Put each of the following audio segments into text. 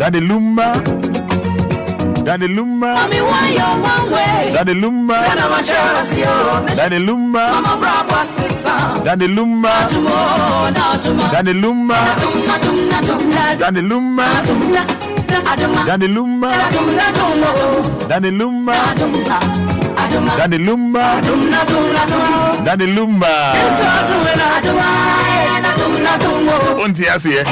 Daddy Lumba. Daddy Lumba. Mommy, why you one way? Daddy Lumba. Daddy Lumba. Mama, brother, sister. Daddy Lumba. Daddy Lumba. Daddy Lumba. Daddy Lumba. Daddy Lumba. Daddy Lumba. Daddy Lumba. Unti asiye.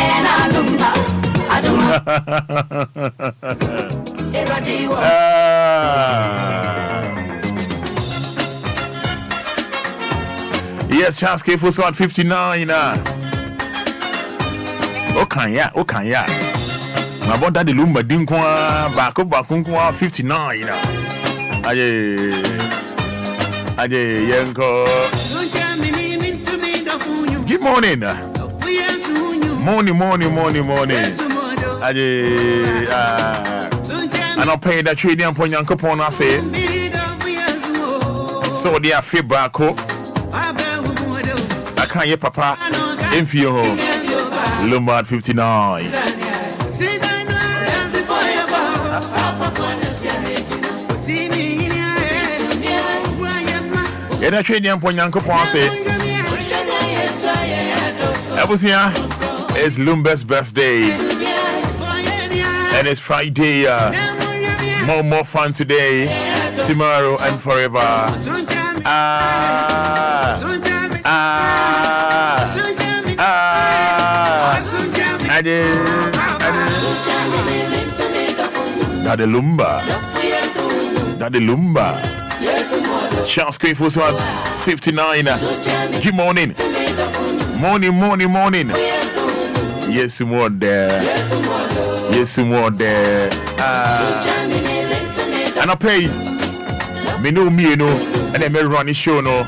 Yes, chance K for 59. Okay, yeah. My boy Daddy Lumba dinkwa back up 59. Aye, yanko. Good morning. Morning. And I'll pay that trading upon Yanko Pona say. So they are feedback. I can't hear Papa in Fio Lumba 59. Yeah, that trading upon Yanko Pona say. Ebusia, it's Lumba's birthday. And it's Friday. More fun today, tomorrow, and forever. Daddy Lumba. Chance Queen for 59. Good morning. Morning. Yes, more there. And I pay me no, and then me run the show no.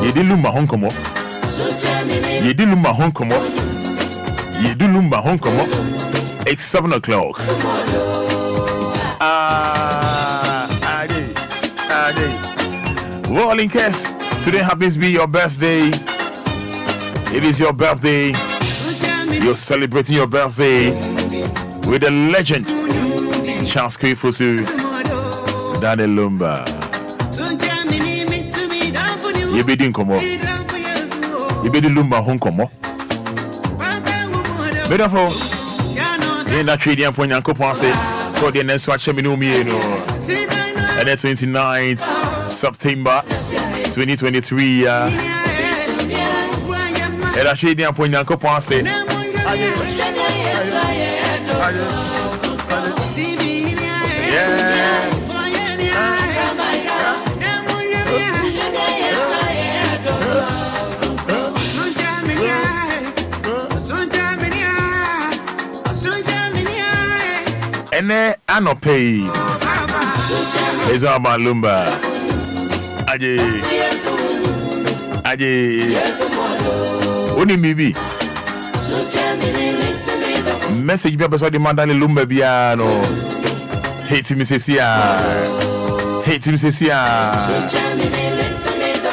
You did Lumba Honkomo. It's 7 o'clock. Well, in case today happens to be your birthday. It is your birthday. You're celebrating your birthday with a legend, Chance Kwifusu, Daddy Lumba. You be doing komo. You be the Lumba honkomo. Therefore, in that trading upon Yanko Ponce, so the next watch me no me no. And the 29th September 2023. And that trading upon Yanko Ponce. And I no pay. It's all about Lumba. Aje. Only maybe. Message be person demand that Lumba bia no. Hate me say sia.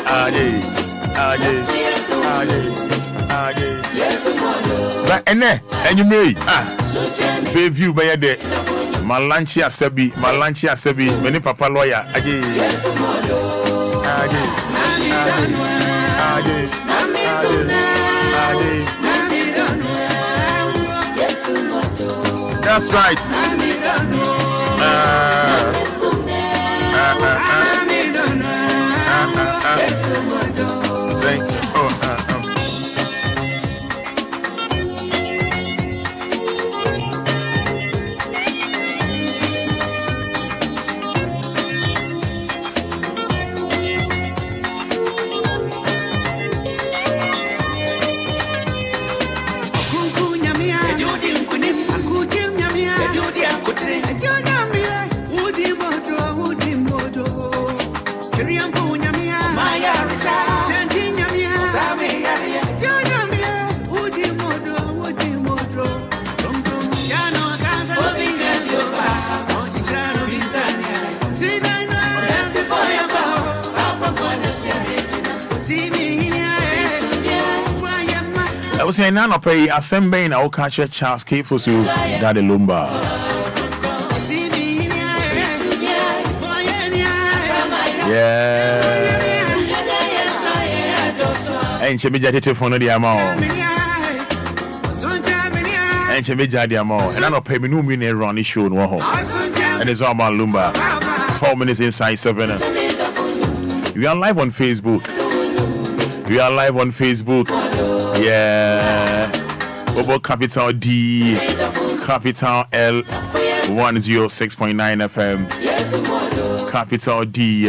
Aje. But and you may pay view by the Malanchi Asebi, many papa lawyer. That's right. Thank you. I was saying, Nano pay assembly in our catcher Charles K. Fosu, Daddy Lumba. Yeah. And Chemija phone the amount. And Chemija the amount. And I don't pay me no minute run this show. And it's all about Lumba. 4 minutes inside 7. We are live on Facebook. We are live on Facebook. Yeah. Over capital D, capital L, 106.9 FM. Capital D.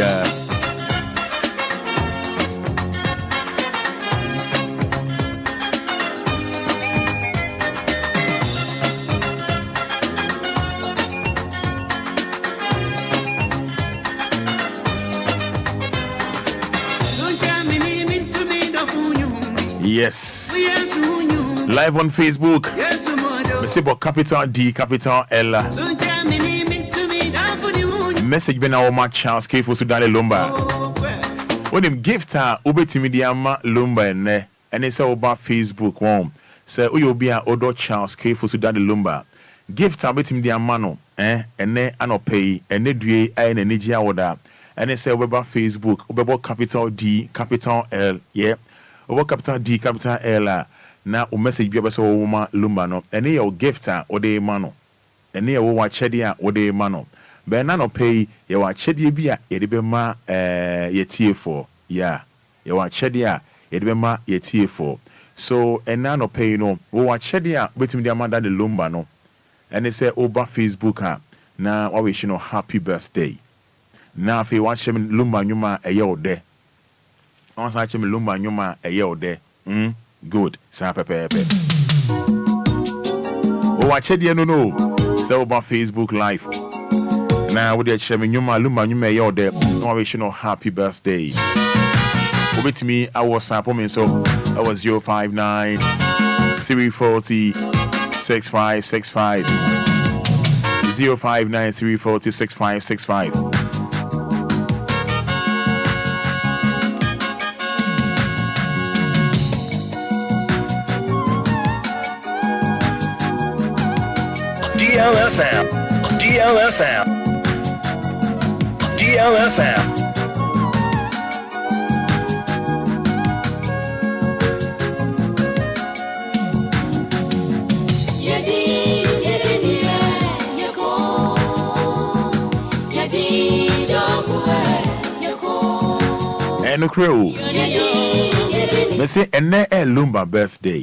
Yes. Live on Facebook. We say about capital D, capital L. Message been our match Charles K. Fosu Dale Lumba. When him gift her ubetimi diama Lumba and they say about Facebook one. Say Obia Odo Charles K. Fosu Dale Lumba. Gift her ubetimi diama no and ne anopay and ne due and energy awada. And they say about Facebook about capital D, capital L. Yeah. Over capital D, capital L. Now, o message be about woman Lumba no. Any your gift or de mano. Any your watch chedia or de mano. But nano pay your watch chedia be a edibema ye tier for. Yeah. Your watch chedia edibema ye tier for. So, and nano pay no. Watch chedia between the amanda de Lumba no. And they say over Facebook ha. Now, I wish you know happy birthday. Now, if you watch him Lumba Numa a year there. On such a Lumba Numa a year there. Good. Sa pepe. Oh, I check the no. So about Facebook Live. Now with the Chemi Numa Lumba Numa a year there. No, I wish you know happy birthday. Over to me, I was sampling so I was 059 340 6565. 059 340 6565. DLFM. And crew. They say and Lumba birthday.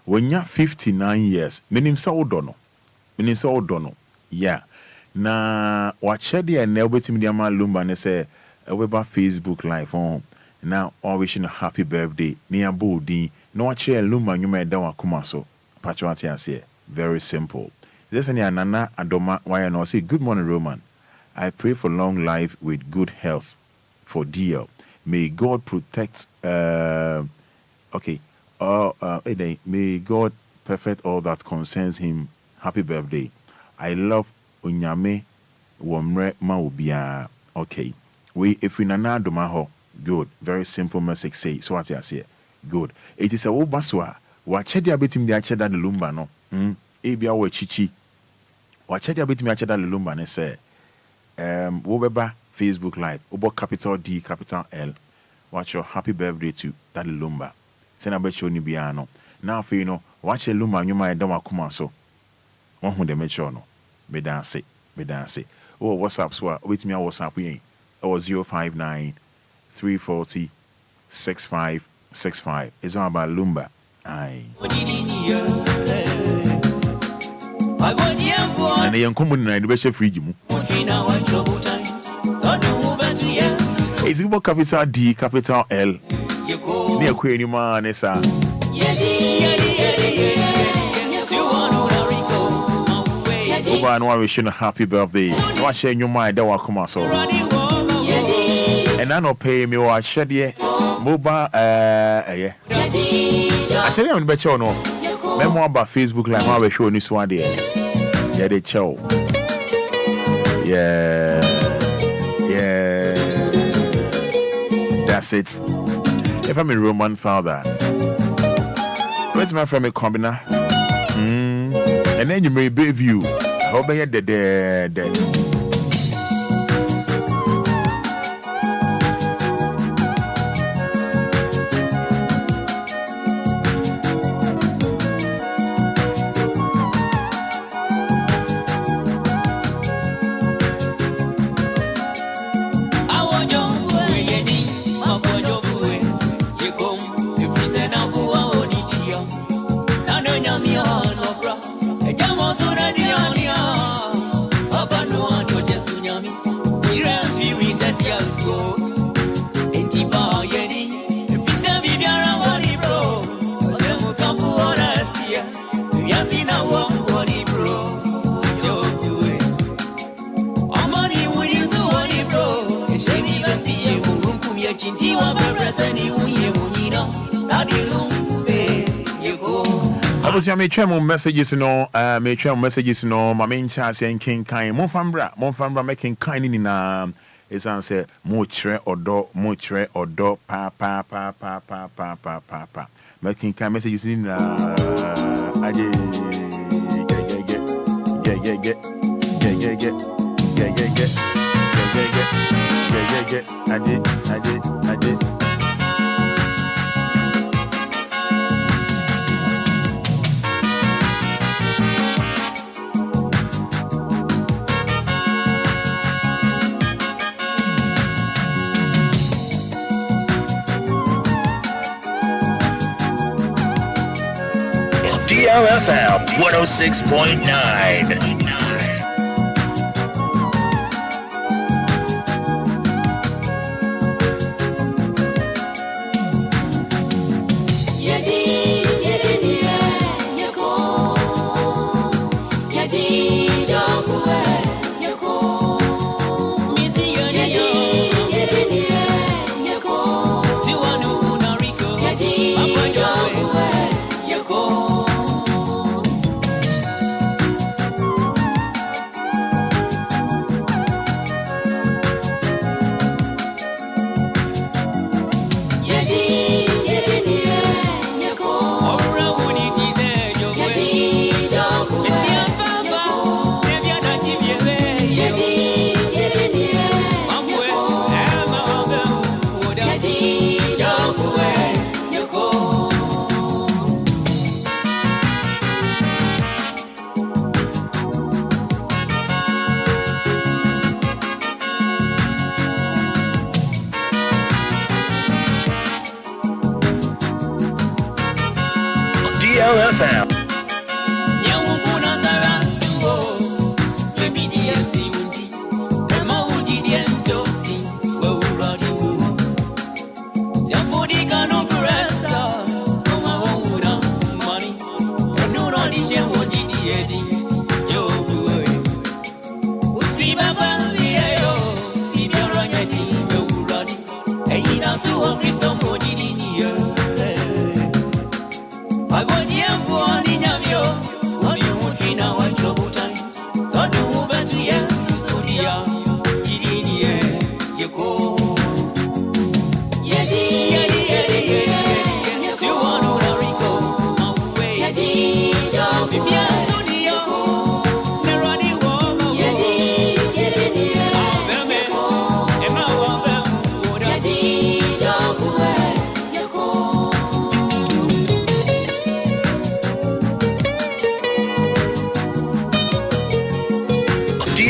When you're 59 years, meaning so dono. Yeah. Na wachedi and nelbetim diama Lumba ne say Weber Facebook live on. Now all wishing a happy birthday. Near Bodi. No chair Lumba you may down kumaso. Pachuati say very simple. This any anana adoma why no say good morning Roman. I pray for long life with good health for DL. May God protect may God perfect all that concerns him. Happy birthday. I love Unyame Womre Obia. Okay. We if we nana domaho. Good. Very simple message say. So what I say. Good. It is a wobaswa. Wachedia betim dia cheda de Lumba no. Ebia we chichi. Wachedia betim dia cheda de Lumba ne say. Wobeba Facebook Live. Obo capital D, capital L. Watch your happy birthday to that Lumba. Send a bet you ni biano. Now for you know, watch a Lumba nyuma edama kuma so. One who they make sure no. Me dance. Oh, WhatsApp so wait me on WhatsApp we. Or 059 340 6565. It's all about Lumba. Aye. And the young common in the best free jimu. It's about capital D, capital L. Near Queen Man, Essa. Oba no wish you a happy birthday. No share your mind that will come so. And I no pay me or share the mobile yeah. Actually I'm bet you no. Remember about Facebook like how we show this one day. Yeah, they chow. Yeah. That's it. If I'm a Roman father. What's my friend Combina? And then you may be view. How about you dead? I may try more messages, may try messages, my main chance and king kind. Monfambra making kind in is answer motre or do, pa. Making kind messages in DLFM 106.9.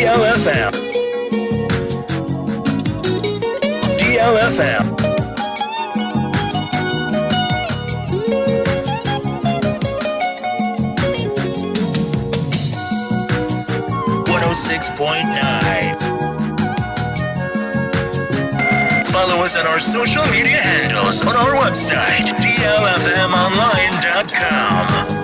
DLFM. DLFM. 106.9. Follow us on our social media handles on our website, DLFMonline.com.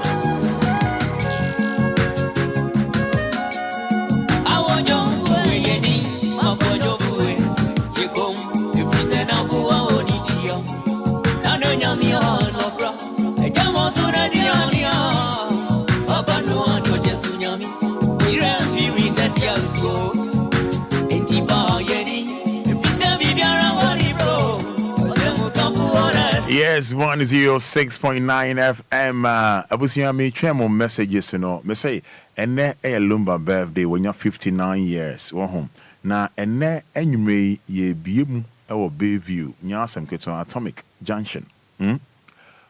Yes, 106.9 FM. Abusia me tremo messages, you know. Me say, ene e Lumba birthday when you're 59 years. Home. Na ene enyume ye biemu ewo Bayview. Nyasem keto Atomic Junction.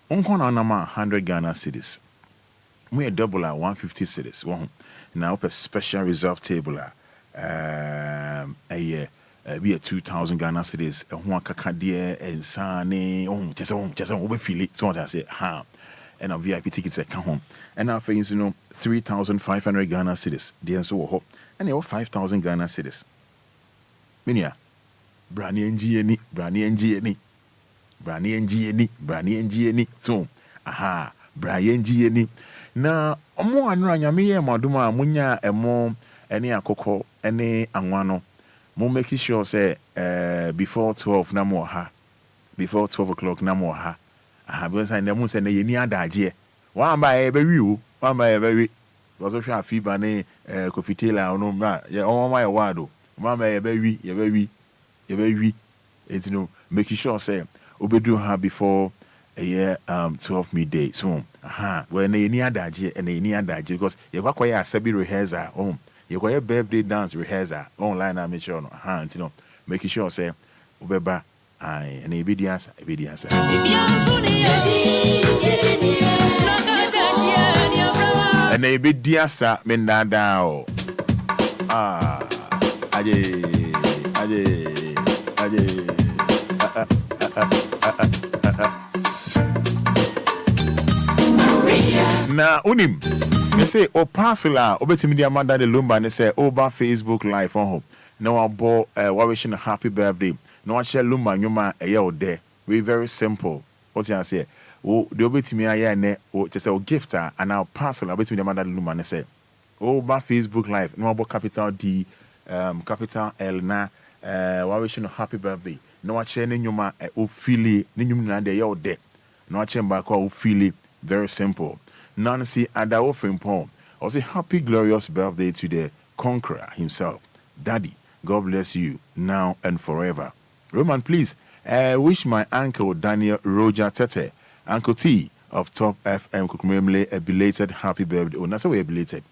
Unkona nama 100 Ghana cedis. We a double 150 cedis. Now up a special reserve table a year. Be a 2,000 Ghana cedis. One kakadie and sane. Just we feel it. So what I say, and our VIP tickets at come home. And now for 3,500 Ghana cedis. DLFM Wɔhɔ. And they 5,000 Ghana cedis. Minia, Brani NGNI. So, Brian NGNI. Na omo anu anyame ye moduma munya emo ene akoko ene anwano. Mo make sure say before 12 na mo ha. Before 12 o'clock na mo ha. Because I never say na ye ni adaje. Wa ba e be wi o. Wa ba e be wi. Because of Afrifa ne Kofitela ono ma ye o ma ye wado. Ma ba e be wi, ye be wi. It's make sure say obedu ha before a year 12 midday. So when any adaje and any adaje because you got quite a sabi rehearsal you got a birthday dance rehearsal online and make sure make sure say ubeba and obedience. And obedience men down na unim me say o parcela obetimi dia manda de Lumba ne say over Facebook live on home na wa bo wa wishing a happy birthday na wa share Lumba nyoma eye o there we very simple what you say o de obetimi aye ne o just say o gift and now parcela obetimi dia manda de Lumba ne say over Facebook live na wa bo capital D capital L na wa wishing a happy birthday na wa share ne nyoma o feel ne nyum na de eye o there na wa share ba ko o feel very simple. Nancy Adawo Frimpong. Also, happy glorious birthday to the conqueror himself. Daddy, God bless you now and forever. Roman, please, wish my uncle Daniel Roger Tete, Uncle T of Top FM Kukumemle a belated happy birthday. Oh, that's way belated.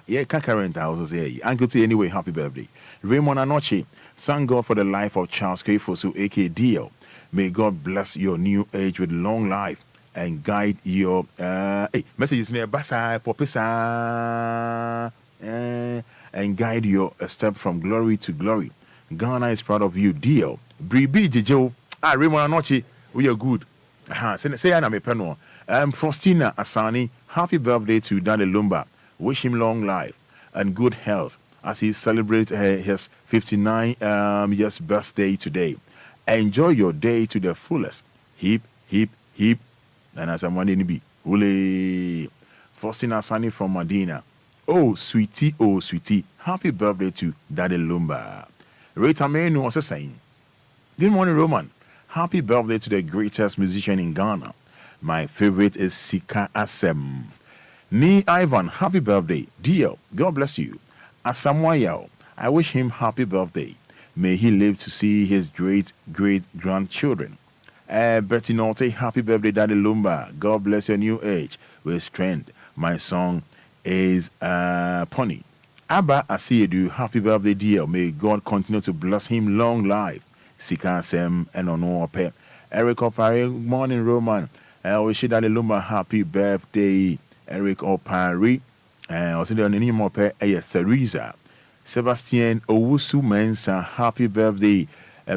Yeah, current I also say Uncle T anyway, happy birthday. Raymond Anoche, thank God for the life of Charles Kefosu, aka DL. May God bless your new age with long life and guide your messages near Basa Popisa and guide your step from glory to glory. Ghana is proud of you, deal. Bribi Jijo, Raymond Anoche, we are good. Say Anna Mepeno. Frostina Asani, happy birthday to Daddy Lumba. Wish him long life and good health as he celebrates his 59 years birthday today. Enjoy your day to the fullest. Hip, hip, hip. And as I'm wanting to be, Ule Faustina Sani from Medina. Oh, sweetie, happy birthday to Daddy Lumba. Rita Menu was saying, good morning, Roman. Happy birthday to the greatest musician in Ghana. My favorite is Sika Asem. Ni Ivan, happy birthday. Dio, God bless you. Asamoah, I wish him happy birthday. May he live to see his great grandchildren. Betty Nolte, happy birthday, Daddy Lumba. God bless your new age with strength. My song is Pony. Abba Asiedu, happy birthday, dear. May God continue to bless him long life. Sika Sem and Onope. Eric Opari, morning, Roman. Wish you, Daddy Lumba, happy birthday. Eric Opari. Also, the name of Theresa. Sebastian Owusu Mensa, happy birthday,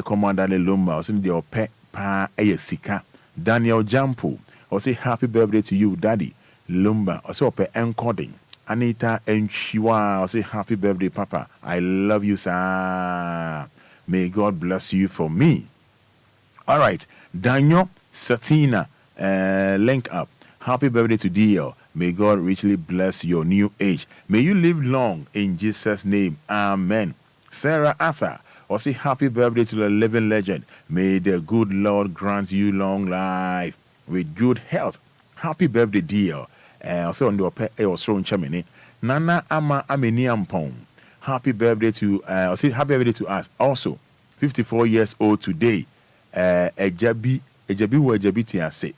Commander Lumba. Also, the Ope. Pa Sika. Daniel Jampo. Also happy birthday to you, Daddy Lumba. Also pe encoding. Anita Enquiries. Also happy birthday, Papa. I love you, sir. May God bless you for me. All right. Daniel Satina. Link up. Happy birthday to DL. May God richly bless your new age. May you live long in Jesus' name. Amen. Sarah Asa. Also, happy birthday to the living legend. May the good Lord grant you long life with good health. Happy birthday, dear. Also, on the pet or strong chamini. Nana Ama Ameniampong. Happy birthday to happy birthday to us. Also, 54 years old today. Ejabi ejabi wo ejabi ti ase.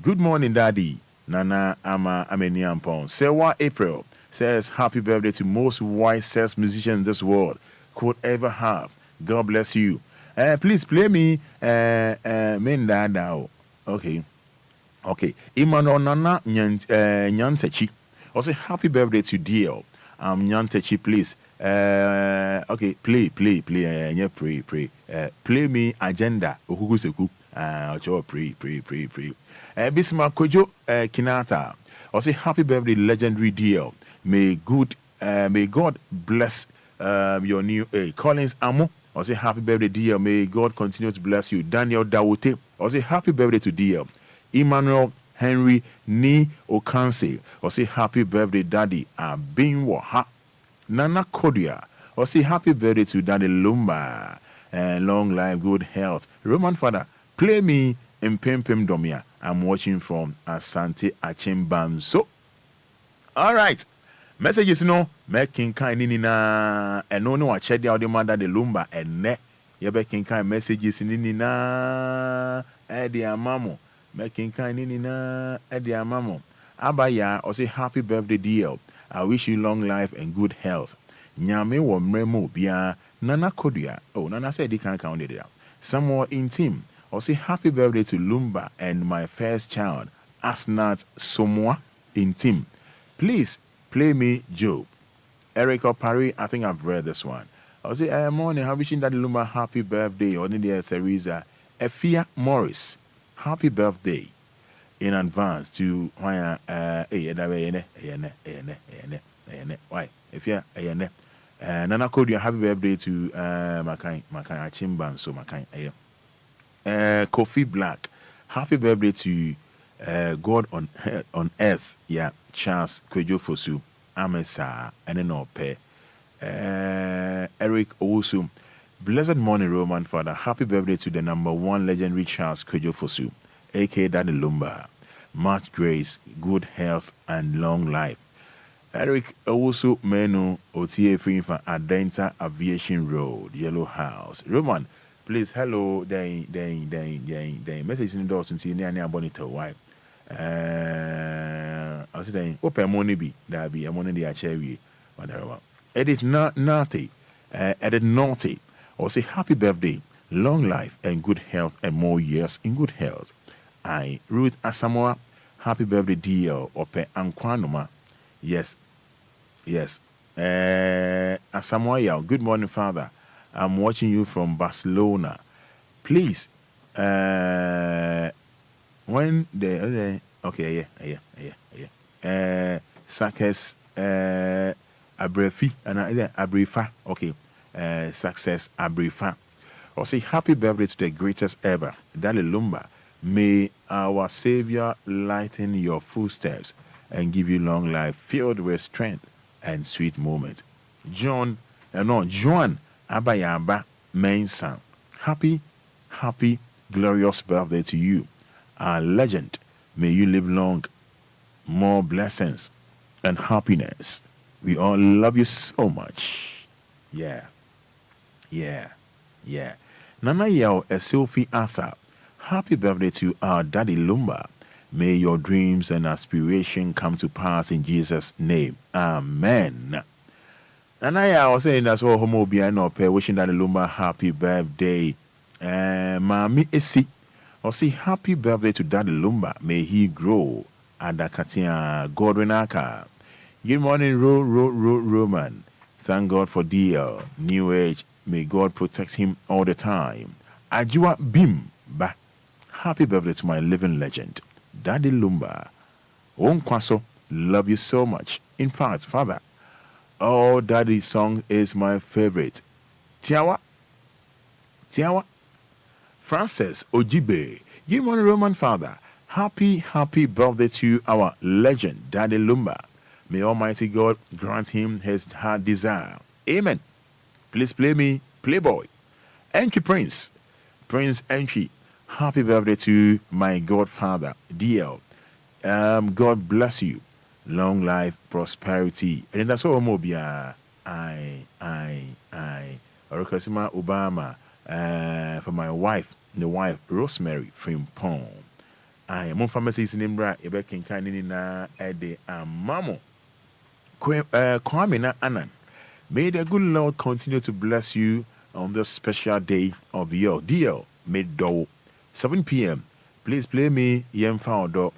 Good morning, Daddy. Nana Ama Ameniampon. Sewa April says, happy birthday to most wisest musicians this world could ever have. God bless you. Please play me Mendadao. Okay. Imano Nana Nyantechi. Also, happy birthday to DL. Nyantechi, please. Okay, play. Pray. Play me agenda. Ohuguseku. Pray. Bismarck Kojo Kinata. Also, happy birthday, legendary DL. May God bless your new Collins Amo. Also, happy birthday, DL. May God continue to bless you. Daniel Dawote. Also, happy birthday to DL. Emmanuel Henry Ni Okanse. Also, happy birthday, Daddy. Abin Waha. Nana Kodia. Also, happy birthday to Daddy Lumba. Long life, good health. Roman Fada, play me in Pim Domia. I'm watching from Asante Achimbam. So, all right. Messages, making kind nina and no I check the audio man that the Lumba and ne. You making kind messages nina Eddie Amamo. Making kind nina Eddie Amamo. Abaya or say happy birthday, DL. I wish you long life and good health. Nyame wo mremo bia Nana Kodia. Oh, Nana said he can't count it out. Some more in team. Or say happy birthday to Lumba and my first child, Asnat Somoa in team. Please play me Job. Erica Parry, I think I've read this one. I'll say, morning, I'm wishing that Lumba happy birthday. Or Nidia Teresa Efia Morris, happy birthday in advance to why why if yeah Nana Kodia, happy birthday to Makai Achimban so Makai Kofi Black, happy birthday to God on earth, yeah, Charles Kwejo Fosu, Amesa, and then Ope, Eric Owusu. Blessed morning, Roman Father. Happy birthday to the number one legendary Charles Kwejo Fosu, aka Daddy Lumba. Much grace, good health, and long life. Eric Owusu Menu Otie Afrifa Adenta Aviation Road, Yellow House. Roman, please, hello, then, message in the door since you're near Bonito, why? I was saying, open money be, that be a money they are cherry, whatever. Edit naughty, edit naughty, or say happy birthday, long life, and good health, and more years in good health. I, Ruth Asamoah, happy birthday, DL, Ope Ankwanoma. Yes. Asamoah, good morning, Father. I'm watching you from Barcelona. Please, when the okay, Success Abrefi and Abrifa. Okay, Success Abrifa. Or say happy birthday to the greatest ever, Daddy Lumba. May our Savior lighten your footsteps and give you long life filled with strength and sweet moments. John Abayaba Mensan. Happy, glorious birthday to you. Our legend. May you live long, more blessings and happiness. We all love you so much. Yeah. Nana Yao Esilfi Asa. Happy birthday to our Daddy Lumba. May your dreams and aspirations come to pass in Jesus' name. Amen. And I was saying that's what Obia no pay wishing that Lumba happy birthday. Mami Esi. Or say happy birthday to Daddy Lumba. May he grow. Adakatia Godwinaka. Good morning, Roman. Thank God for DL. New age. May God protect him all the time. Ajua Bim Ba. Happy birthday to my living legend, Daddy Lumba. Onkwaso, love you so much. In fact, Father, oh, Daddy's song is my favorite. Tiawa. Francis Ojibe. Good morning, Roman Father. Happy birthday to our legend, Daddy Lumba. May Almighty God grant him his heart desire. Amen. Please play me, Playboy. Entry Prince Entry. Happy birthday to my godfather, DL. God bless you. Long life, prosperity. And that's all Obia. I. Orokasima Obama. for my wife, the wife Rosemary Frimpong. I am on pharmacies in Imbra, Ebekin Kanina, Ede, and Mamo. Kwame Anan. May the good Lord continue to bless you on this special day of your DL mid-door, 7 p.m. Please play me Yem Founder.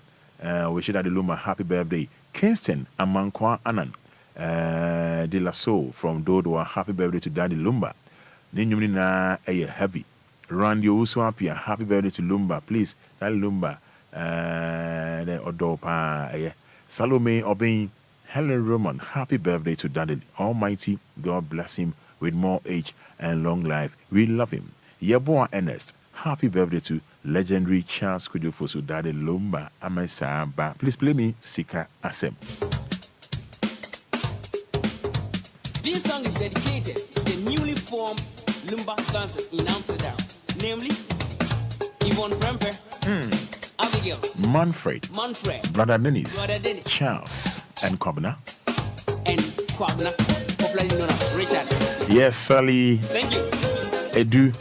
We should have the Lumba happy birthday. Kingston Amankwa Anan. De La Soul from Dodo, happy birthday to Daddy Lumba. Ninyumina a heavy. Randy Uswapia, happy birthday to Lumba. Please, Daddy Lumba. The Odopa. Salome Obin, Helen Roman, happy birthday to Daddy Almighty. God bless him with more age and long life. We love him. Yeboah Ernest, happy birthday to legendary Charles Kujofosu Daddy Lumba. Amesaba. Please play me Sika Asem. This song is dedicated to the newly formed Lumba dancers in Amsterdam, namely Yvonne Premper, Abigail, Manfred, Brother Dennis, Charles, and Kwabna. Popularly known as Richard. Yes, Sally. Thank you. Edu,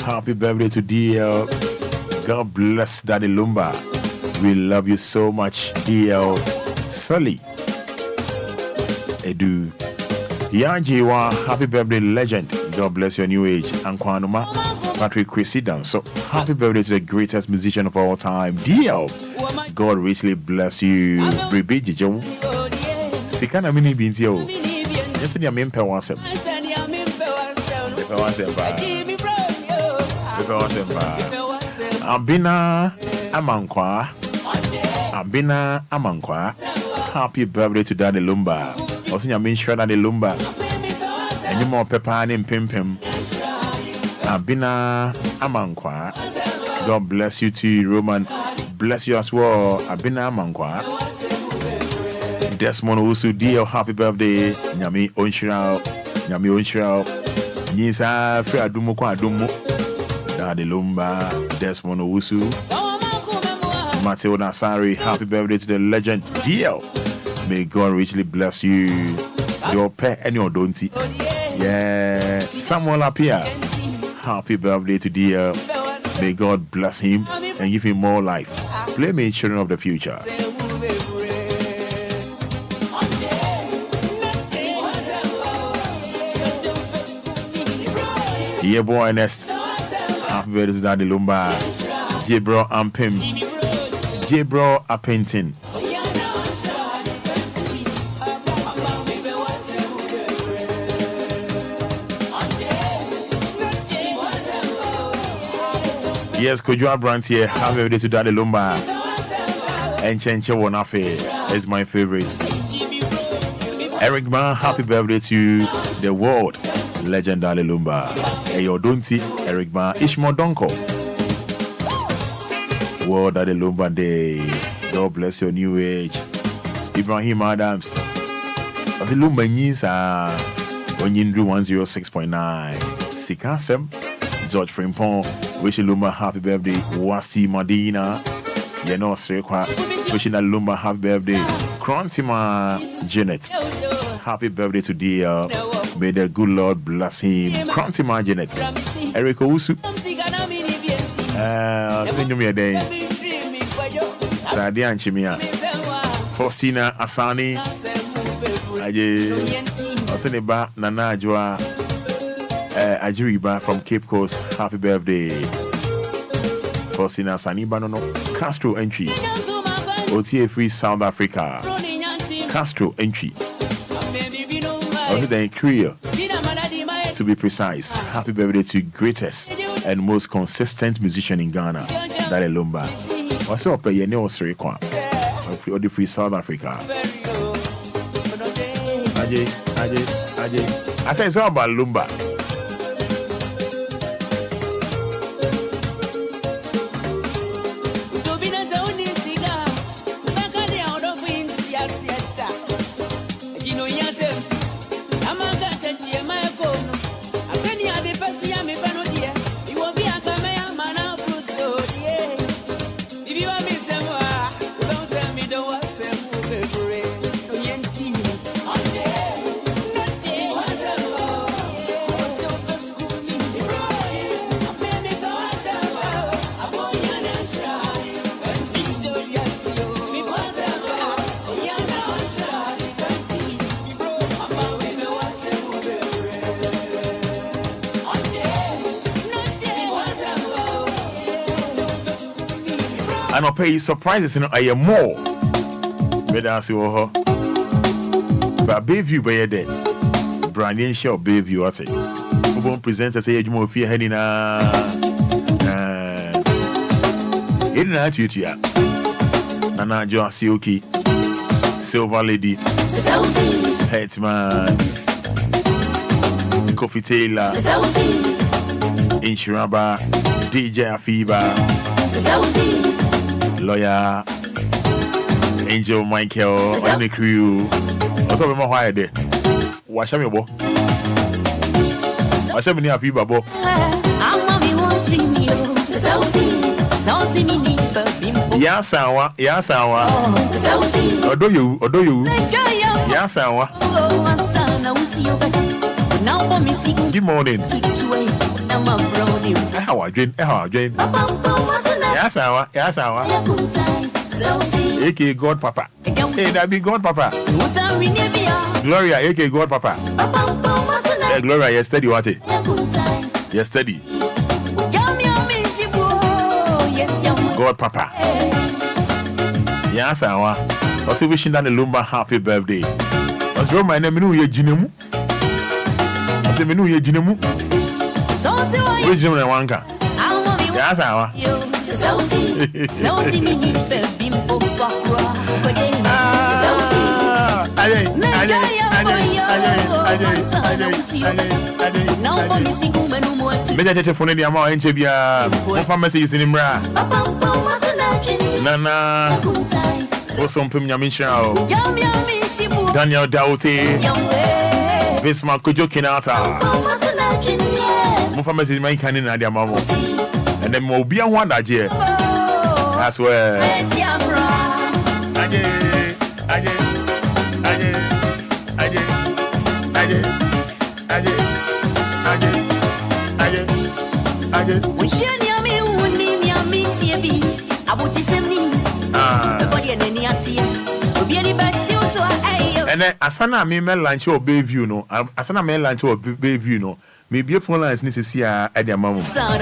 happy birthday to DL. God bless Daddy Lumba. We love you so much, DL. Sally. Edu. Yajiwa, happy birthday, legend. God bless your new age. Ankwanuma, Patrick Kwesi so happy birthday to the greatest musician of all time, DL. God richly bless you. Bribi Jijo. Sikana mini bintio. Yes, I am in Pewasem. Abina Amankwa. Happy birthday to Daddy Lumba. Also, I mean, sure Daddy Lumba. And you more pepper and pimpim. Abina Amankwa. God bless you too, Roman. Bless you as well. Abina Amankwa. Desmond Usu Dio, happy birthday. Nyami Onshirao. Nisa Free Adumu Kwa Adumu. Daddy Lumba. Desmond Usu. Mateo Nasari, happy birthday to the legend DL. May God richly bless you. Your pet and your don'ty. Yeah. Samuel Apia, happy birthday to DL. May God bless him and give him more life. Play me children of the future. Yeah, boy, Nest. Happy birthday to Daddy Lumba. Jebro Ampim. Jebro Apentin. Yes, Kojua Brandt here. Happy birthday to Daddy Lumba. And Chenche Wonafe is my favorite. Eric Ma, happy birthday to the world legend Daddy Lumba. Eyo Donti, Eric Ma, Ishmo Donko. World Daddy Lumba Day. God bless your new age. Ibrahim Adams. Of the Lumba Nisa. Onyindru 106.9. Sikasem. George Frimpong. Wishing Lumba happy birthday. Wasi Madina. Yeno Srekwa. Wishing Lumba happy birthday. Krontima Janet. Happy birthday to DL. May the good Lord bless him. Krontima Janet. Eric Owusu. Sadia and Chimia. Faustina Asani. Aseneba Nana Joa. Ajiriba from Cape Coast, happy birthday. Faustina Asani Banono. Castro entry. OTA Free South Africa. Castro entry. Also the Enquiries, to be precise. Happy birthday to greatest and most consistent musician in Ghana, Daddy Lumba. What's up, Yene Osirikwa? OTA Free South Africa. Ajay. I say it's all about Lumba. And I'll pay you surprises in a more. Anidaso Wɔhɔ. But Bayview by your dead. Branding show Bayview, I say. Who won't present us a more fear heading in that you to ya. Nana John Sioki, Silver Lady, Hetman, Coffee Taylor, Insuraba, DJ Afiba, Lawyer, Angel Michael, and the crew. What's up with my wire there? Wash me, bo. Wash me, Afiba, bo. Yasawa. Odo you. Yasawa. Good morning. How are you? Yasawa. AK God Papa. Hey, that be God Papa. Gloria, AK God Papa. Hey, Gloria, yesterday what? Yesterday. God Papa. Yes, I was wishing that the Lumba happy birthday. I was my name, you Jinemu. I said, Menu, you Jinemu. Which Jim Wanka? Yes, I was. Better phone the amount in Chebia. One pharmacy is in Imra. Nana. Osom Pim Yamisha. Daniel Dauti. Bismarck Kujo Kinata. One pharmacy is my cannon at the amount. And then Obia one that year. That's where. And then Asana me lunch or Bayview no. Asana me lunch or Bayview no. Me beautiful lines need to see at the mama.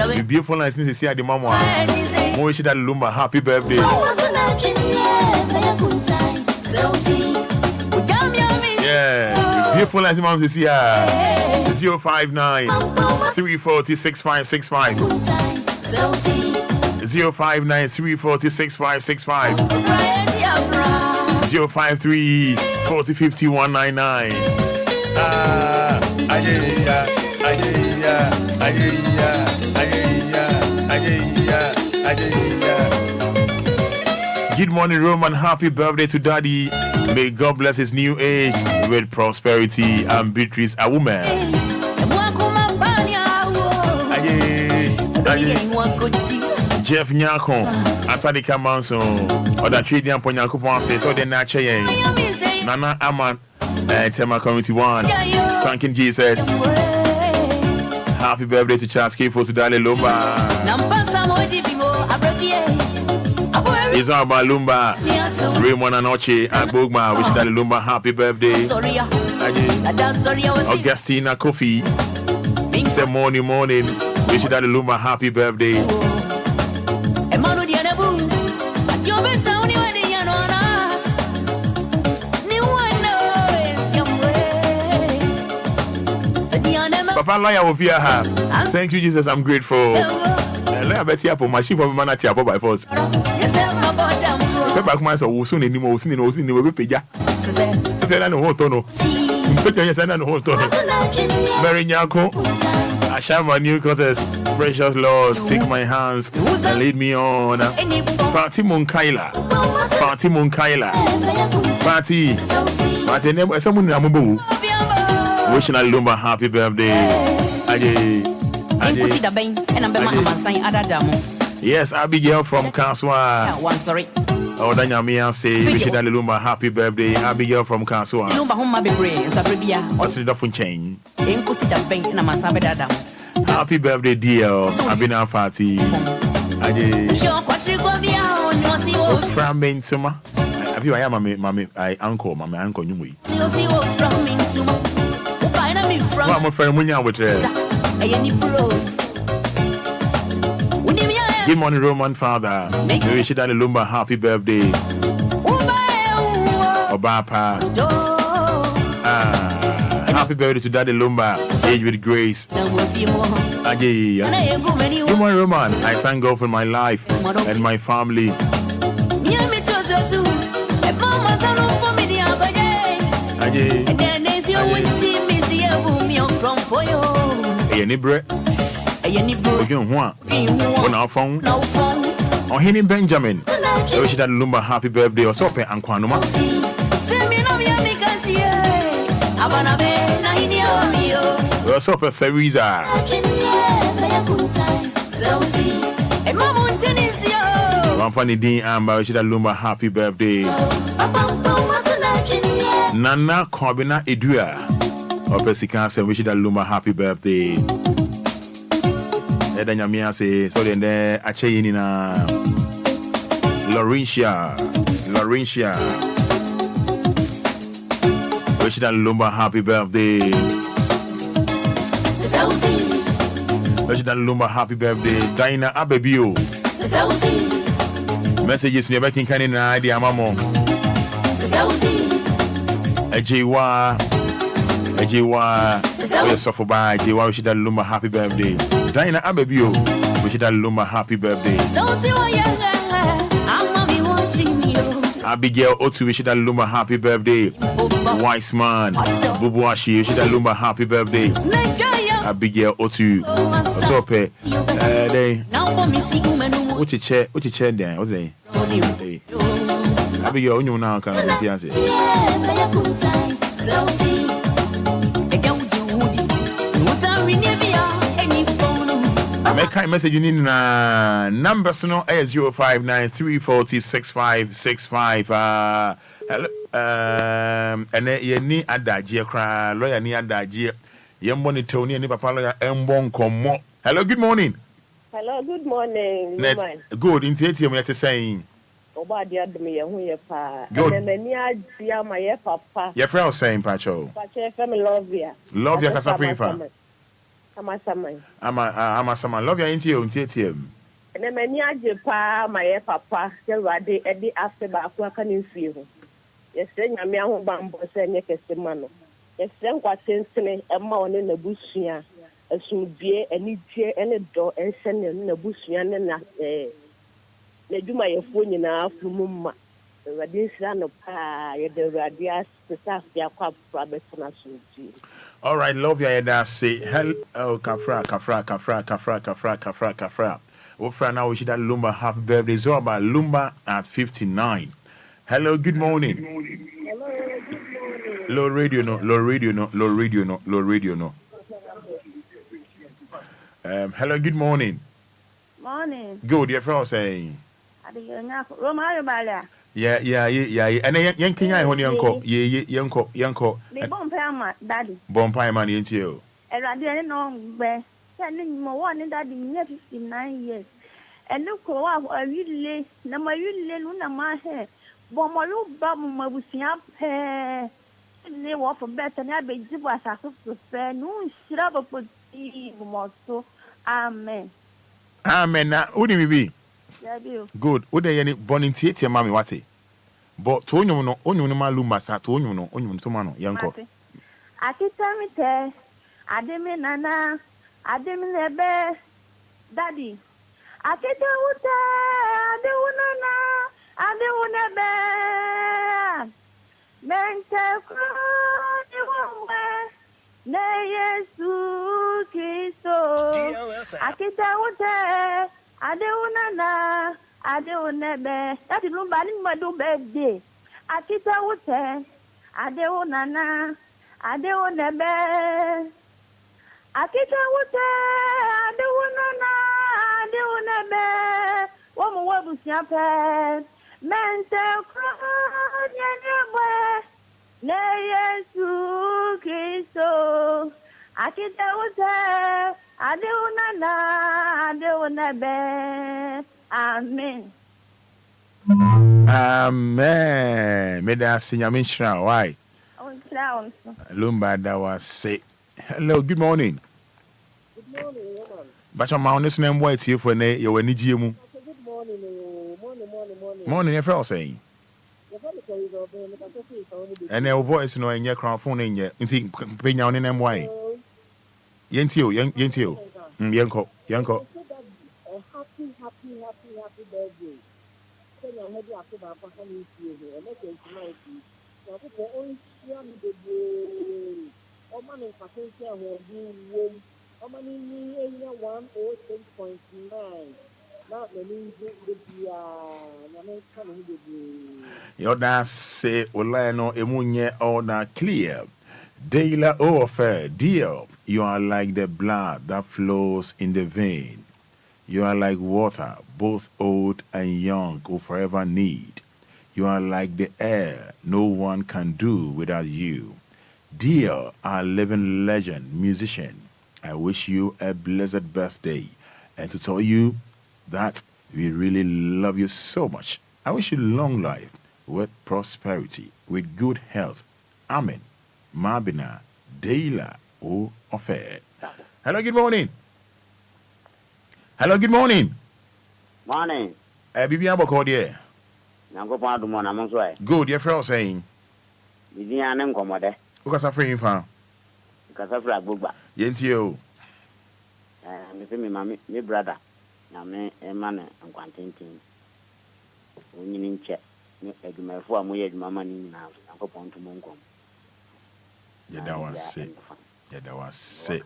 Me beautiful lines need to see at the mama. More wish that Lumba happy birthday. Yeah, beautiful lines mama to see 059 340 6565 059 340 6565 053 40 50 199. Good morning, Roman. Happy birthday to Daddy. May God bless his new age with prosperity and Beatrice, a woman. Jeff Nyako, Atadika Manson, or the trading upon Yakupan says, so then Nache, Nana Aman, Tema Community 1, thanking Jesus. Happy birthday to Charles K. for Sudale Lumba. It's all about Lumba, Raymond Anoche, and Bogma. Wish that Lumba happy birthday. Augustina Kofi, say morning. Wish that Lumba happy birthday. Papa Lawyer Obia. Thank you, Jesus. I'm grateful. Let me bet you for my sheep of manati up by force. Back myself will soon anymore, soon in the Wikipedia. I know what to know. Yes, I know what to know. Mary Nyako, I shall my new causes. Precious Lord, take my hands and lead me on. Fati Munkaila. Fati, someone Namubu. Wishing Lumba happy birthday. Yes, Abigail from Kanswa. One sorry. Oh, Danyamia say, wishing Lumba happy birthday. Abigail from Kanswa. What's the different chain? Happy birthday, dear. I've been a party. From Bensuma. Have you? I am my uncle, you. I'm a friend when you're with her. Good morning, Roman father. We wish you that Lumba happy birthday. Obapa. Happy birthday to Daddy Lumba, age with grace. Good morning, Roman. I thank God for my life and my family. On him Benjamin. I wish that Lumba happy birthday or so and Kwanuma. What's up, Seriza? One funny day, I wish that Lumba happy birthday. Nana Kobina Edua. Opesika, wish that Lumba happy birthday. Then Yamia say, so then there, Achayina Laurentia. Wish that Lumba happy birthday. Wish that Lumba happy birthday. Dinah Abebio. Messages never can in idea, Mamo. Ejiwa. We suffer by Ejiwa. Wish that Lumba happy birthday. Dinah Abebio. Wish that Lumba happy birthday. Abigail Otu, wish that Lumba happy birthday. Wise man, Bubuashi, wish that Lumba happy birthday. Abigail Otu, what's up, what's your chair there? What's it? Abigail, you now can answer. Make a message in numbers no 05934065665. Hello, and ye ni adagye kra lawyer ni adagye ye monitor ni papa lawyer embon komo. Hello, good morning. Hello, good morning. Good. In TTM yet saying. Obia admi ye hu ye pa. And many adia my ye papa. Your friend saying Pacho. Pacho FM love ya. Love ya Afrifa. Ama sama love ya into you TTM. And many adia pa my ye papa. Ye rade edi after ba ku aka ni fie ho. Ye se nyame aho bambo se nye kese mano. Ye se nkwatensene ema one na busua. Asumdie anidie ene do ensene na busua ne na na duma ye fo nyina afumuma. Rade sira no pa ye de rade asafia kwa betona sumdie. All right, love ya that say hello kafra. Ofra now we should that Lumba happy birthday. So about Lumba at 59. Hello, good morning. Hello, good morning. Low radio no. Hello, good morning. Morning. Good, your friend saying. Yeah. And then Kenya honey uncle. Yanko. The bomb payment, daddy. Bomb payment into you. And I didn't know where sending my one daddy near 59 years. And look, I really, Nama really luna my hair. Bomalo Bama was up hair. They were for better, and I be was a fair. No, shrub of so. Amen. Now, who do you be? Good. Would they any born in theatre, mammy, what? But to no, only no Lumba sat to no, only to mano, Yanko. I can tell me, I didn't Nana, I didn't have daddy. I can tell what I don't have Mente Yesu Kristo. DLFM. Akita wote adeunana adeunebe. That is Lumba madu birthday. Akita wote adeunana adeunebe. Akita wote adeunana adeunebe. Womu wabu siape. Mente ne Yesu Kristo akita wote adeunana adeunebe. Amen. Me da sinyame nhyira why Lumba da was say hello, good morning. But your mouth is name white here for your energy. Good morning, morning. Morning, your friend saying. And our voice in your crown phone in your paying on in MY. Yentio. Yanko. Happy birthday. Then I had to after my family and make it tonight. Now, the only young baby, or man in Patricia will be warm. How many 106.9? Not the means your dance say Olano Emunye or na clear. Deila offer, dear, you are like the blood that flows in the vein. You are like water, both old and young will forever need. You are like the air, no one can do without you. Dear, our living legend, musician, I wish you a blessed birthday. And to tell you that we really love you so much. I wish you long life with prosperity, with good health. Amen. Mabina, Deila, O Affair. Hello, good morning. Hello, good morning. Morning. Bibi Aboko there. Nango pa do mona mo so e. Good, your friend saying. Bibi an nkomode. Ukasa free fa. Ukasa free agbogba. Yentio. Me say me mama, me brother. Na me e ma na nkwantentin. Onyini nche. Me adwumafo amoye adwuma ni na nango pa nto mo nkom. Yeda was say.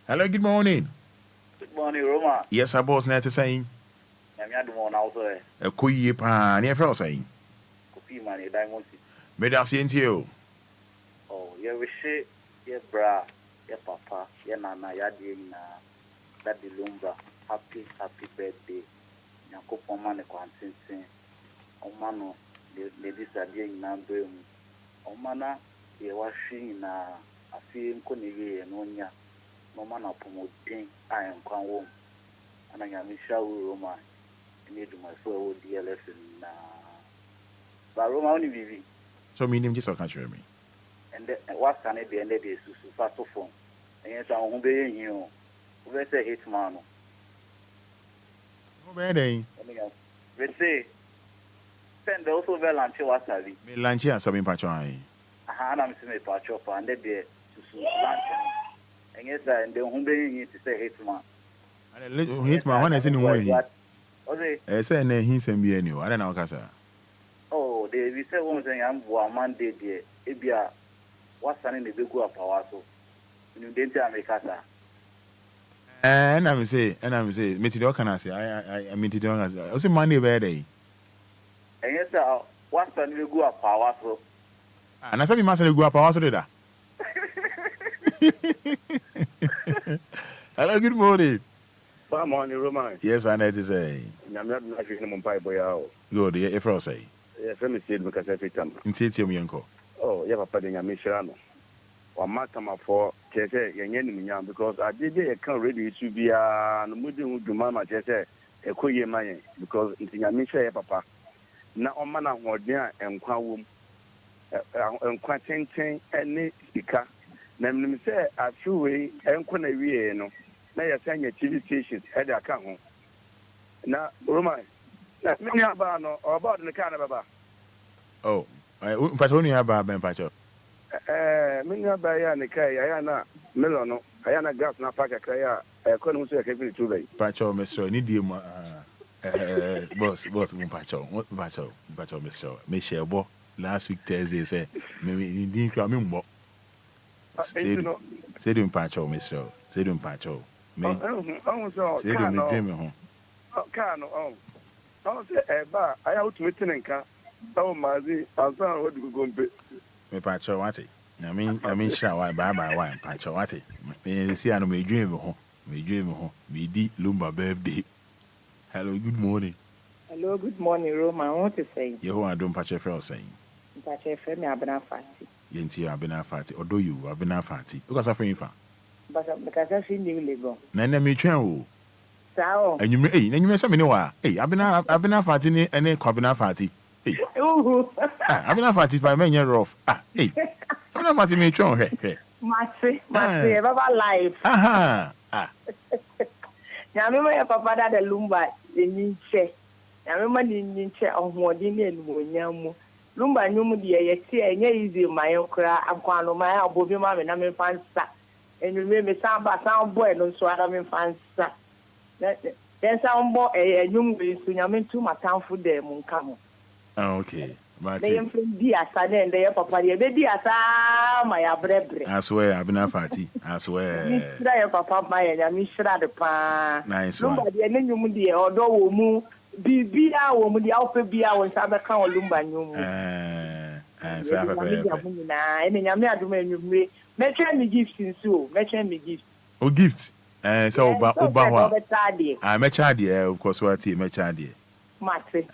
Hello, good morning. Good morning, Roma. Yes, our boss net saying. I'm not the one also. A kuyi pa near friend saying. Copy money, diamond. Medas Yentio. Oh, yeah, we say, yeah, bra, yeah, papa, yeah, nana, yeah, dear, that the Lumba. Happy birthday. Yanko Pomane Quantin. Oh, mano, the disadia in Nambrem. Oh, mana, yeah, washing a film connive and onya. No man of promoting, I am come home. And I am Michelle Roma. I need my soul DLFM. But Roma only vivi. So meaning just can't hear me. And what can it be ended is to fast phone. And yes, I'm obeying you. Who say hate man? No bad. Let's say, send also well until what I be. Me lunch here, something patchoy. I'm seeing a patch up and they be to lunch. And yes, and the home being to say hate man. Hate man, when I see no way. Okay. I say, and he's and be any. I don't know, Casa. Oh, they we say one thing, I'm one Monday, dear. If you are what's standing the big go up our so. You didn't tell me, Casa. And I'm say, meet the can I say, I meet the I was a Monday bad day. And yes, sir, what's standing the go up our so. And I said, we must go up our so did that. Hello, good morning. Good morning, Roman. Yes, I need to say. I'm not in Mumbai boy. Good, if I say. Yes, let me see because every time. In Titium Yanko. Oh, yeah, Papa, I miss Rano. Or Matama for Chese, Yan, because I did a can ready to be a Mudu Mama Chese, a Koye Maya, because it's in a miss Papa. Now, on Mana Hordia and Quawum, and Quatin and Nika. Nam say a few way and Quanavi, no. Now you're saying your TV stations had a come home. Now, Roman, many about or about the Canada. Oh, but only about Ben Pacho. Many about Ayana, Melono, Ayana Gas, Napaka Kaya, I couldn't say a heavy too late. Pacho, Mr. Nidium, boss, Pacho, what Pacho, Mr. Michelle Bo, last week Thursday said, maybe you didn't come in more. Say them Pacho, Mr. Say them Pacho. Me, say them dreaming home. Cano, oh, say, I out to it in car. Oh, Mazi, I'm sorry, what do you go and pay? Me Pacho, what it? I mean, sure, why by wine, Pacho, what it? Me see, I know me dream home. Me dream home. Me di Lumba birthday. Hello, good morning. Hello, good morning, Roma. I want to say. You are doing Pacho Frel saying. Pacho Frel, I've been a fatty. Yenti, I've been a fatty. Or do you have been a fatty? Because I'm free. But because I've seen you legal. None me train. So. And you may say, hey, I've been a fatty and a cabin fatty. Hey, I've been a fatty by many rough. Hey, I'm not fatty me train. Hey, Matty, about life. Aha. Nyame ma papa da de Lumba enyiche. Nyame ma ni nyiche ohwodi ne enumonyam. Lumba nyum de yete enye easy mayen kra ankwano ma obobi ma me na me fansa. Enyume me samba boy no so ara me fansa. Then sambo enyum we su nyame tu matamfo de mu nka ho. Okay. They am from Diasa and they papa de Diasa my abrebre. I swear, I've been a fatty. I swear. Mr. Papa my and Mishra the pa. Nice one. Lumba de nyum de odo mu bibia wo mu de awpe bia wo sabe kan Lumba nyum. Na ene nyame adoma nyumre. Me try me gifts nso. Me try me gifts. O gift. So oba wa. Me charge of course what me charge. Mate.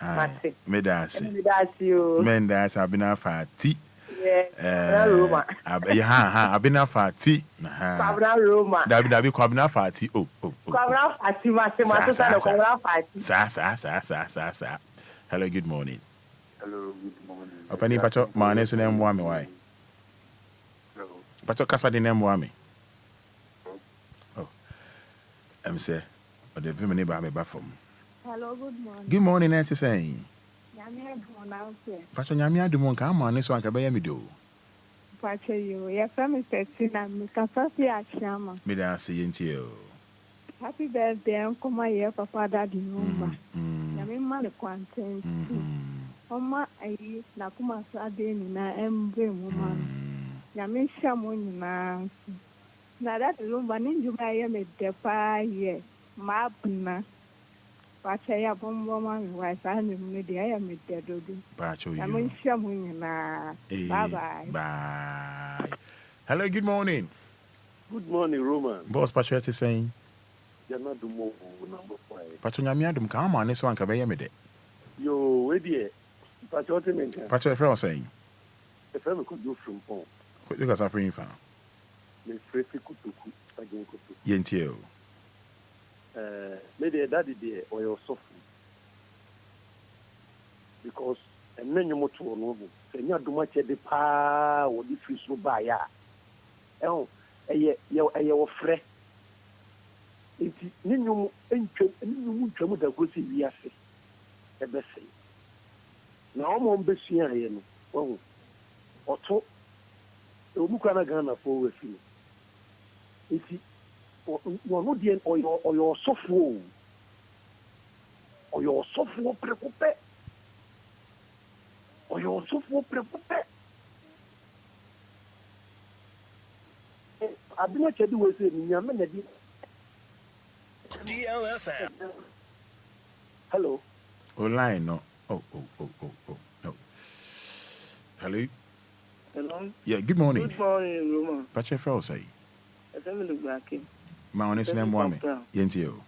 Medasi. Medasi. I've been a fatty. Roma. I've been a fatty. Kwabra Roma. Dabi kwabna fatty. Oh. Kwabra fatty Sa. Hello, good morning. Hello, good morning. Opani pacho mane so nem wa me why? Hello. Pacho kasa de nem wa me. Oh. Say o de vi me ba me ba from. Hello, good morning. Good morning, Nancy saying. Nyame adom na ose. Pacho nyame adom nka mane so anka be ya me do. Pacho yo, ya family Tina me kasa fi achama. Me da say yenti o. Happy birthday, Uncle ye papa daddy Lumba. Nyame ma le kwanten. Oma ayi na kuma sa de ni na embre mu ma. Nyame hia mo nyina. Na that Lumba ni njuma ye me depa ye. Ma buna. Pacho ya bombo ma mi wa sa ni mu de ya me dedodo. Pacho yo. Nyame hia mo nyina. Bye. Bye. Hello, good morning. Good morning, Roman. Boss Pacho is saying. You're not the more number 5. Pacho nyame adom ka mane so anka be ya me de. Yo, where dear? Pacho Pacho e friend saying. The family could do from home. Could you guys are free fan? The freaky kutuku again kutuku. Yenti o. Maybe daddy dear or your soft. Because and then you motor no go. Say you do much at the pa or the fish no buy ya. Oh, your friend. Enti ninyo ntwam da gosi wiase ebese na omo mbesua ye no wo oto omuka na Ghana for we fi enti no die oyo sofo preocupe abino chedi we se nyame na di DLFM. Hello. Online no. Oh. No. Hello. Hello. Yeah, good morning. Good morning, Roma. Pacho Frau say. Family back. Ma honest name wa me. Yenti o.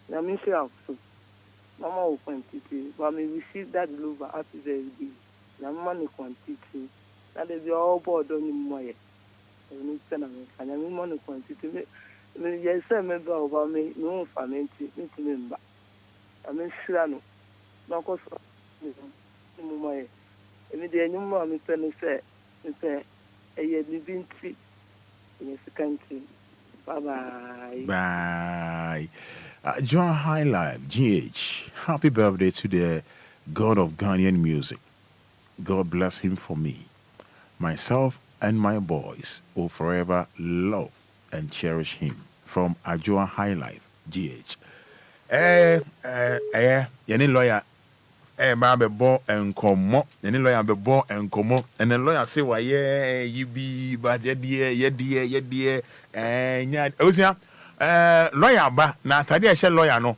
Na me say out. Mama o quantity. But me receive that Lumba after the day. Na money quantity. That is all board on him moye. Me say na me. Na me money quantity. Yes, I remember about me, no family, me to remember. I mean, Shirano, no cost, my immediate new mammy penny say, a year living tree in this country. Bye. John Highlife, GH, happy birthday to the God of Ghanaian music. God bless him for me. Myself and my boys will forever love and cherish him. From Ajoa Highlife, GH. Yeni lawyer, ma be born and come up. Yeni lawyer be born and come up. And the lawyer say, why, yeah, you be, but yeah, dear. And yeah, lawyer, ba, na atade a lawyer no.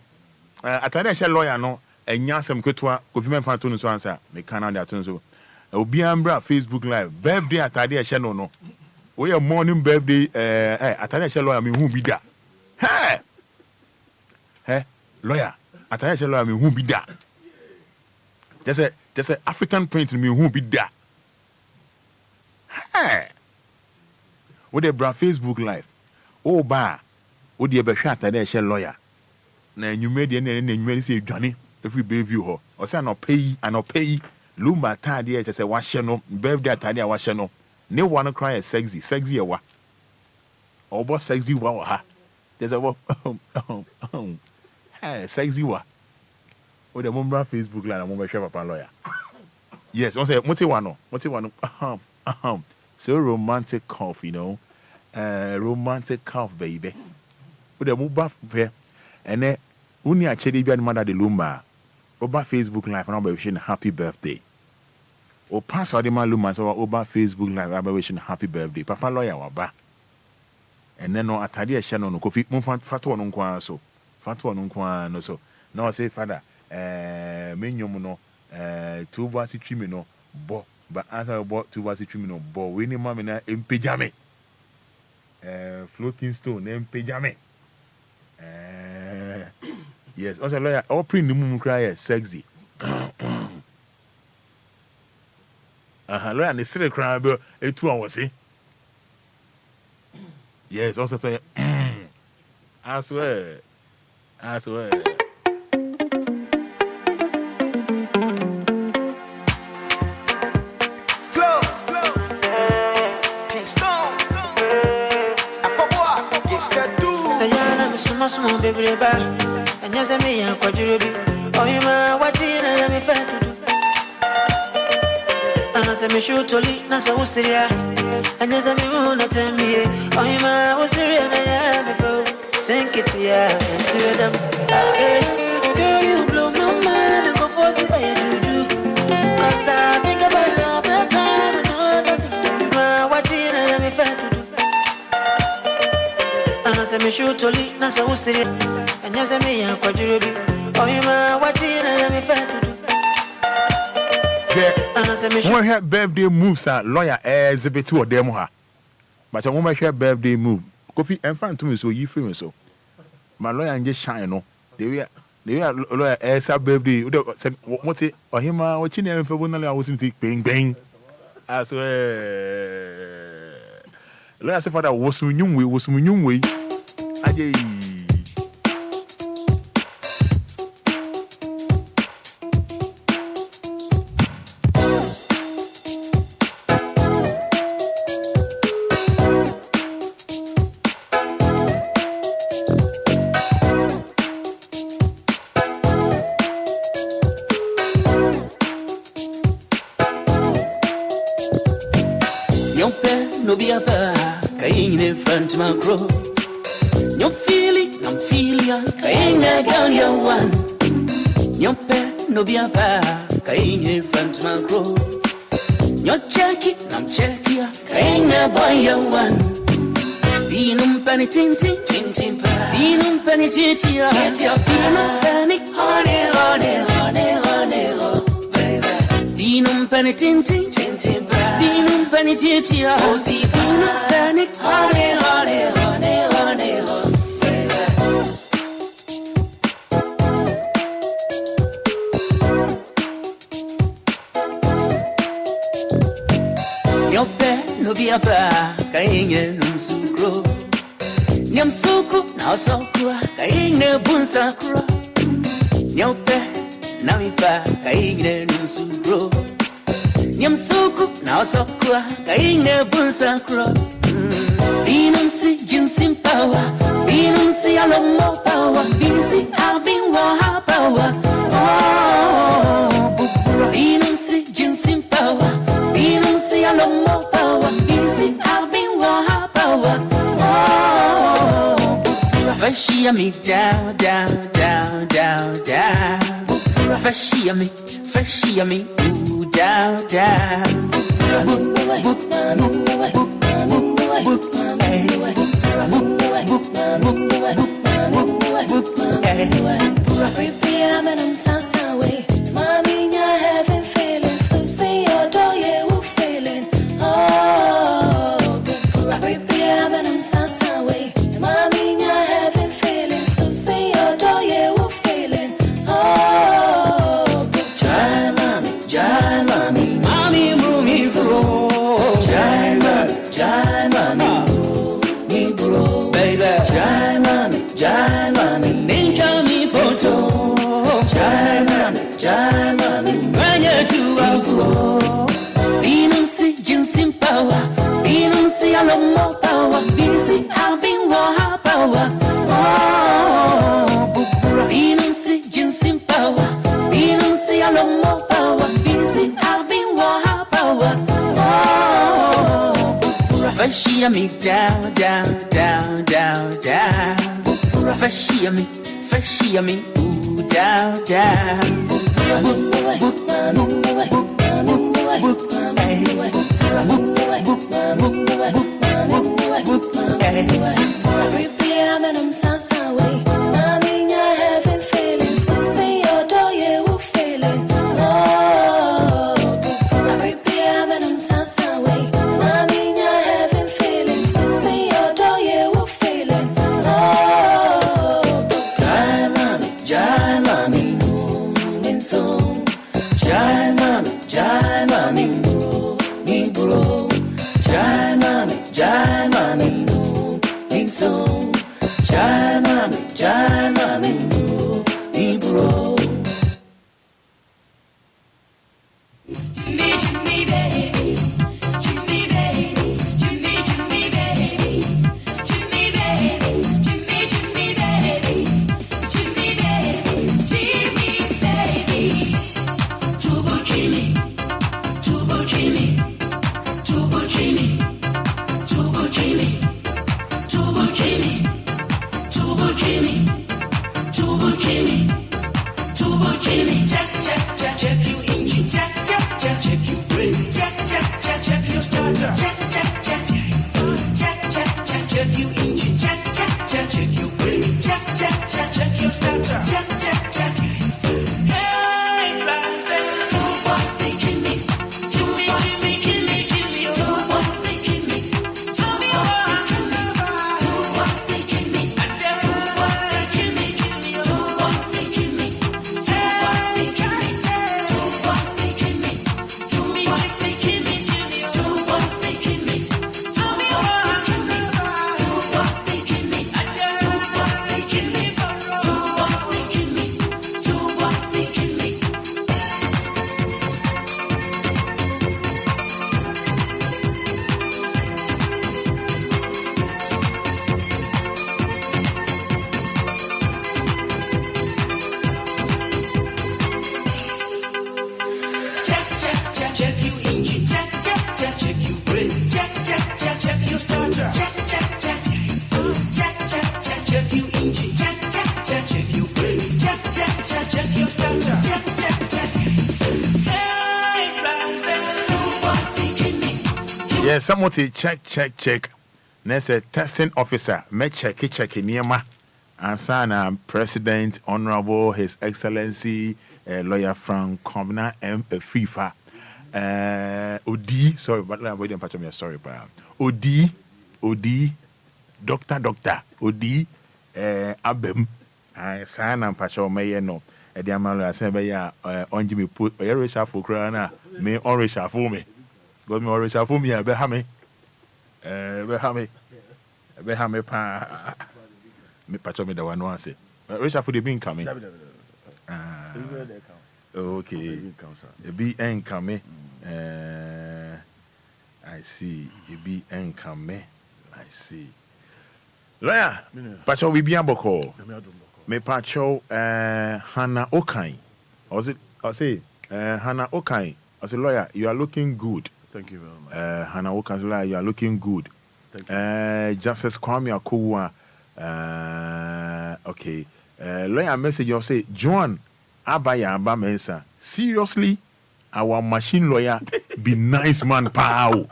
Atade a lawyer no. And yasem kutwa, government fantun so answer. Me Canada tun so. Obia mbra Facebook live. Birthday atade a no. We are morning birthday, attention lawyer, me who be that? Hey, lawyer, attention lawyer, me who be that? Just a African prince, me who be that? Hey, what they brought Facebook live? Oh, ba, what they be shot attention lawyer? Now you made the name, you made say Johnny, every baby you or say no pay, Lumba tadi just say wash no birthday tadi wash no. Ne one cry sexy wa. Obo sexy wa ha. There's a sexy wa. Oh, the mumba Facebook line, I'm going to papa lawyer. Yes, one say, what one? So romantic cough, you know, romantic cough, baby. With the mumba fair, and then only a cherry be mother the Lumba. Over Facebook live, and I'm wishing happy birthday. O pass out the man Lumba, so over Facebook live, I'm wishing happy birthday. Papa lawyer waba. And then no atadi a channel no kofi mo fatu no nkwa so fatu no nkwa no so now say Fada menyom no 2 bars twimi no bo but answer bo 2 bars twimi no bo we ni mama na empejame floating stone empejame yes also lawyer all print mum cry sexy lawyer ne sire cry be etu an wose. Yes, also say, I swear. Flow. Say, I'm a small baby, and yes, I may have quadruple. Oh, you know what you let me fat to do. And as I may shoot to lead, Nasa was serious. And as I may want to tell me, oh, you was serious, and I am before. Sink it here and to them. Girl, you blow my mind and go for it, I do. Cause I think about all the time and all that you do. What you let me fat to do. And as I may shoot to lead, Nasa was serious. And as I may have quadruple. Oh, you know what you let me fat to do. When her birthday moves, lawyer exhibit 2 of them. But I won't her birthday move. Coffee and fan to me, so you free so. My lawyer and just shine, no. They were lawyer as a birthday. What's it? Or him, what you name for one? I was in the bang bang. I swear. Lawyer said, Fada was some young way. I You're feeling, I'm feeling, Kainga girl, you're one. Your pet, no be a bar, Kainga front my grow. You're checking, I'm checking, Kainga boy, you're one. Beanum penny tin, Beanum penny titty, Beanum penny, honey, baby. Beanum penny tin, Beanum penny titty, Beanum penny, honey, baby. Your pet no be a bar, Kainga no sukro. Nyam suku, now so kua, Kainga bunsa kro. Your pet, now me pa, Kainga no sukro. Nyam suku, now so kua, Kainga bunsa kro. Binum si jinsim power, binum si alomo power, busy I've been waha power. Oh, binum si jinsim power, binum si alomo power, busy I've been waha power. Oh, Fashia me down. Fashia me ooh down. More power, busy, I've been more power. Freshie me down, down, down, down, down. Freshie me, ooh, down, down. Book, book, book, book, book, hey. Book, hey. Prepare me them salsa way. Mommy, you're having feelings. So say your door, you will feeling. Oh, prepare me them salsa way. Mommy, you're having feelings. So say your door, you will feeling. Oh, jai mommy, moving so. Jai mommy, moving bro. Jai mommy, moving so. Jai mommy, moving bro. Jimmy, baby. Jimmy, baby. Jimmy, baby. Jimmy, baby. Jimmy, baby. Jimmy, baby. Jimmy, baby. Tubo Jimmy. Tubo Jimmy. Tubo Jimmy. Tubo Jimmy. Tubo Jimmy. Tubo Jimmy. Tubo Jimmy. Tubo Jimmy. Check, check, check, check you engine. Check, check, check, check you brake. Check, check, check, check you starter. Check, check, check, check, check, check, check you engine. Check, check, check, check you brake. Check, check, check, check you starter. Check, check, check. Hey, driver, 2-1-6 Jimmy. 2-1-6 Jimmy. 2-1-6 Jimmy. 2-1-6 Jimmy. 2-1-6 Jimmy. 2-1-6 Jimmy. 2-1-6 Jimmy. 2-1-6 Jimmy. 2-1-6 Jimmy. 2-1-6 Jimmy. 2-1-6 Jimmy. 2-1-6 Jimmy. 2-1-6 Jimmy. 2-1-6 Jimmy. 2-1-6 Jimmy. 2-1-6 Jimmy. Check, check, check, check you engine. Check, check, check, check you brake. Check, check, check, check you starter. Check, check, check, check, check, check, check you engine. Check, check, check, check you brake. Check, check, check, check you starter. Check, check, check. Hey, driver, 2-1-6 Jimmy. Yeah, somebody check. Next, a testing officer, me check Niema. And son, President, Honorable, His Excellency, Lawyer Frank Kovna, Afrifa. Odi, sorry, but I'm waiting for me. Sorry, but Odi, Doctor, Odi, Abem, San and Pacho Mayer no. The amount I say, on Jimmy put a reshuffle crana, may or reshuffle me. Got me or reshuffle me, Behame. Behame pa. Me patch me the one once. Reshuffle the being coming. Okay. The be coming. I see. The be coming. I see. Lawyer, Pacho we be amboko. Me Pacho Hannah Okai. Was it? I say Hannah Okai. I say lawyer, you are looking good. Thank you very much. Hannah Okai, lawyer, you are looking good. Thank you. Justice Kwame Akowa. Okay. Lawyer message you say John Abaya Abamensa. Seriously, our machine lawyer be nice man pow.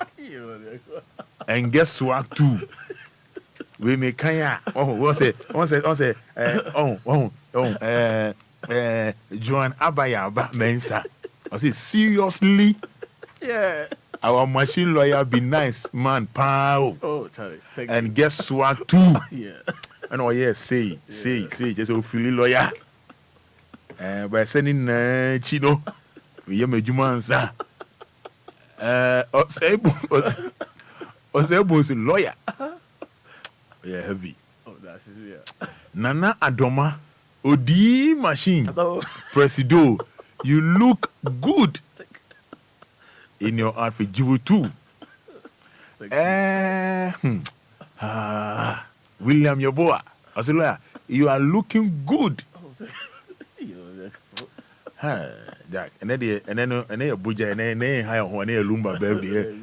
And guess what too? We make kaya. John Abaya Abamensa. I say seriously. Yeah. Our machine lawyer be nice man pow. Oh, Charlie. Thank and you. guess what too? Yeah. And oh yeah, say, just a fully lawyer. By sending Chino, we are Mejumansa. Osebo lawyer. Yeah, heavy. Oh, that's it. Yeah. Nana Adoma, Odi machine, Presido, you look good in your outfit. Jivu too. William Yoboa, as a lawyer, you are looking good. Jack, and then a Buja and then high on a Lumba birthday.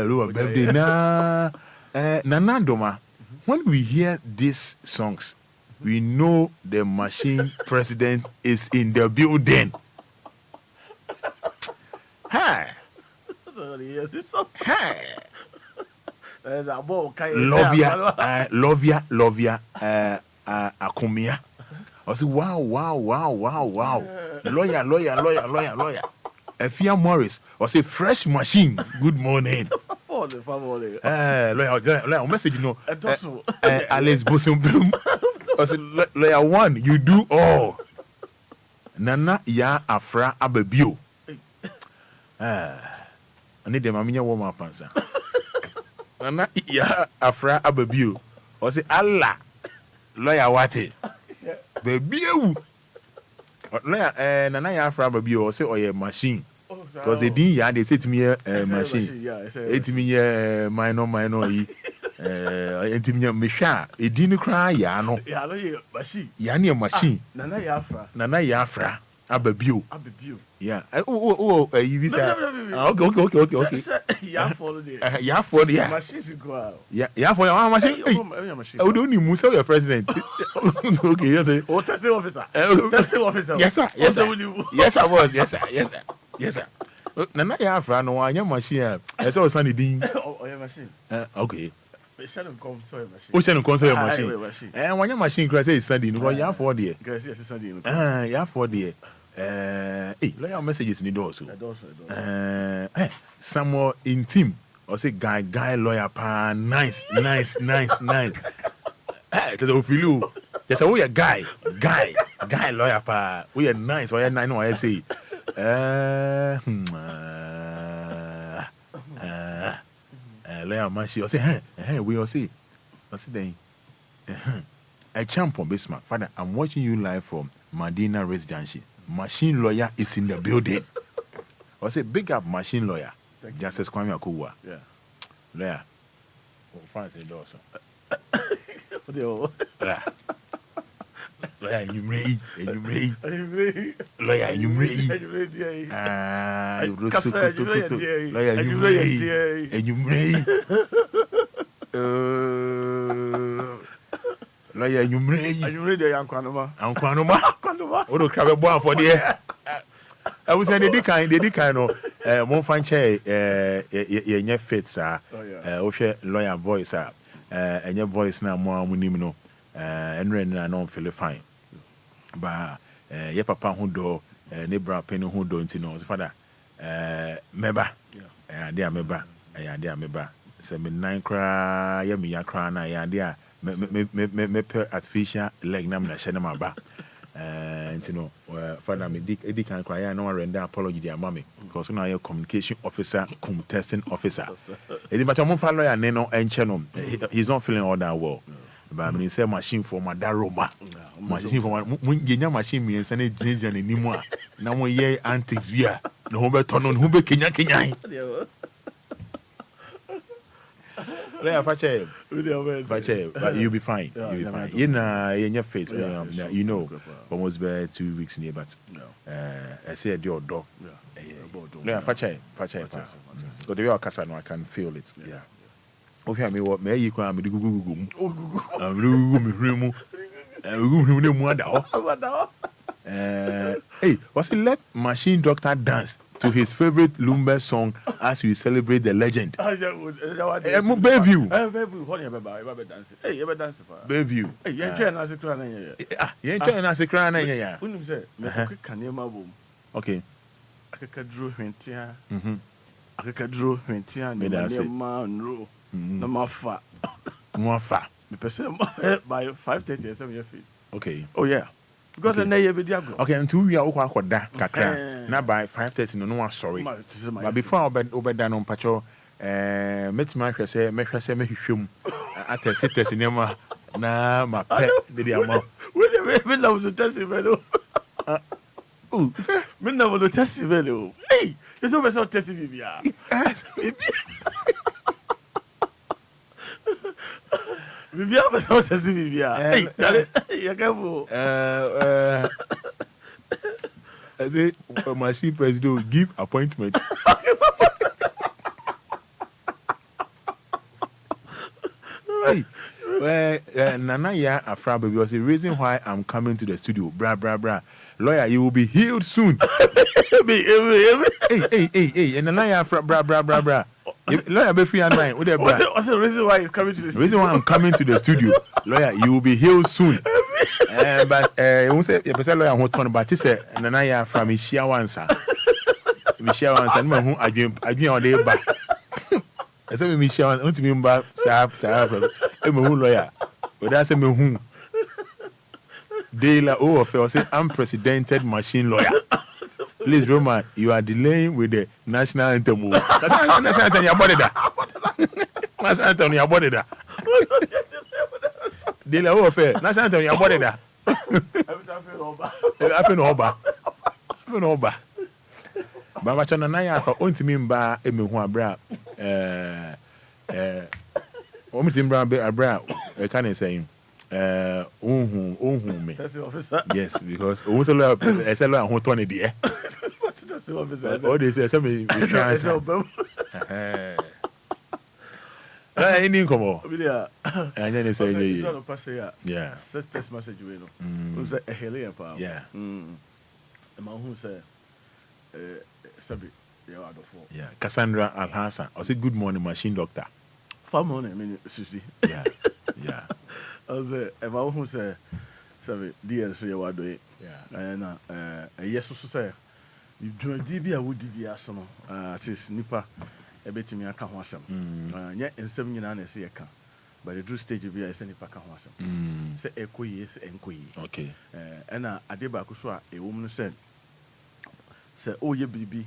Lumba birthday. Nah, Nanandoma, when we hear these songs, we know the machine president is in the building. Hi. Hi. Lovia, Akumia. I say, wow. Lawyer. Efia Morris. I say, fresh machine. Good morning. Lawyer, message, Alice Bosom. I say, lawyer one, you do all. Nana ya afra ababio. I need them. I'm in your warm up answer. Nana ya afra ababio. I say, Allah. Lawyer wate. Baby, lawyer, Nana ya afra ababio. I say, oh yeah, machine. Because they didn't, yeah, they say to me, machine. It me, minor, it me, Misha. It didn't cry, no. Machine. Yani machine. Nana Yafra. Ababio. Yeah. You say, okay. Yeah. Machines go. Yeah, for your machine. I don't need Musa, your president. Okay, yes, sir. Oh, testing officer. Yes, sir. Yes, I was. Yes, sir. Nana Yafra, no, I am machine. I saw Sunny Dean. Oh, your machine. Okay. Shannon console machine. And when your machine crashes Sunday, no, you have 4 days. You have 4 days. Hey, lawyer messages in the door. Somewhere in team. Or say guy lawyer pa nice. Hey, because I feel you. Yes, we are guy lawyer pa. We are nice. We are nice. No, I say. Lawyer machine. I say, hey, we all say. I say then. A champion Bismarck. Father, I'm watching you live from Medina Race Junction. Machine lawyer is in the building. I say, big up machine lawyer. Justice Kwame Akuwa. Yeah. Lawyer. Oh, France in the door, sir. Lawyer, you ready? Lawyer, you ready? Lawyer, you ready? Lawyer, you ready? Are you ready, Uncle Anoma? What do you have a boy for the I was saying they did kind of one fine chair, your fits are, lawyer voice are, and your voice now more munimino, and ren and non feel fine. But your papa who do, neighbor penny who don't know, father, member, dear member, say me 9 cry, ya cry, and dear. Me artificial leg na me share my back and you know father me edi can cry no render apology dear mommy because now you communication officer testing officer edi but mo follow ya no enche no he's not feeling all that well but I mean say machine for my daroma machine for mun genya machine me say na jinja na nimu a na mo ye antics bia no ho be tono no ho be kenya but you'll be fine. You'll be fine. In your face, you know, almost by 2 weeks near, but I said your dog. Yeah, Fache. But the way I can feel it. Yeah. Okay, I mean, what may you call me? Hey, what's it? Let machine doctor dance to his favorite Lumba song as we celebrate the legend. Bayview. Hey, you ever dance? Bayview. Hey, you enjoy a secret. Okay. By 5:30 okay. Oh yeah. Because okay, until we are kakra. Now by 5:30 no one sorry. But before obeda no pacho met my say me hwehwem atese nema na ma pe de ama. We love to test it. Oh, me na to test it. Hey, you so better test it bia. Bibia better test it bia. Hey, you careful. I say, machine president give appointment. Nana ya Afrifa baby was the reason why I'm coming to the studio. Bra. Lawyer, you will be healed soon. Hey, and Nana ya Afrifa bra. Lawyer, be free and mine. What's the reason why he's coming to the studio? The reason why I'm coming to the studio, lawyer, you will be healed soon. But you say you person lawyer who turn, but he say Nana ya from Michia Wansa. Michia Wansa, no who I dream on the back. I say Michia Wansa, want to be back, sir. I'm a lawyer. But that's a me who. De la OFL say unprecedented machine lawyer. Please, Roman, you are delaying with the national anthem. National anthem, your body da. National anthem, your body da. De la OFL, national anthem, your body da. I feel no ba. But what na ya for ontimi mba emehu abra omiti mba abra can say ohun me. Yes, because who say lawyer who turn it there. All they say me any come on. And then they say yeah. Text message we know. Who say a helium power. Yeah. The man who say Sabi, yeah, Cassandra Alhassan. I say good morning, machine doctor. 5 morning, I mean, Susie. Yeah. I was a man who say, Sabi, dear, so you are doing. Yeah. And yes, so say, you do a DB, I would DB as some, tis Nipa, a bit to me, I can't wash them. Yet in 7 years, I see a car. But the true stage of a Nipa can't wash them. Say, Enquires, Enquires. Okay. And I did back, a woman said, say, oh, ye baby,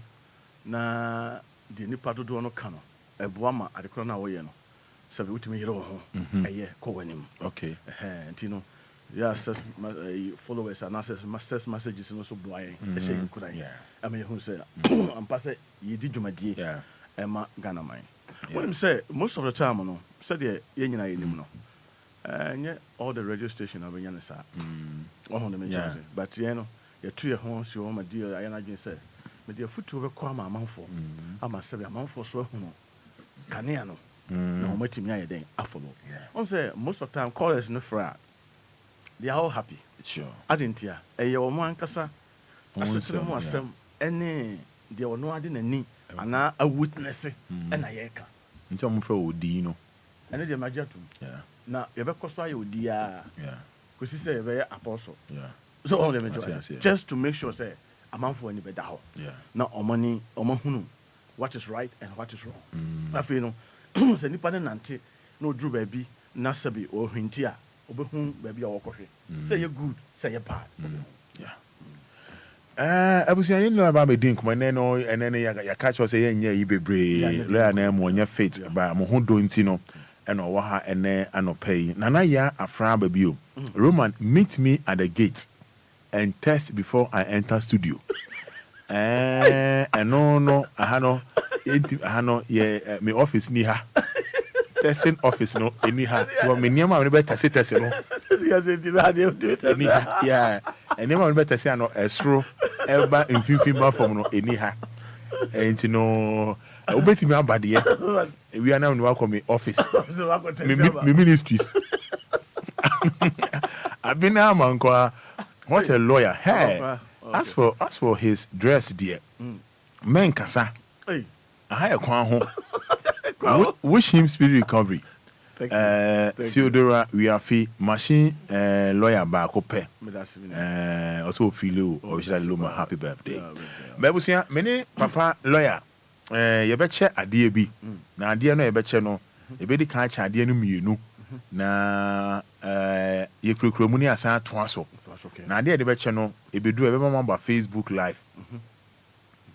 na the Nipa do no cano, a boama at the corner away, no. So we to me, a year, calling him. Okay. And you know, yeah, followers and answers, masters messages, and also boy, a shame could I? I mean, who said, I'm passing, ye did you, my dear, yeah, Emma Ghanaian. What him say, most of the time, no, said the Yen, and yet all the radio station of Yanasa, all the mention, but you know. Your 3 horns, your my dear, I imagine said, my dear foot to overcome my mouth for. I must say, a mouth for so, Ghanaian, no, waiting me a day, I follow. I say, most of the time, callers no fra. They are all happy. Sure. I didn't hear. A your man cassa, I said, more some, any, there were no I didn't need, and now a witness, and I yeka. In terms of Dino, and then my jet. Yeah. Now, you ever cost you, dear. Yeah. Because he said, very apostle. Yeah. So all them just to make sure say a man for any better. Yeah. Now money what is right and what is wrong. I feel no say nipa nante no drew baby na sabi or hintia obehun baby or coffee. Say you good, say you bad. Yeah. Abusiani no about me drink my no and then ya catch us say nya ibebre lawyer na mo nya faith ba mo ho do ntino and o ha ene anopay. Nana ya Afrifa baby o. Roman, meet me at the gate and test before I enter studio. And no, I know, yeah, my office ni ha. Testing office no, any ha. Well, me nyama we better say test no. Yeah, and nyama we better say no estro, elba infimba from no any ha. And you know, obeti me abade. We are now in welcome office. Me ministries. I've been now, man. What's a lawyer? Hey, as for his dress, dear, men kasa. I hire home. Wish him speedy recovery. Theodora, we are fee machine lawyer back up. Also, Philo, or should I Lumba happy birthday? But see, many papa lawyer. You betcha a dear be. Now, dear no, you betcha no. You better catch a dear no. Na ye kromuni asa twaso na de beche no e bedu e be mama Facebook live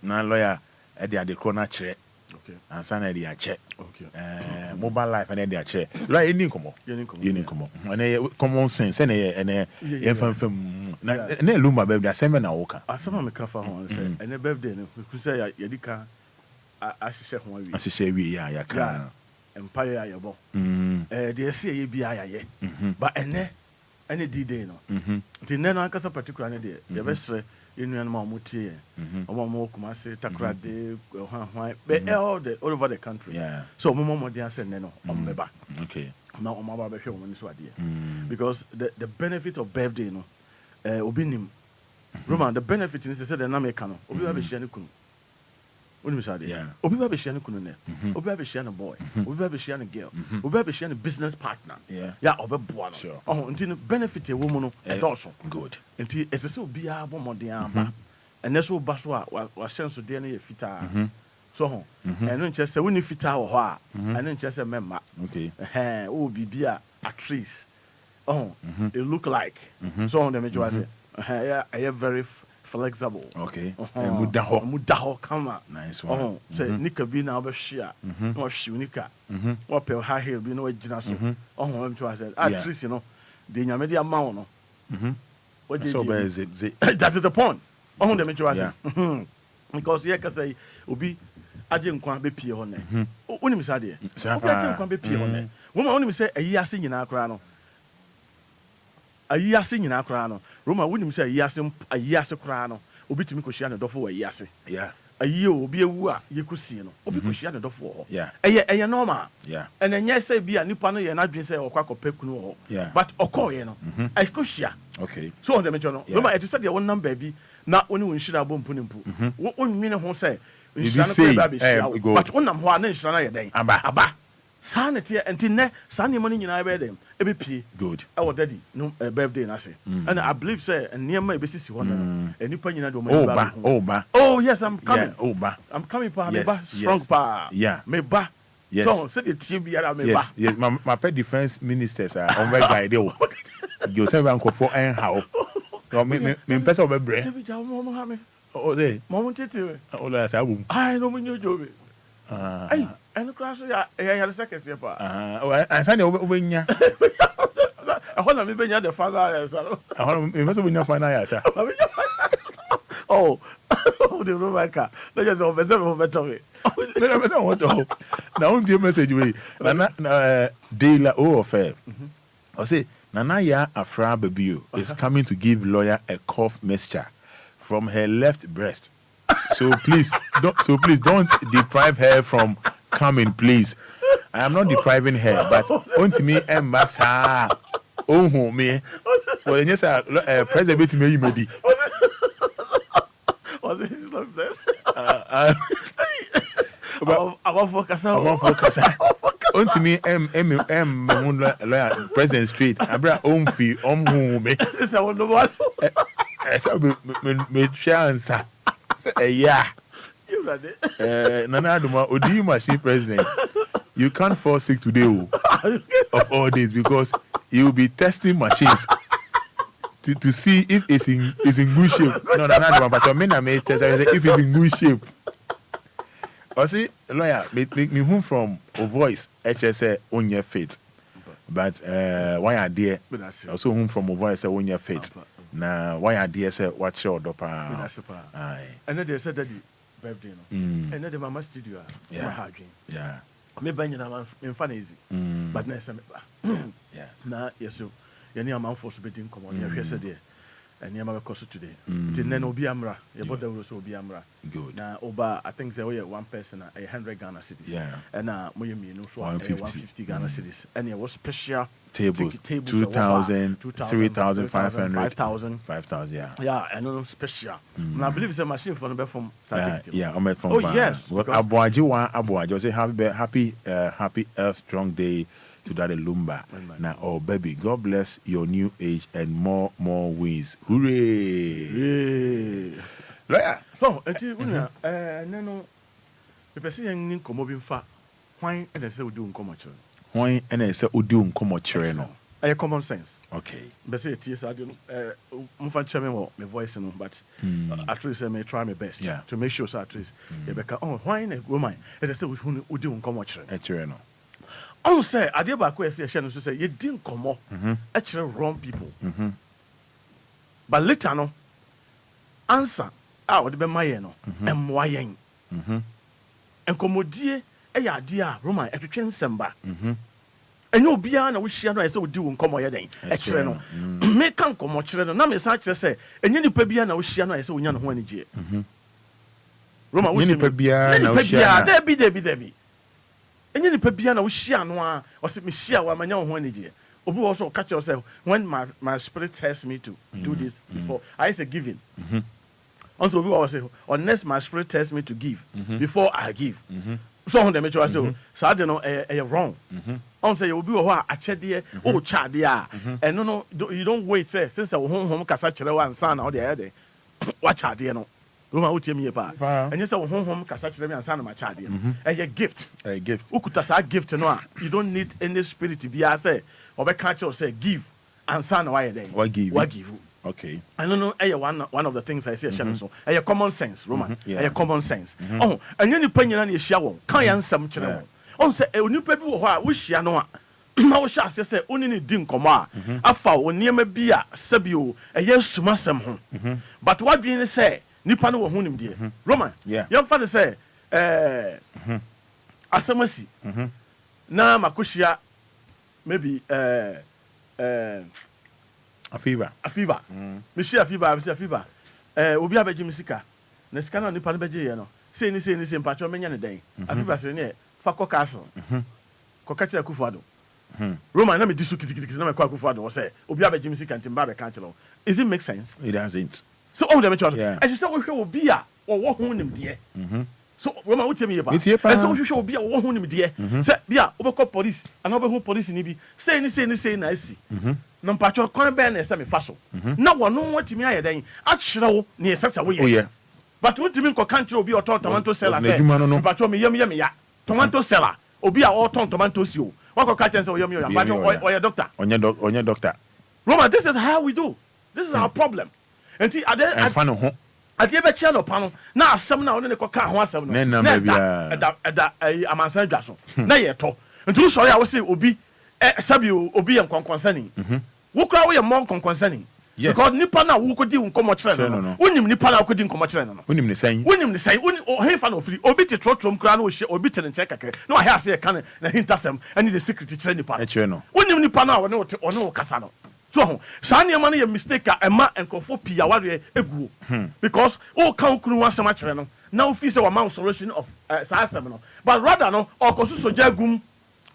na lawyer e de corner chere okay ansa na de a che okay mobile life na de a che lawyer eni nkomo na common sense na ye fam na Lumba birthday asem na woka asem me ka fa ho say ene birthday no ku say ya dika a hihye ho awi a hihye wi ya ka empire ayabo they say ye bia yaye but any D-day no the nene ankasa particular ne de ye be se enu ma omutie omo kuma se takra de hwan all over the country so mo de ase ne no ombeba okay Now on my baby show when this idea. Because the benefit of birthday, no, obinim. Roman, the benefit is said the name kano. Obi ba be share ne kunu. When we say yeah. Obi ba be share ne kunu ne. Obi ba be share ne boy. Obi ba be share ne girl. Obi ba be share ne business partner. Yeah. Yeah, obi boa no. Sure. Oh, until benefit e wo mu no e do so. Good. Until ese se obi a bo modern aba. And so ba so a wa chance de na ye fita. So ho. And no chese we ni fita wo ho a. And no chese memma. Okay. Oh bibia actress. Oh, they look like. So on them you say. I am very flexible. Okay. Mudaho kama. Nice one. Say nika bi na obehia. No hwe nika. What pe high heel bi no agina so. Oh, I'm trying to say. Actress, you know. The nyame dia ma wo no. What so be is it? That's the point. Oh, them you say. Because here ka say obi agye nkwan be pie ho ne. Onim sa de. Obi agye nkwan be pie ho ne. Wo ma onim say ayi ase nyina akra no. Ayi ase nyina akra no. Roma wonim say ayi ase kra no. Obi timi kohia ne dofo ayi ase. Yeah. Ayi obi ewu a yekusi no. Obi kohia ne dofo ho. Yeah. Eye normal. Yeah. And enye say bi a nipa no ye na dwen say okwa kopekunu ho. Yeah. But okoye no. Ayi kohia. Okay. So on them no. Roma it said the one number bi na oni won hira bo mpu ne mpu. Wo nwine ho say nhira no ba be but wonam ho a na nhira na ye den. Aba. Sanity until ne Sunday morning nyina be dem ebe pie good our daddy no birthday na say and I believe say niam e be sisi ho na enipa nyina do mo oh yes I'm coming I'm coming pa me ba strong pa me ba yes so say the team biara me ba yes my pet defense ministers are on my guide o you say ban ko for en how me person be bre oh dey mo tete o la say abum ai no mo nyojo be ai and class ya ya second step oh and say obenya ahona me benya the father ya so ahona me so benya final ya sa oh the Rebecca no just over better me no me say what to na on the message we na DLFM I say Nana ya Afra Babio is coming to give lawyer a cough mixture from her left breast. So please don't deprive her from coming, please. I am not depriving her, but onto me and massa. Oh me. Well, yes, President me medi. Was it his love this? I want focus. Onto me lawyer President Street. Abra fee me. This I wonder what. Me chance. Yeah. You read it. Nana Aduma, Odi machine president. You can't fall sick today of all this because you will be testing machines to see if it's in good shape. No, Nana Aduma, but I may test if it's in good shape. I see, lawyer, make me home from a voice, HSA on your feet. But why are there? Also home from a voice on your feet. Now, why are there? Say, watch your dopa. Aye. And then they said that birthday, no. And then the mama studio, yeah. Me banya na in fun easy. But na say me. Yeah. Na yeso. Ye ni am force be din komo. Ye hwese de. And ye ma be koso today. Till then obi amra. Ye boda wo so obi amra. Good. Na oba I think say we one person 100 Ghana cedis. Yeah. And na mo ye me no so 150 Ghana cedis. And ye was special tables 2,000 3,500 5,000 yeah. Yeah, and no special. And I believe it's a machine for the from yeah, I'm from. Oh yes. Abuaji say happy strong day to that Lumba. Now, oh baby, God bless your new age and more wins. Hooray! Lawyer. So, no, the person in Komobi fa, why and I say we do uncommon. Why and I say we do uncommon no. A common sense. Okay. But say it is I don't my voice no, but at least I may try my best to make sure so at least why in a woman as I say we do uncommon no. On say I did back where say you didn't come up actually wrong people. But later no answer would be my no and why and commodie a idea Roman at Semba. And no Obia na we share no I say we do come here then actually no make can come children na me say say and any pebia na we share no I say we nya no ho anije Roman we pebia na we share there be Enye ni pebia na wo hia no a o se me hia wa manya wo ho anigye obi wo so catch yourself when my spirit tells me to do this before I say giving also obi wo say unless my spirit tells me to give before I give so on dem say so dey no wrong on say obi wo ho a akyede o chade a eno no you don't wait say since wo honhom kasa kire wa ansa na o dey ade wa chade no Roma utie me pa. Enye say wo honhom kasa kire me ansa na ma chade no. A gift. A gift. Ukuta sa gift no a you don't need any spirit to be say obeka kire say give ansa na why then. What give? Okay. I don't know one of the things I say so. Common sense, Roman. Common sense. Oh, enye ni pa nyina na ehia won. Kan ya nsam kire won. On say onipa bi wo ho a wo hia no a na wo hia say oni ni di nkomo a afa oniema bi a sabio eye sumasem ho. But what being say nipa no wo hu nim de Roman yam fa de say asamasi na makohia maybe Afrifa me share Afrifa obi abeji misika na sika na nipa no beje ye no say ni mpacho menya ne den Afrifa say ne fa ko castle ko ka kira kufuado Roman na me disu kitikiti na me kwa kufuado say obi abeji misika ntimba be ka kira is it make sense? It doesn't. So all them each I just say we hwe Obia or wo hu nim de so Roman wo temi ye ba say we hwe Obia wo hu nim de say bia obekọ police and obehu police ni bi say na asi na mpacho kon be na say me fa so na wo no watimi ayeden a kyerɛ wo na yesasa wo ye but wo timi nko kan kyerɛ obi oton tomato seller say mpacho me yem ya tomato seller obi a oton tomato si o wako ka kyerɛ say yem ya mpacho oye doctor onye doctor Roman this is how we do this is our problem enti ade be chia no pa no na asem na one ne koka ho asem no na eda amansan dwa so na ye to enti so ya wo se obi sabi obi en konkonsani wo kra wo ye mon konkonsani because nipa na wo kodi nkomo kire no wonim nipa na kodi nkomo kire no wonim ne san o he fa no free obi te trotrom kra na o hye obi te ne nche kakere na o he ase kan na hintasem ani the secret kire nipa wonim nipa na wo ne kasa no so saa nneɛma no yɛ mistake a ɛma nkɔfo pii awareɛ eguo because o kan kunu wasɛm akyerɛ no na o fi sɛ wama solution of saa asɛm no but rather no ɔkɔso sogya gum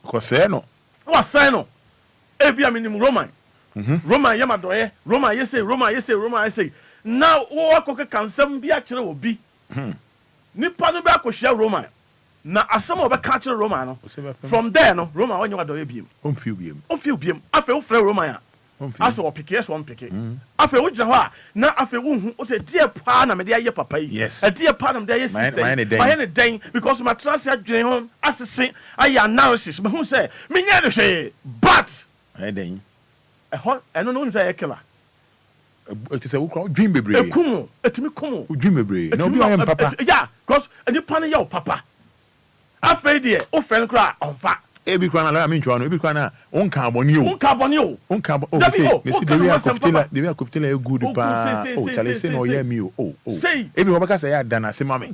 kɔsɛɛ no wasɛɛ no ebi a minim Roman yɛ madɔyɛ Roman yɛsɛ na o akɔkɛ kansɛm bi akyerɛ obi nipa no bi akɔhyia Roman na asɛm a ɔbɛka akyerɛ Roman no from there no Roman ɔnyɛ wadɔyɛ biem ɔmfiw biem afei wofrɛ Roman a aso o pike so on pike afa wo gyina ho a na afa wo hu o se die pa na me de aye papa yi e die pa na me de aye sister ma ne den because my trust adwen ho asese aye analysis me hu say me nya de hwe but aye den ho eno no nza ye killer it say wo kra dream bebre ekum etimi kom dream bebre na obi aye papa yeah because any pa na ye papa afa die o fe nkra onfa ebi kwana la mi ntwa no ebi kwana onka aboni o mesi de we akofitela e good pa o chale se no ye mi o ebi ho baka say ya dana se mame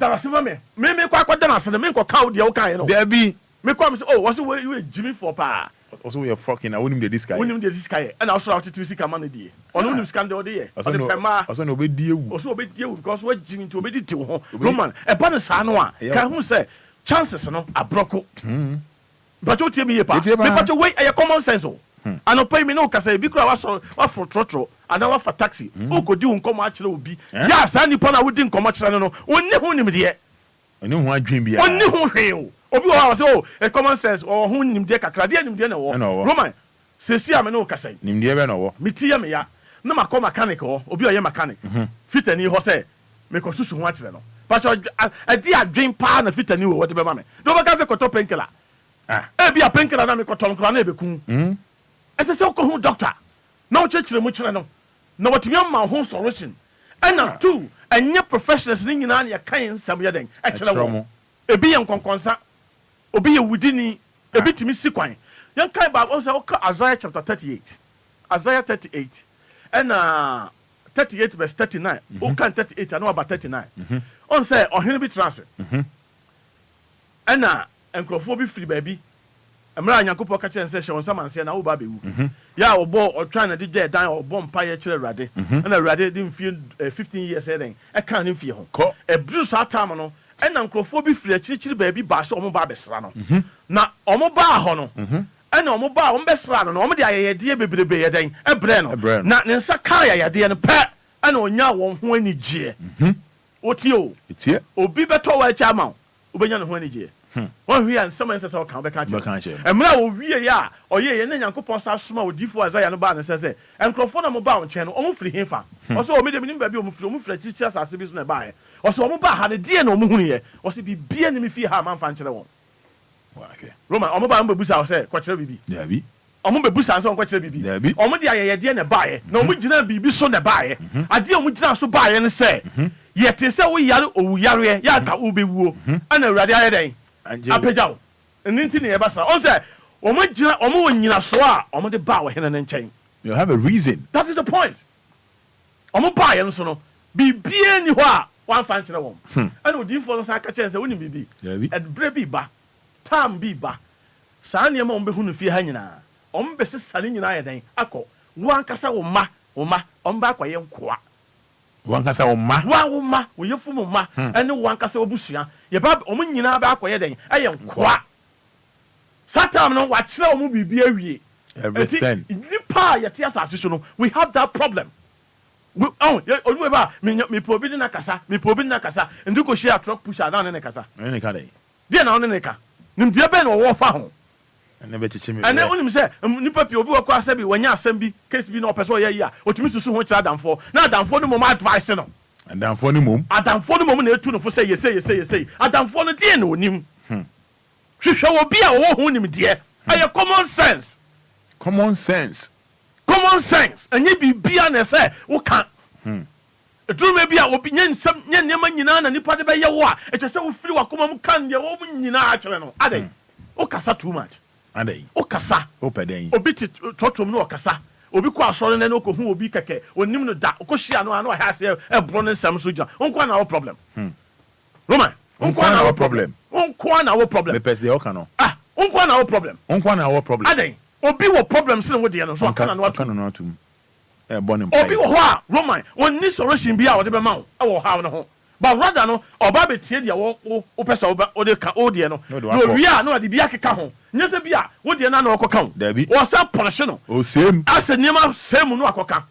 me kwa dana se me nko ka o de o kan no there be me kwa me say was we Jimmy for pa also we are fucking I wouldn't this guy and also out to see man dey on wouldn't scan the day on the pema also no be die because we Jimmy to be di ho Roman e ba no sa no a ka hu say chances no abroko but you tell me ye pa but you wait common sense o and no pay me no kasa bi kura wa for trotro and wa for taxi o go di nkomo a kire obi ya sa nipa na wodi nkomo kire no onni hu nim de onni hu adwen bia onni hu hwe o obi wa say o common sense o hu nim de kakra de nim de na wo Roman sesi a me no kasa nim de be na wo meti ya me ya na makọ mechanic o obi o ye mechanic fitani ho say me ko susu hu a kire no but adi adwen pa na fitani wo de be ma me do be kasa koto penkela ebi a penkela na me koton kra na ebekun ese se ko hu doctor na o chechire mu kire no na watimi ma ho solution and two enye professionals ni nyina na kan nsam ye den e kire wo ebi ye nkonkonsa obi ye wudini ebi timi sikwan yan kan ba o se o ka Isaiah chapter 38 and 38 verse 39 o kan 38 and about 39 on say ohene bi trance and enkrofo bi free baby emra nyankopɔ ka kyerɛ sɛ hyɛ won samanse na wo ba bewu ya obo o try na de dan obo mpa ye kyerɛ Awurade na Awurade de mfie 15 years eden e kan ne mfie ho e bru sa time no ɛna nkurɔfoɔ bi firi akyirikyiri baabi baa sɛ ɔmo ba abɛsra no na ɔmo baa hɔ no ɛna ɔmo baa ɔmo bɛsra no na ɔmo de ayɛyɛdeɛ bebrebe yɛ dɛn ɛbrɛ no na ne nsa kaa ayɛyɛdeɛ no pɛ ɛna ɔnya wɔn ho anigyeɛ wotie o obi bɛtɔ wɔ akyi ama wo wobɛnya ne ho anigyeɛ wɔn hwi a nsɛm ɛnsɛ sɛ ɔka wobɛka kyerɛ ɛmmerɛ a wɔwie yɛ a ɔyɛ yɛ ne nyankopɔn sa soma odiyifoɔ Isaiah no baa ne sɛ nkurɔfoɔ na mo baa wo nkyɛn no ɔmo firi hefa ɔsɛ ɔmo de menim baabi ɔmo firi akyirikyiri asase bi so na ɛbaeɛ ɔsɛ ɔmo baa ha ne deɛ na ɔmo hunuyɛ ɔsɛ biribia ne me fie ha a mamfa nkyerɛ wɔn Roma ɔmo baa mo bɛbusa sɛ kɔkyerɛ biribi ɔmo bɛbusa sɛ ɔnkɔkyerɛ biribi ɔmo de ayɛyɛdeɛ na ɛbaeɛ na ɔmo gyina biribi so na ɛbaeɛ adeɛ ɔmo gyina so baeɛ no sɛ yɛte sɛ woyare owuyareɛ yɛanka wobɛwuo ɛna Awurade ayɛ dɛn apagya wo ɛno nti ne yɛbɛsa ɔn sɛ ɔmo wɔ nyinasoɔ a ɔmo de baa ɔhene no nkyɛn you have a reason that is the point ɔmo baeɛ no so no biribiaa ni hɔ a wɔamfa nkyerɛ wɔn ɛna odiyifoɔ no san ka kyerɛ sɛ wonim biribi ɛberɛ bi ba tam bi ba saa nneɛma ɔmo bɛhu no fie ha nyinaa ɔmo bɛsesa ne nyinaa yɛ dɛn akɔ woankasa wo ma ɔmo ba akɔyɛ nkoa wankasa wo ma wo yɛfu mu ma ɛne wankasa wabusua yɛba ɔmo nyinaa bɛ akɔyɛ dɛn ɛyɛ nkoa saa time no wakyerɛ ɔmo biribi awie everything nipa a yɛte asase so no we have that problem ɔno ba mepɛ obi de na kasa nti kɔhyia a truck pusher na ɔne ne kasa deɛ na ɔne ne ka nimdeɛ bɛn na ɔwɔ fa ho ɛnɛ wonim sɛ nipa pii obi wɔkɔ asɛ bi wɔnyɛ asɛm bi case bi na ɔpɛ sɛ ɔyɛ yi a ɔtumi susu ho kyerɛ adamfoɔ na adamfoɔ no mom advice no adamfoɔ no mom na ɛtu no fo sɛ yɛsɛ adamfoɔ no deɛ na ɔnim hwehwɛ wɔ bi a wɔwɔ ho nimdeɛ ɛyɛ common sense ɛnyɛ biribia na ɛsɛ woka ɛturuma bi a obi nyɛ nneɛma nyinaa na nipa de bɛyɛ wo a ɛkyɛ sɛ wofiri wakoma mu ka ndeɛ wɔ mu nyinaa akyerɛ no adɛn wokasa too much wokasa obi te tɔtrom no ɔkasa obi kɔ asɔre no na ɔkɔhu obi kɛkɛ onim no da ɔkɔhyia no a na ɔhɛ ase ɛborɔ ne nsɛm so gyina wonkoa na wɔ problem Roman wonkoa na wɔ problem wonkoa na wɔ problem mepɛs deɛ ɔka no wonkoa na wɔ problem adɛn obi wɔ problem sene wo deɛ no so ɔka na no atom obi wɔ hɔ a Roman ɔnni solution bi a ɔde bɛma wo ɛwɔ haw no ho but rather no ɔba bɛtie deɛ wopɛ sɛ wode ka wodeɛ no na owie a na ɔde bi akeka ho nyɛ sɛ bi a wodeɛ no ana ɔkɔka wo wɔsɛ pɔrehye no asɛ nneɛma sɛ mu no akɔka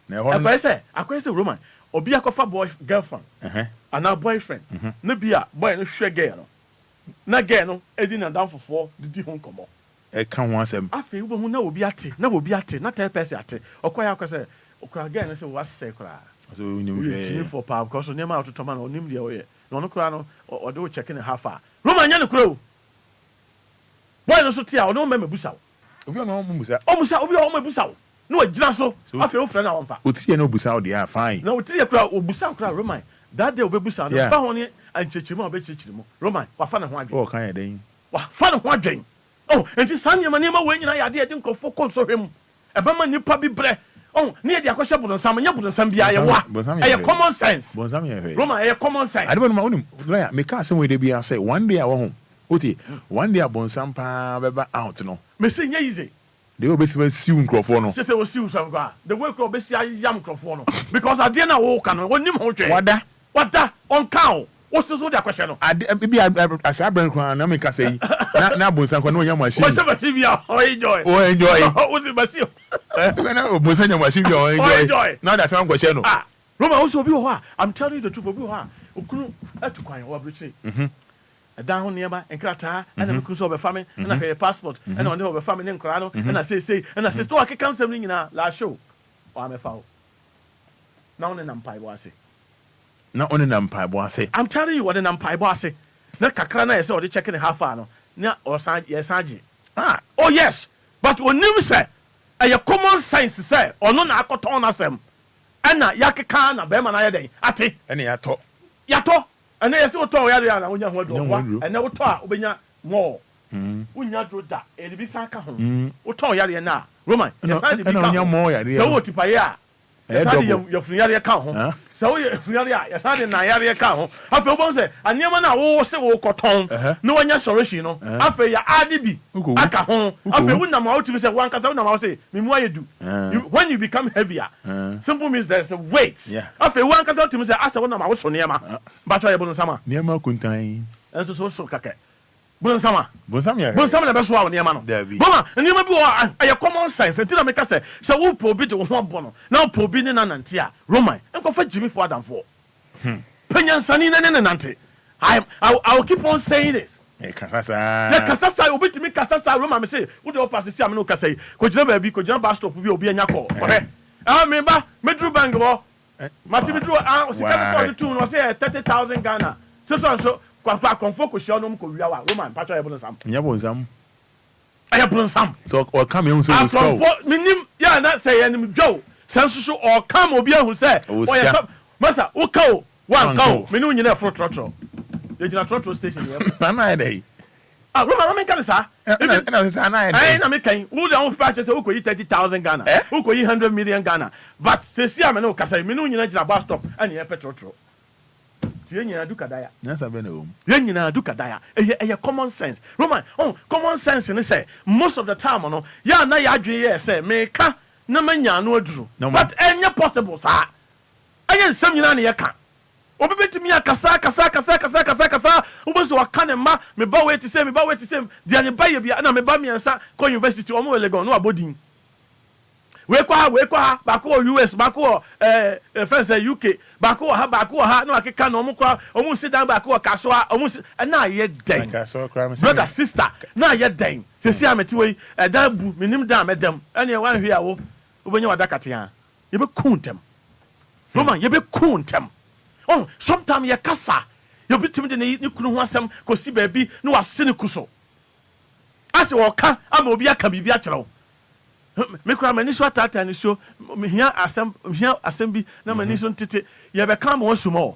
akɔyɛ sɛ Roman obi akɔfa girlfriend anaa boyfriend na bi a boy no hwɛ girl no na girl no ɛdi nadam fofoɔ didi ho nkɔmmɔ ɛka ho asɛm afei wobɛhu na obi ate na tɛ pɛsɛ ate ɔkɔyɛ akɔ sɛ ɔkora girl no sɛ wasɛ koraa for power because name out to man or name the way. No crown or do checking a half hour. Roman Yan Crow. Why no so tea or no member Bussau? Almost Obi all my Bussau. No, Jasso. I feel friend on fire. Utria no Bussau, they are fine. No, Tia crowd or Bussau crowd, Roman. That day will be Bussau, found it and Chichimo, Chichimo. Roman, what fun and one. Oh, kind of thing. What fun and one drink. Oh, and just Sanya Manima when I didn't go for console him. A bama ni pabi bre. Oh, near the aqua but some yabu and some be a common sense. Roma, a common sense. I don't know. Make us some way to be. I say one day I won't. Uti, one day I bon some pa out. No, Missing easy. They will basically soon Crofono. Just will see some guy. The work of Bessia Yam Crofono. Because I didn't walk on one name. What that on cow? What's the other question? I said, Brand Crown, I make us say, now, Bosan, no young machine. What's enjoy? What's it, Basile? Bosan, machine, enjoy. Now that's one question. Roma also be what? I'm telling you the truth of you. Ukunu, to quiet or British. A down nearby and Crata, and then cruise over family, and I pay a passport, and on the family in Corano, and I say, and I said, oh, I can come something in a last show. I'm a foul. Now, an umpire was it. Not only an umpire was it. I'm telling you what an umpire was it. Na kakrana is already checking the half hour. Nya or yes, Aji. Oh, yes. But when you say, a common sense say, or no, I got on us them. Anna Yakakana, Bemana day. Ati, and yato. And they still told Yariana when you and never talk, Ubina more. When you do that, it'll be Saka home. What told Yariana? Roman, yes, I did more. So what if I your free account. So you're free, yes, I didn't know account. I feel one say, I never know what say, oh, cotton, no one yes, sorry, I feel your IDB, Akahon, I feel when I'm out to say one because I say, what you do. When you become heavier, simple means there's a weight. Yeah. I feel one because I to say, ask one of my also near my, but I have summer. Near my kuntain, and so kake. Bonsama the best one near man. Mama, and you may be a common sense until I make us say, so who probate to one bono, now probate an antia, Roman, and confess Jimmy for them for. Penyan Sunny and Nante. I'll keep on saying this. Casasa will be to me Casasa Roman say, what the opposite Samuka say, could never be could jump stop will be a yako. I remember Metro Bangalore, Martin drew out the tune was say 30,000 Ghana. So. Confoko Shanum Korea, Roman, Pacha Ebonsam. Yabonsam. I have Bronsam. So, or come in, so minim, yeah, not say any Joe. Sansu or come Obia who said, Massa, Uko, one go, Minu in a fruit trotro. They did not trotro station here. Am day? Ah, Roman, I'm sir. I am making who the old patches who could eat 30,000 Ghana, who could eat 100 million Ghana. But Cecilia no Casa, Minu in a bus stop and a petrotro. Yenya duka daya. Nasa bene o. Yenya duka daya. Eye common sense. Roman, common sense ni say most of the time no, ya na ya adwe say me ka na manya no aduru. But enya possible sa. Enya nsam nyina na ye ka. Obi betimi akasa kasa. Obo so aka ne ma me ba we ti say dia ne ba ye bia na me ba miensa ko university omo Legon no abodin. We kwa bako US bako first UK bako ha no akeka no omukwa omu sit down bako kasoa omu na ye den brother sister na ye den se si ameti we da bu minim da medam ene wan hwe awo obenya wadakate ha ye be kuntem Roman ye be kuntem sometimes ye kasa ye bitimi de ne kunu ho asem kosi ba bi no wase ne kuso ase wo ka ama obi aka bibi a kyerɛw me kura mani so atata ni so hia asem bi na mani so ntete ye be kan mo sumo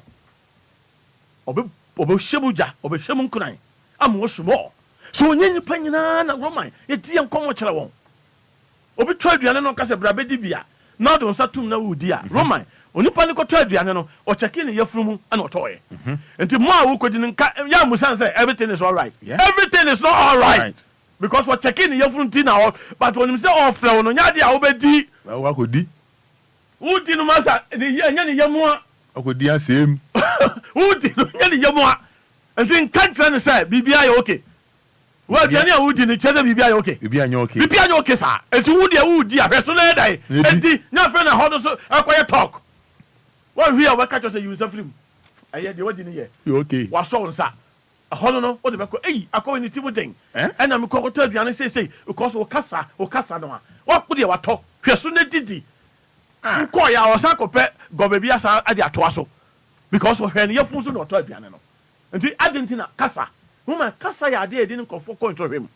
obe hyebuja obe hyem nkuran am wo sumo so onye nipa nyina na Roman ye tie nkomo kyerɛ won obi to aduane no kasa bra bedi bia na do nsatum na wudi a Roman onipa ni ko to aduane no o cheki ne yafrumu ana otoye enti mo a wo kodi nka ya musan say everything is all right. Everything is not all right. Because we're checking the front now, but when you say all flow, no, Yadia obedi. What could be? Who did Massa the Yamua? I could be same. Who did Yamua? And then can't say, BBI okay. Well, Daniel would in the Chesa BBI okay. BBI okay, sir. And to would you, dear, Personally, and the nothing a hot so acquire talk. Well, we are what catch us a user film. I hear the word in here. You okay? What's on, sir? A hollow what the I call in the thing. And I'm called to you and say, because Okasa no. What could you talk? Personally, did Inquire our saco pet, go baby as I did to because of her your function or toy piano. And the Argentina Casa. Woman, Casa, I didn't conform to him.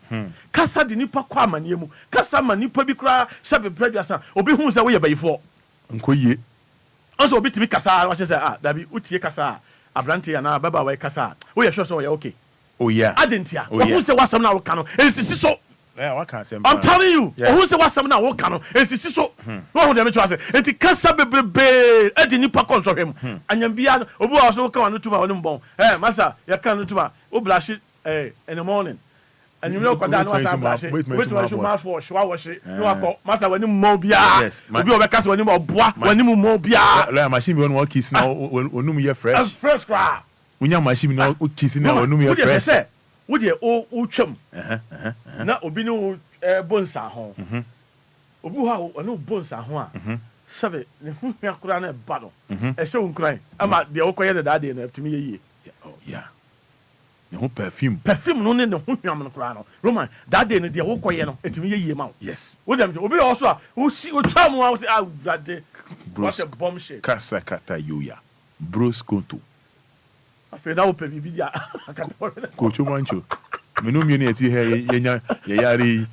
Casa di nipa kwa maniemu. Casa manipa bikra, sabe previous, obi who's away by four. Uncle also bit me Casa, what you say, that be Uti Casa. Abrante na baba we kasa we sure so we okay adentia who say what some na woka no ensisi so what can say I'm telling you who say what some na woka no ensisi so no hu dem twa say enti kasa bebebe edi nipa konso hwem anyambia obi wa so woka wanu tuma wonu mbon masa ya kan no tuma o blash in the morning and you know kwada no asa blash wait to show mass wash wa wash no akọ masa wani mo bia obi o be kasa wani mo boa wani mo bia la machine bi won wo kiss na onum ye fresh cra unya machine na o kiss na onum ye fresh wo de o twam na obi no bonsa ho obi ho onu bonsa ho a sabe ne hu akura na ba no e se unkran ama de o koye de dade na timi ye oh yeah no perfume no ne ho hwam no kra no Roman that day no de wo koye no etimi ye ma yes wo dem obi also a wo twam wo say that day what a bomb shit kasa kata yoya bros konto afeda wo pe bibidia kocho mancho menu mi ne eti he yenya yari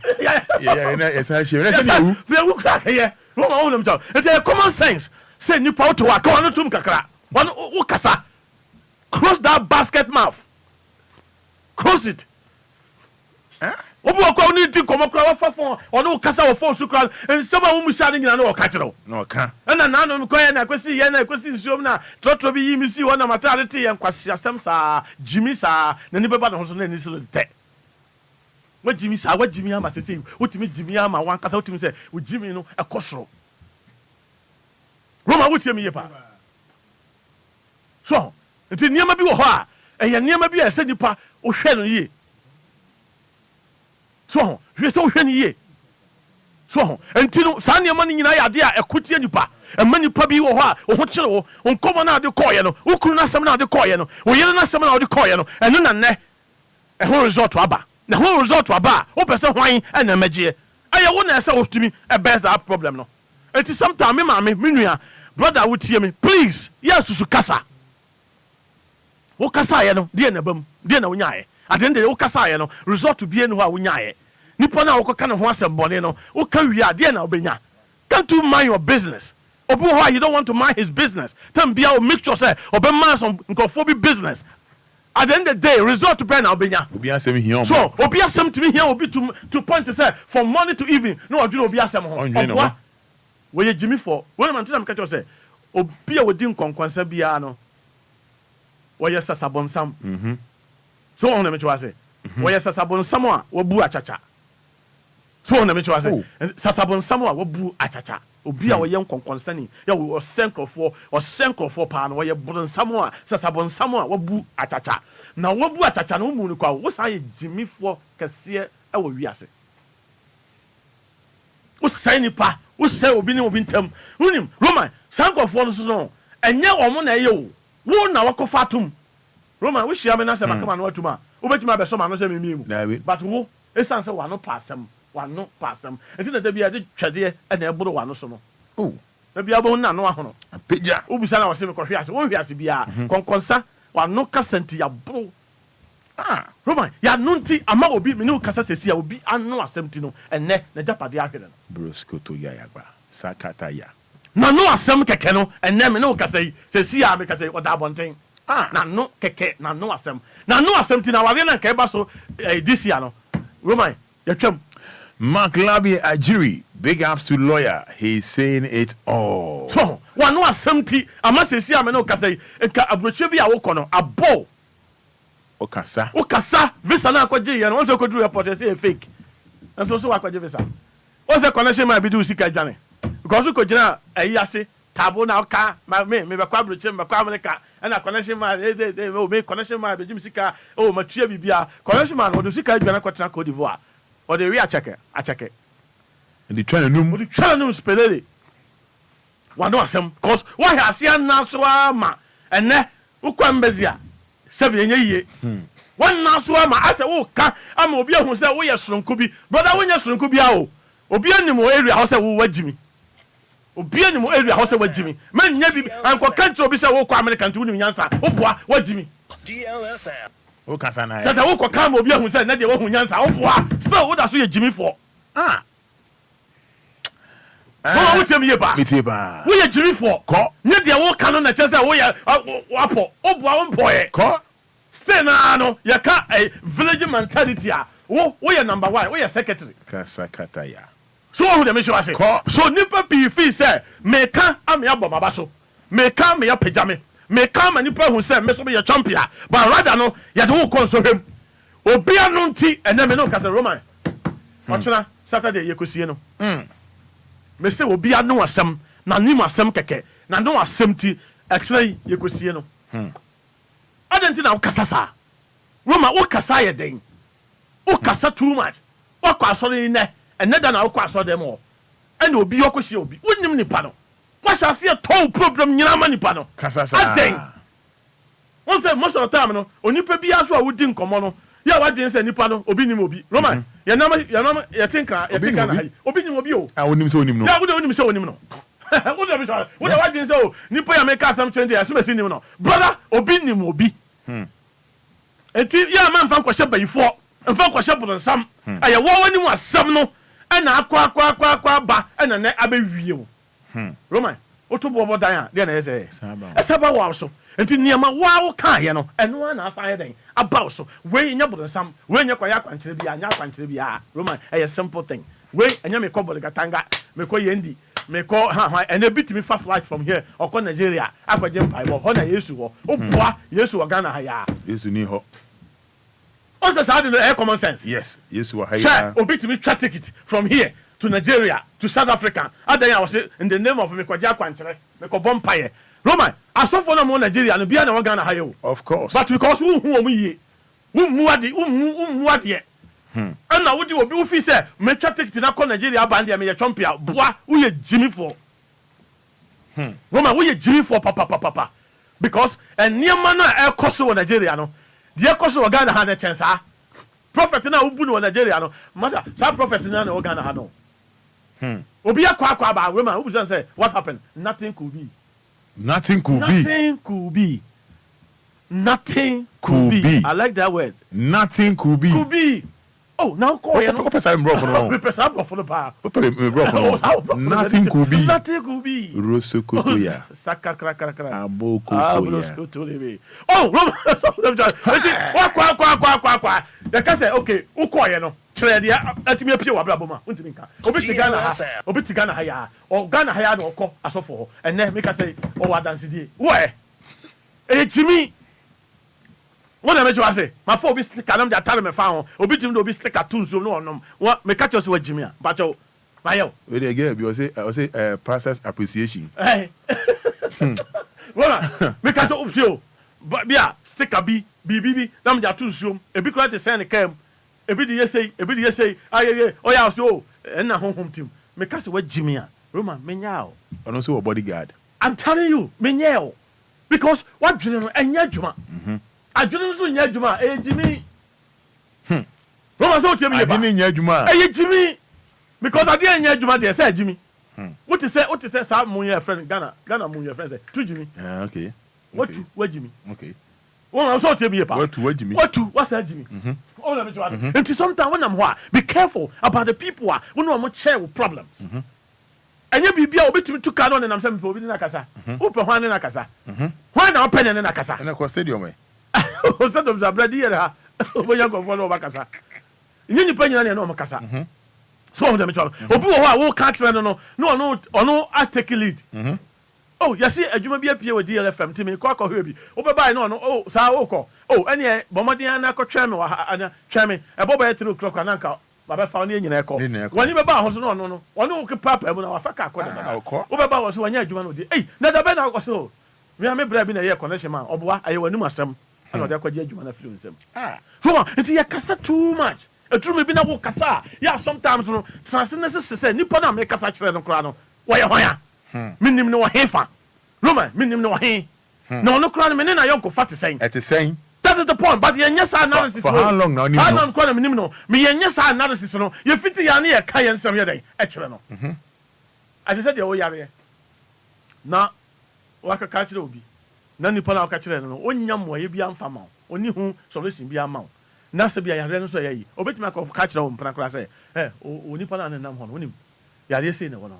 na esa she na se ni wu kra ye Roman wo dem tell it's common sense say nipa to wa ka no tum kakra one wo kasa cross that basket mouth. Cross it. obi wa kwa ni ti komo kra wa fa fon ono kasa wo fon su kra nsema wo musa ni nyina na wo ka kire wo no ka na na no ko ye na kwesi ye na kwesi nsuom na trotro bi yi mi si wo na matare te ye nkwasi asem sa jimi sa na ni beba no so na ni so te wa jimi sa wa jimi ama sese wotimi jimi ama wan kasa wotimi se wo jimi no ekosoro Roma wotie mi ye pa so nti niam bi wo ho a eye niam bi a se nipa wo hwe no ye so hwe se wo hwe no ye so nti no sa niam ni nyina ya de a ekotie nipa emma nipa bi wo ho a wo ho kire wo nkomo na de koye no ukuru na asem na de koye no wo yere na asem na de koye no eno na ne ho result aba na ho result aba wo pese hwan na magye aye wo na ese wo tumi e best that problem no enti sometime me ma me nua brother wotie me please yes susu kasa wo kasa ye no de na bam de na wo nyaaye adende wo kasa ye no result bi enu ho a wo nyaaye nipa na wo ka ne ho asem bone no wo ka wi a de na obenya can't you mind your business obu ho you don't want to mind his business tam bia o make sure say obe man some nkofo business at the end of the day result to pen na obenya obi asem here so obi asem to me here obi to point to say from morning to evening no odwene obi asem ho we ye Jimmy for when man tell am catch say obi a wodi nkonkwansa bia no we ye sasabonsam so on na me twa say we ye sasabonsam a wo bu achacha so on na me twa say sasabonsam a wo bu achacha obi a wo ye nkonkwansa ni ya wo senkrofo pa no we ye bonsam a sasabonsam a wo bu achacha na wo bu achacha no mu ni kwa wo sa ye Jimmy for kese e wo wiase wo sai nipa wo sai obi ni obi ntam unim Roman sankofo no so enye omo na eye wo na wakofa atum Roman wo hia me na se makama no atum a wo betuma be so ma no se memimu but wo esan se wano pasem enti na da bia de twede e na eboro wano so no da bia bo na no ahono peja wo bisa na wo se me kohwe ase wo hwe ase bia konkonsa wano kasenti ya bro Roman ya nunti ama obi me ne kasa sesi ya obi ano asemti no enne na japade ahwere no brosko to ya yagba sakata ya na no asem keke no enne me ne kasa sesi ya me kasa oda bonten na no keke na no asem ti na wale na kai ba so this year no Roman ya twam Mark Labi Ajiri, big ups to lawyer. He's saying it all. So, one no asem ti ama sesi ya me ne kasa enka abroche bi a wo kono abo Okasa visa na akwaje ye no won se kodru report say fake enso so akwaje visa won se connection ma bi do sika dwane because ko gina ayi ase tabo na ka me be kwa broche me kwa America na connection ma o me connection ma be jim sika o ma tua bibia connection ma no do sika dwane kwatena Cote d'Ivoire o de wi acheke and the train spelele wano asem cause what has ya na so ama ene ukwa mbezia sebi enye yiye wan na so ama ase wo ka ama obi ehun se wo ye soronko bi brother wo nye soronko bi a o obi anim area ho se wo wagimi obi anim area ho se wagimi man nya bi anko country obi se wo kwa America nti wonim nyansa wo boa wagimi DLFM wo kasa na sasa wo kwa ma obi ehun se na de wo hun nyansa wo boa still wo da so ye jimi for wo temi ye ba wo ye jimi for ko nye de wo ka no na chese wo ye wapo wo boa wo mpoye ko stay na no ya ka village mentality a wo ye number 1 wo ye secretary kasa kata ya so wo de me show ase so nipa bi fi say me ka am ya bomaba so me ka me ya pejame me ka ma nipa hu say me so be ya champion but rather no ya de wo konso hwem obi anu nti ene me no ka say Roman ochina Saturday ye kosie no me say obi anu asem na nim asem keke na no asem ti actually ye kosie no adenti na ukasa sa Roma ukasa ye den ukasa too much wakwa asori ne eneda na ukwa asori dem ene obi yokohie obi wonim nipa no washa se to problem nyina ma nipa no kasa sa aden won say most of the time no onipa bi aso a wodi nkomo no ya wadwen say nipa no obi nim obi Roma ye nam ye tinka na hayi obi nim obi o wonim se wonim no ya wonim se wonim no wo de wadwen say o nipa ya make asam change ya so be nim no brother obi nim obi enti ya man fan kwahye bayifo mfa kwahye bodonsam aye wo wani mu asam no na akwa ba na ne abewie wo Roman otobo bodan a de na yese esaba wa so nti niema wa ka ye no eno na asan den about so we nya bodonsam we nya kwaya kwankyere bia nya kwankyere bia Roman a simple thing we enya me ko Bolgatanga me ko Yendi me ko ha and a bit me fa flight from here or Nigeria akwaje mpai bo ho na Yesu ho oboa Yesu wa Ghana ha ya Yesu ni ho also say the common sense yes Yesu wa ha ya sure obi to me try ticket from here to Nigeria to South Africa adan I was in the name of me kwaje akwankyere me ko bompaye Roman asofo na mo Nigeria no bia na wa Ghana ha yo of course but because who o mu yie who ade and now would you be office me try ticket na ko Nigeria band me ye chompia boa wo ye Jimmy for Roman wo ye Jimmy for papa because niema na e koso wo Nigeria no de e koso wo Ghana ha na chance prophet na wo bu no Nigeria no masa sa prophet na wo Ghana ha no obi akwa ba Roman wo be say what happened nothing could be Nothing could be. I like that word. Nothing could be. Could be. Oh, now call you. Nothing could be. Nothing could be. Rosokotoya. Saka kra. Abokotoya. Oh, kwa. The can say okay, ukoye no. Chere dia atimi apie wa blabo ma. Untimi nka. Obi ti Ghana ha ya. O Ghana ha ya no okọ asofo ho. Enne make say o wa dance die. Where? Timi what am I to say? My phone be stick am dey tell me fa ho. Obi timi do obi stick cartoon so no onom. What me catch us wa Jimmy a. Bacho. Mayo. We dey get I say process appreciation. Voilà. Me catch up show. Bia sticker bi nam ja tu suom. Ebi kura te send cam. Ebi di say aye oh yeah so na honhom tim. Me catch wa Jimmy a. Roman menya o. Ono so bodyguard. I'm telling you, menya o. Because what dwene no enya adwuma. Adwene so nya adwuma Jimmy. Roman so tell me ba. Adwene nya adwuma. Jimmy. Because I didn't nya adwuma there say Jimmy. What you say sa mo your friend Ghana mo your friend say to Jimmy. Okay. What to where Jimmy? Okay. One so tell me ba. What to where Jimmy? What's that Jimmy? Oh let me try. And sometimes when I'm here, be careful about the people who know I'm share with problems. And you be obi to car on and I'm saying people na kasa. Open one na kasa. Why na open na kasa? And a stadium eh. Sometimes a bloody here. When you go follow kasa. You ni penny na no kasa. So on them cholo. Obi wo catch no I take lead. Oh, you see adwuma bi apie with DLFM timi kwa hwe bi. Obeba no oh sa wo ko. Oh, ene bomodin na ko tweme wa ana tweme. E boba e 3 o'clock na nka baba fa no nyina e ko. Wani beba ho so no. Wani wo ke papa mu na wa fa ka ko da. Obeba wo so wanya adwuma no di. Eh, na da be na ko so. Me bra bi na ye connection man. Oboa aye wani masam. Ana de akwaje adwuma na film nsam. So nti ye kasa too much. Etru me bi na wo kasa. Yeah, sometimes no transcendence say nipa na me kasa kire no kra no. Wo ye hoya. Minim no hefa. Roman, minim no he. No kra me na yonko fat saying. At the same. That is the point. But ye nyesa analysis. For how long now? How long kra minim no. Me ye nyesa analysis no. Ye fiti ya na ye ka ye nsam ye den. E kire no. I just said ye wo yare. Na waka ka kire obi. Na nipa na waka kire no. Onyam wo ye bia mfa ma. Oni hu solution bia ma. Na se bia yare no so ye yi. Obetuma ka kire wo mpra kra say. Oni pa na nam ho no. Onim. Yare say na wo no.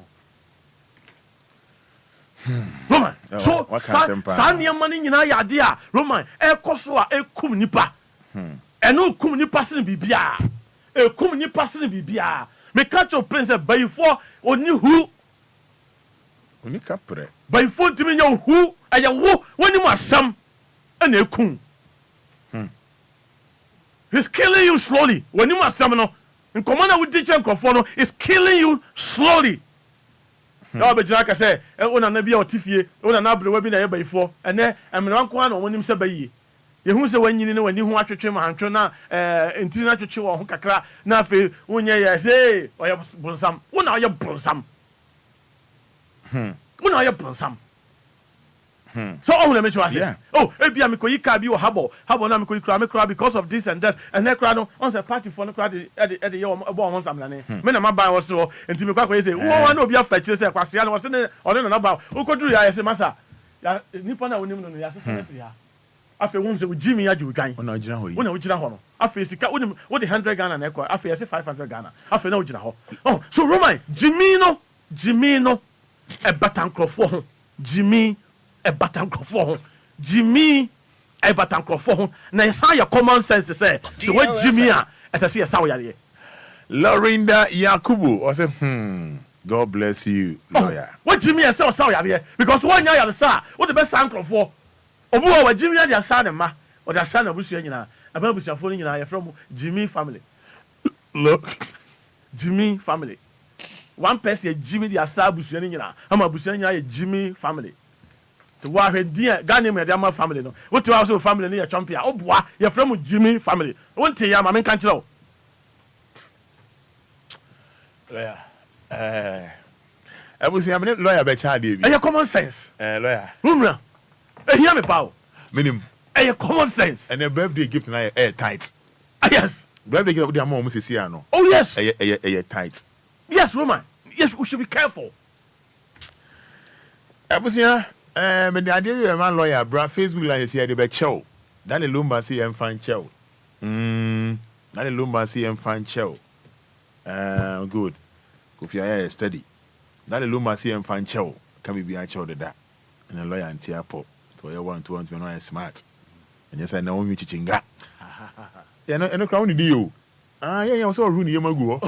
Roman, so Sanya money in idea, Roman, Kosua, kum nipa. And no kum ni passing bibia. A kum ni passing bibia. Me catch your prince by you for only who only capre. By 40 million who I am who when you must some and a kum. He's killing you slowly when you must summon. In commander with teacher and conforno is killing you slowly. No be jaka say una na bia otifie una na abre wa bi na ye baifo ene emre wanko na wonim se bayi ye hu se wanyini ne wani hu atwetwe ma hantwe na entiri na twetwe wo ho kakra na afi unye ye say oye bonsam una oye bonsam una oye bonsam so oh let me try say oh e bia me koyi ka bi wo habo na me koyi kra me kra because of this and that and that kra no on the party for no kra de ye wo ho nsam na ne me na maban wo so enti me kwa say wo wa na obi afa kire say kwasea na wo se ne one na ba ukoduru ya say masa ya nipa na wonim no ya se senator ya afi wo se wo Jimmy ya ju dwan ona ojira ho yi ona ojira ho no afi sika wonim wo de 100 Ghana na ekwa afi say 500 Ghana afi na ojira ho oh so Roman Jimmy no e batankrofo ho Jimmy e batankrofo ho Jimmy e batankrofo ho na yesa ya common sense say so what Jimmy a ese say yesa wo yare Lorinda Yakubu or say God bless you lawyer. What Jimmy yesa wo say yare because one nya yare sa what the best sankrofo obu wa Jimmy ya dia sa ne ma o dia sa na busu nyina aba busuafo nyina ya from Jimmy family. Look, Jimmy family. One person Jimmy dia sa busu nyina ama busu nyina ya Jimmy family. The war dia Ghanaian media family no. What you also family near champion. Oh boy, you're from Jimmy family. One day ya mama can't you. Lawyer. I was saying lawyer be child baby. Your common sense. Lawyer. Rumra. Hear me pal. Minimum. Your common sense. And a birthday gift na tight. Yes. Birthday gift the mom say no. Oh yes. Tight. Yes, woman. Yes, we should be careful. I was saying me the idea you man lawyer bra Facebook line say dey be chew. Dan Lumba say em fan chew. Dan Lumba say em fan chew. Good. Kofi aya study. Dan Lumba say em fan chew. Can be a chew da. And a lawyer anti apo. So you want to know smart. And yes I know you chichinga. Yeah no crown ni you. Yeah so run you magu.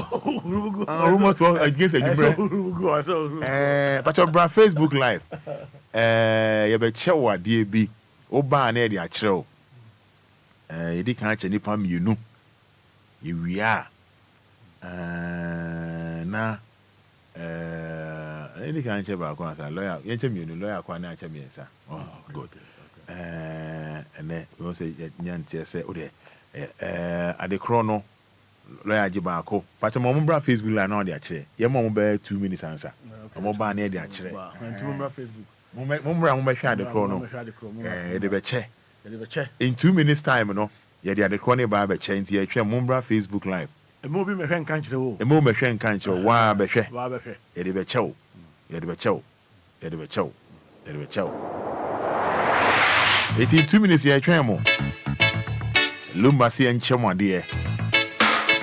Rumor to against but your bra Facebook live. You be chew ade bi. Oba na e de a chew. You di kan che nipa mienu. You we are. Na any can check back on lawyer, you lawyer, quan sa. Oh, good. And then we will say, Yantia say, oh, at the chrono, lawyer Jibako, but a moment, Facebook line on the chair. Your mom bear 2 minutes answer. A mobile near the chair. Mumra, share the chrono. In 2 minutes time, no, yeah, the corner by the chain, here, Mumbra Facebook live. A movie machine can't show. A movie machine can't show. Why, Beshe? Edibe chow. Edibe chow. Edibe chow. Edibe chow. 2 minutes here, Tremo. Lumba see and Chemo, dear.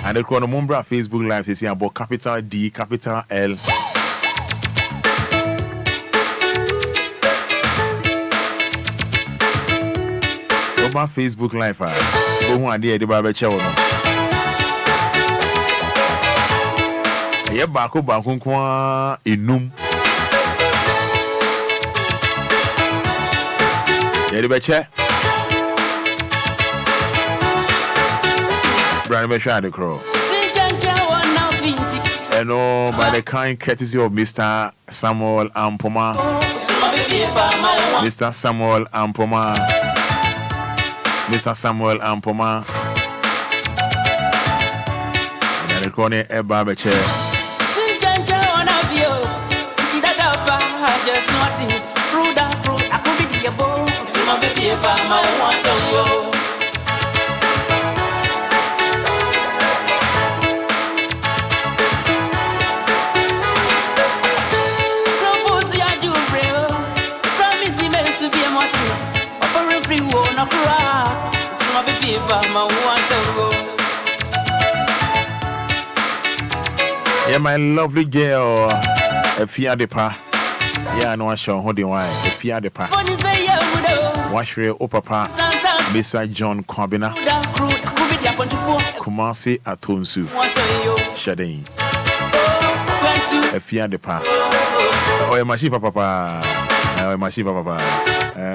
And the corner Mumbra Facebook live is here about capital D, capital L. Over Facebook live, but who are dear the barber chow? Ye bako kwa enum ye de beche Brian be share the crow and by the kind courtesy of Mr. Samuel Ampoma. Mr. Samuel Ampoma. Mr. Samuel Ampoma. And the corner a barber chair. Yeah, my lovely girl, a Fiadepa. Yeah, no, I show how they want a Fiadepa. Washre Opapa, Mr. John Corbina, Kumasi Atonsu, Shadeen, a Fiadepa. Oh, a Mashipa Papa, a Mashipa Papa,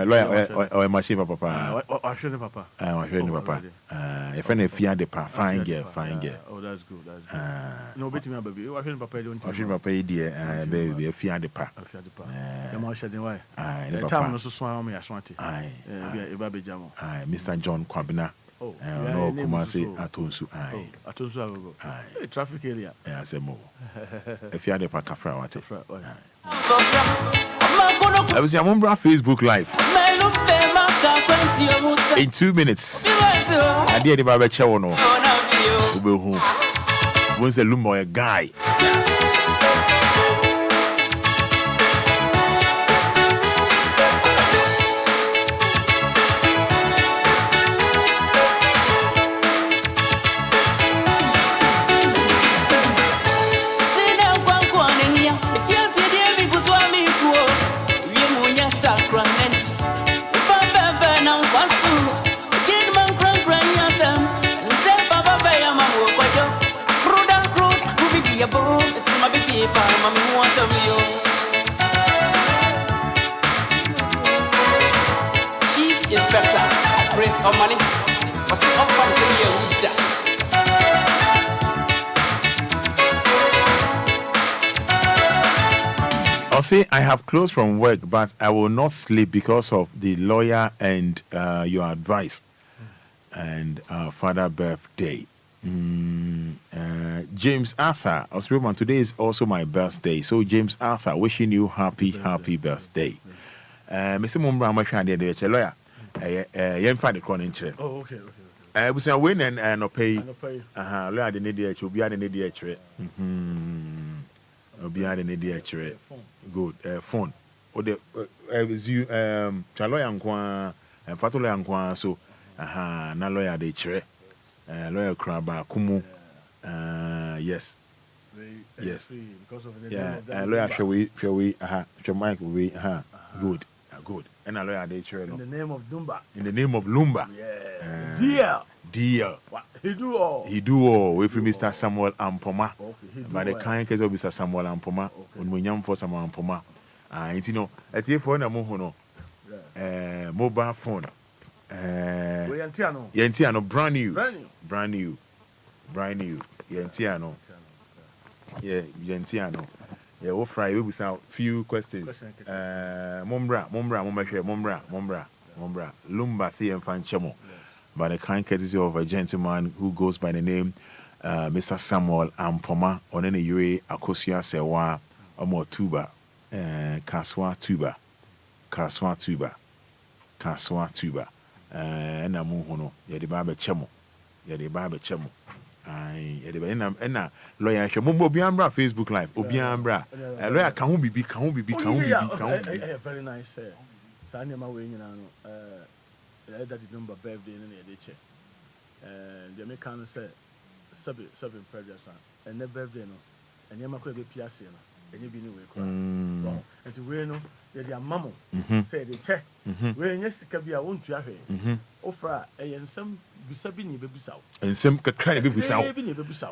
lawyer, or a Mashipa Papa, I shouldn't, Papa. I shouldn't, Papa. A friend of Fiadepa, fine girl, fine girl. Oh, that's good. That's good. No, bet me, baby. I shouldn't, Papa. Don't. I shouldn't, Papa, dear, baby, a Fiadepa. The more shedding why. The time also swam me as wanted. Aye, baby jamo. Aye, Mr. John Corbina. Oh, no, Kumasi Atonsu. Aye, Atonsu, I will go. Aye, traffic area. I say more. If you had a pack of flowers, I was your Mumbra Facebook live. In 2 minutes, I did the barber chow no. Once a Lumba a guy. money. What's the up for the year? I'll say I have closed from work, but I will not sleep because of the lawyer and your advice and Fada birthday. James Asa, today is also my birthday. So James Asa, wishing you happy birthday. Mr. Mumbra, I'm a lawyer. Yen find the corner in chair. Oh, okay. We say win and no pay. Lawyer the need to be an idiot. Obia the idiot. Good. Phone. Or the was you Chaloya and Fatola and so na lawyer de chere. Lawyer Kraba Kumu. Yes. Yes. Yeah. Lawyer shall we Mike we good. Good. And a lawyer de chere. In the name of Lumba. In the name of Lumba. Yeah. Dear. He do all. With Mr. Samuel Ampoma. By the kind case of Mr. Samuel Ampoma. When we young for Samuel Ampoma. You know, at your phone, mobile phone. Yentiano, brand new. Yentiano. Yeah, Yentiano. Yeah, we'll fry with a few questions. Mombra. Lumba, see and find Chamo. By the kind courtesy of a gentleman who goes by the name Mr. Samuel Ampoma, on any Yuri Akosia Sewa, Omo Tuba, Kaswa Tuba, and Amuhono, Yadibabe Chemo. And lawyer Shamumbo Biambra Facebook Live, Obiambra, a lawyer can be very nice. Sanya way, that is number birthday in the check. The American said, Subby previous and the birthday, and you might be Piaciano, and you be new. And to Reno, their mamma said the check. When yes, can be a wound to have offer and some Bisabini baby south. And some cry baby south.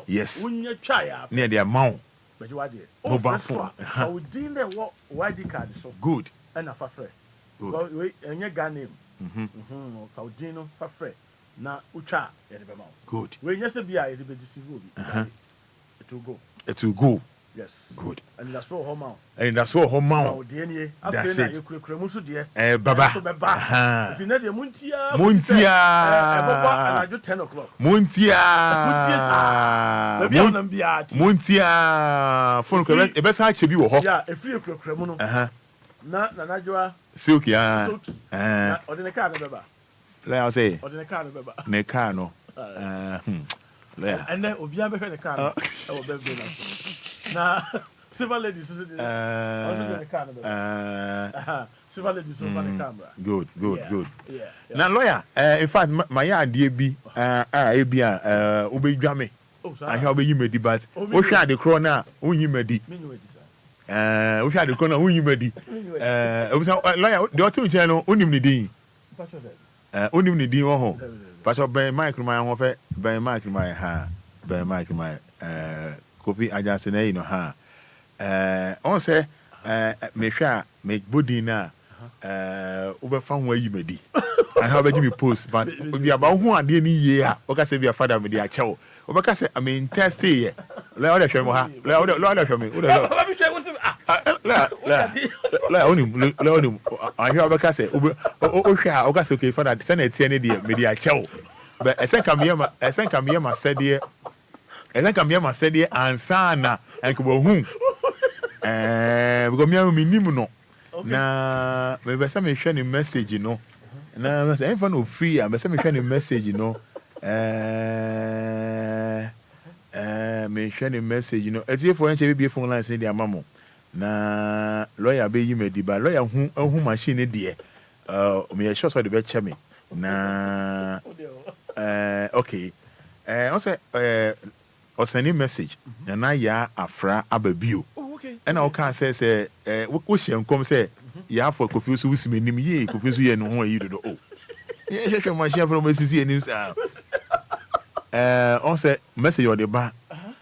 Yes, when you try near their mount. But you are there. Mobile phone. I would deal there what YD card so good and a fafre. Well, and your gun name. Caudino Fafre. Na Ucha, good. When yes, be I be deceived. It will go. Yes. Good. And that's all home out. And that's all home out. That's it. Baba. Muntia. And 10 o'clock. Muntia. Phone call. A best actually be yeah, a free criminal. Na Najua. Silky. Or the car, Baba. Let us say. Or the car, Baba. Necano. And then Obia behind the car. Now, silver ladies also the camera. Silver ladies over the camera. Good. Yeah. Now, lawyer, in fact, my idea be Obia, Obey Jammy. I have you made but what shall the corner? Who you made it? We shall the corner who you made it. Lawyer, the autumn channel, only me. Only me, dear. But by Mike, my offer, by Mike, my copy I just say no ha. On say me sha make body na over found where you may be. I have a post, but we about who are the year. Okay, say be a father with the chow. Okay, say I mean test here. Let us show me. Let us show me. I hear okay say okay say okay father send it here the media chow. But I think I'm here my said here. And then come here, my said, and Sana, and go home. Because me no. Now, maybe some share a message, you know. Now, I'm saying for no free, I'm saying share a message, you know. Me share a message, you know. It's here for any be phone line say their mama. Na lawyer be you made but lawyer who machine it dear. Me a short for the best me. Na okay. Also or send a message. And I afra ababio. And I can say what she come say ya for confuse with me name ye confuse you no you do oh. Yeah, she my share from Mrs. News. On say message or the bar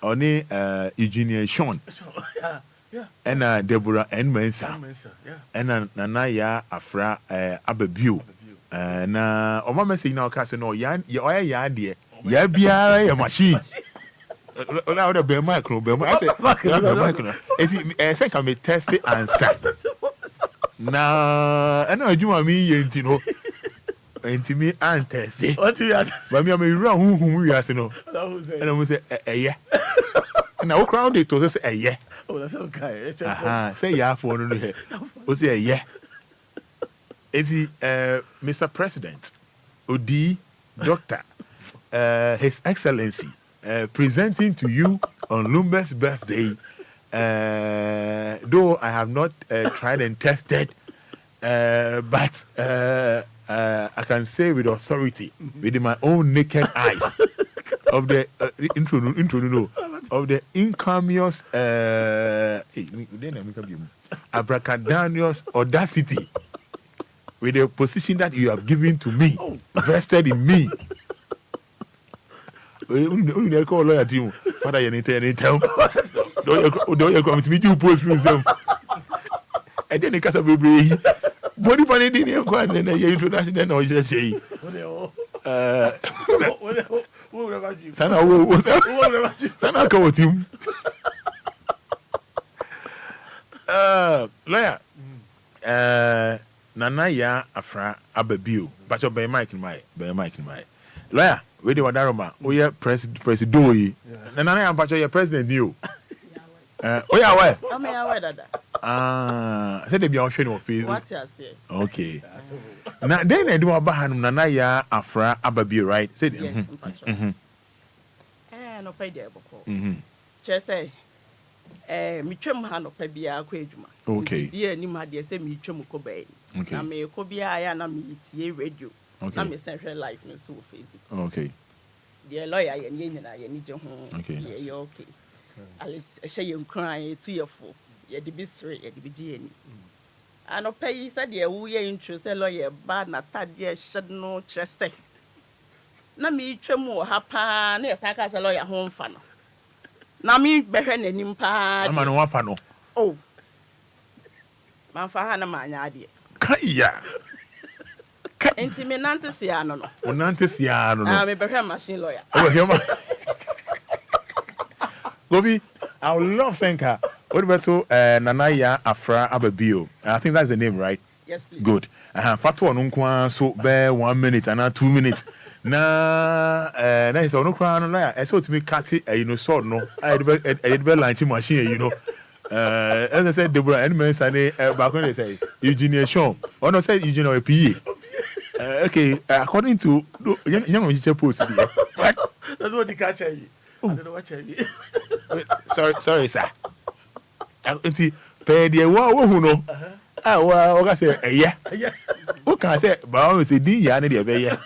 on Eugenia Sean. And Deborah and Mensa. And Nana ya afra ababio. Na oma message na ka say no ya ya de ya bia ya machine ola o be mic no be I say mic no eti say can me test answer na ana adwuma mi ye nti no enti mi antese what you ask ba mi am ewura huhum wi ase no ana mo say eye na wo crowd it to say eye oh that's okay say ya for no he o say eye eti Mr. President Odi Doctor His Excellency presenting to you on Lumba's birthday. Though I have not tried and tested, but I can say with authority, with my own naked eyes, of the of the incurious abracadabra audacity, with the position that you have given to me, vested in me. Only call lawyer team. Fada, you need to tell. Don't you come to me? You post them. And then the case of baby. Body money didn't you go and then you introduction. Then I just say. Sana go with him. Lawyer. Nana ya afra ababio. But your by mic in my lawyer. We do Wadaroma. Oh yeah, president. Nana ya mpacho ya president you. Oh yeah, where? Oh me aware dada. Say they be on show no Facebook. What you say? Okay. Na then I do abahanum nana ya afra ababio, right? Say no pay there boko. Just say mi twem ha no pa bia akwa adwuma. Okay. Die ni ma de say mi twem ko bai. Na me ko bia ya na mi tie radio. Na me send live no so Facebook. Okay. The lawyer ye nyina ye ni je ho. Okay. Ye okay. Alice shey Enquires 2 year for ye de bi sre ye de bi gi ani. Ano pay said ye wo ye interest lawyer ba na tade shed no chese. Na me twem wo ha pa na ye saka say lawyer ho mfa no. Na me behwe nanim pa. Na no wafa no. Oh. Man fa ha na manya ade. Kaya. Enti me nante sia no no. O nante sia no no. Ah me behwe machine lawyer. Oh him. Gobi, I would love Senka. What about so Nanaya Afra Ababio? I think that's the name, right? Yes, please. Good. Fatu onunkwa so be 1 minute and 2 minutes. Na is onukwa no na I saw to me cut it you know sword no. I did be launching machine you know. As I said Deborah and men say back when they say Eugene Sean. Or no say Eugene or PA. Okay, according to young post. That's what the catch you. I don't know what you Sorry, sir. Auntie, pay the wo no. O ka say yeah. O can say ba o say di ya na de be yeah.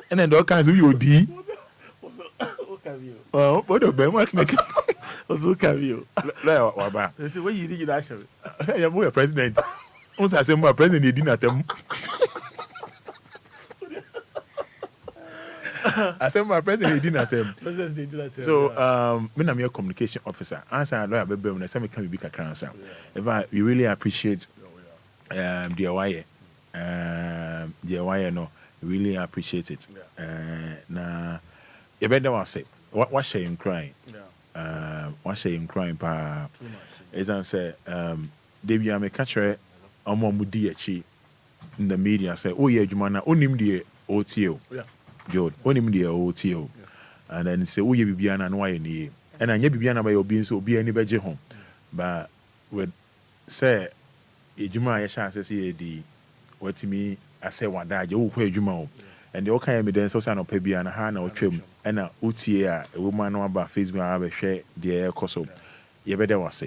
And then do can say you di. O can you. Oh, what do be make make. O can you. La wa ba. They say when you did that show. Yeah, we president. O say my president di na tem. I said my president didn't attend. So me na me communication officer. Answer lawyer bebe when I say me can be kakra answer. We really appreciate the wire no. We really appreciate it. Na you better want say what shame crying. What shame crying pa. As I say they be am catcher omo mudi achi in the media say oh yeah juma na onim die otio. Yeah. Good. Only the OTO. And then say, oh, you be an and why any. And I never be an by your being so be any better home. But with say, a Juma, a chance to see the what to me, I say, what that you where Juma. And the all kind of evidence also no pay and a hand or trim. And a UTA, a woman know about Facebook, I have a share the air coso. You better was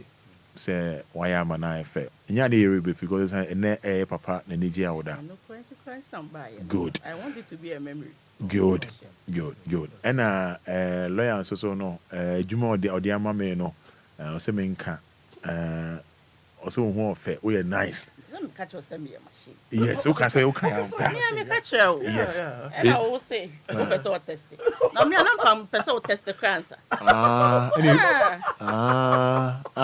say, why am I fair? And you're the because I net papa, the Nigeria order. Good. I want it to be a memory. Good. And lawyer so no Juma the Odiama me no say me nka also who fair we are nice. Let me catch us send me a machine. Yes, you can say you can. Me catch you. Yes. And I will say who person test it. Now me am from person test the cancer.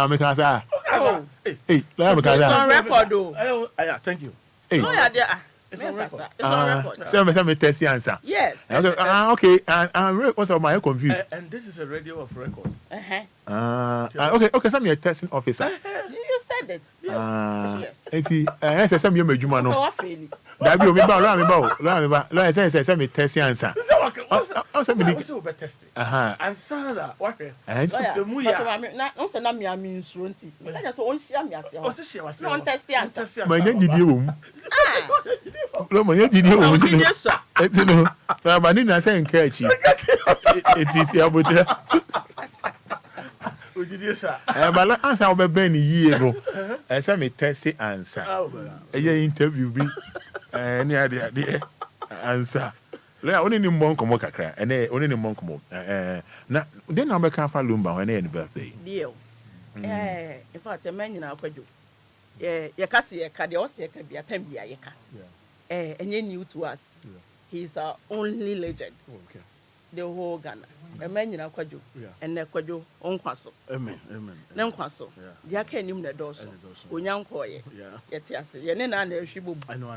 Me can say. Oh. Hey, let me can say. On record though. Yeah, thank you. Hey. Lawyer there. It's on record. It's on record. Send me test the answer. Yes. Okay. Okay. And what's my confused? And this is a radio of record. Okay. Send me a testing officer. You said it. Yes. Eti, send me a juma no. That be me ba. Lo say me test the answer. Oh, send me the test. And Sarah, what? So mu ya. Na say na me am insuro nti. Me ka so on share me afia. O se share wa. No on test the answer. Ma nya gidi wo mu. Lo ma nya gidi wo mu. Eti no. Na ba ni na say nka achi. It is ya botre. But let answer over Ben year. I say me test the answer. A interview be any idea answer. Let only ni monk come kakra and only ni monk come. Na then I can find Lumba when any birthday. Deal. In fact, a man in our kwadwo. Ya kasi ya ka de o se ka bia tam bia ye ka. Enye new to us. He's our only legend. Okay. The whole Ghana. A man in our kwadwo. And the kwadwo on kwaso. Amen. Ne kwaso. Dia ka enim na do so. Onyanko ye. Yete ase. Ye ne na na ehwibu. I know.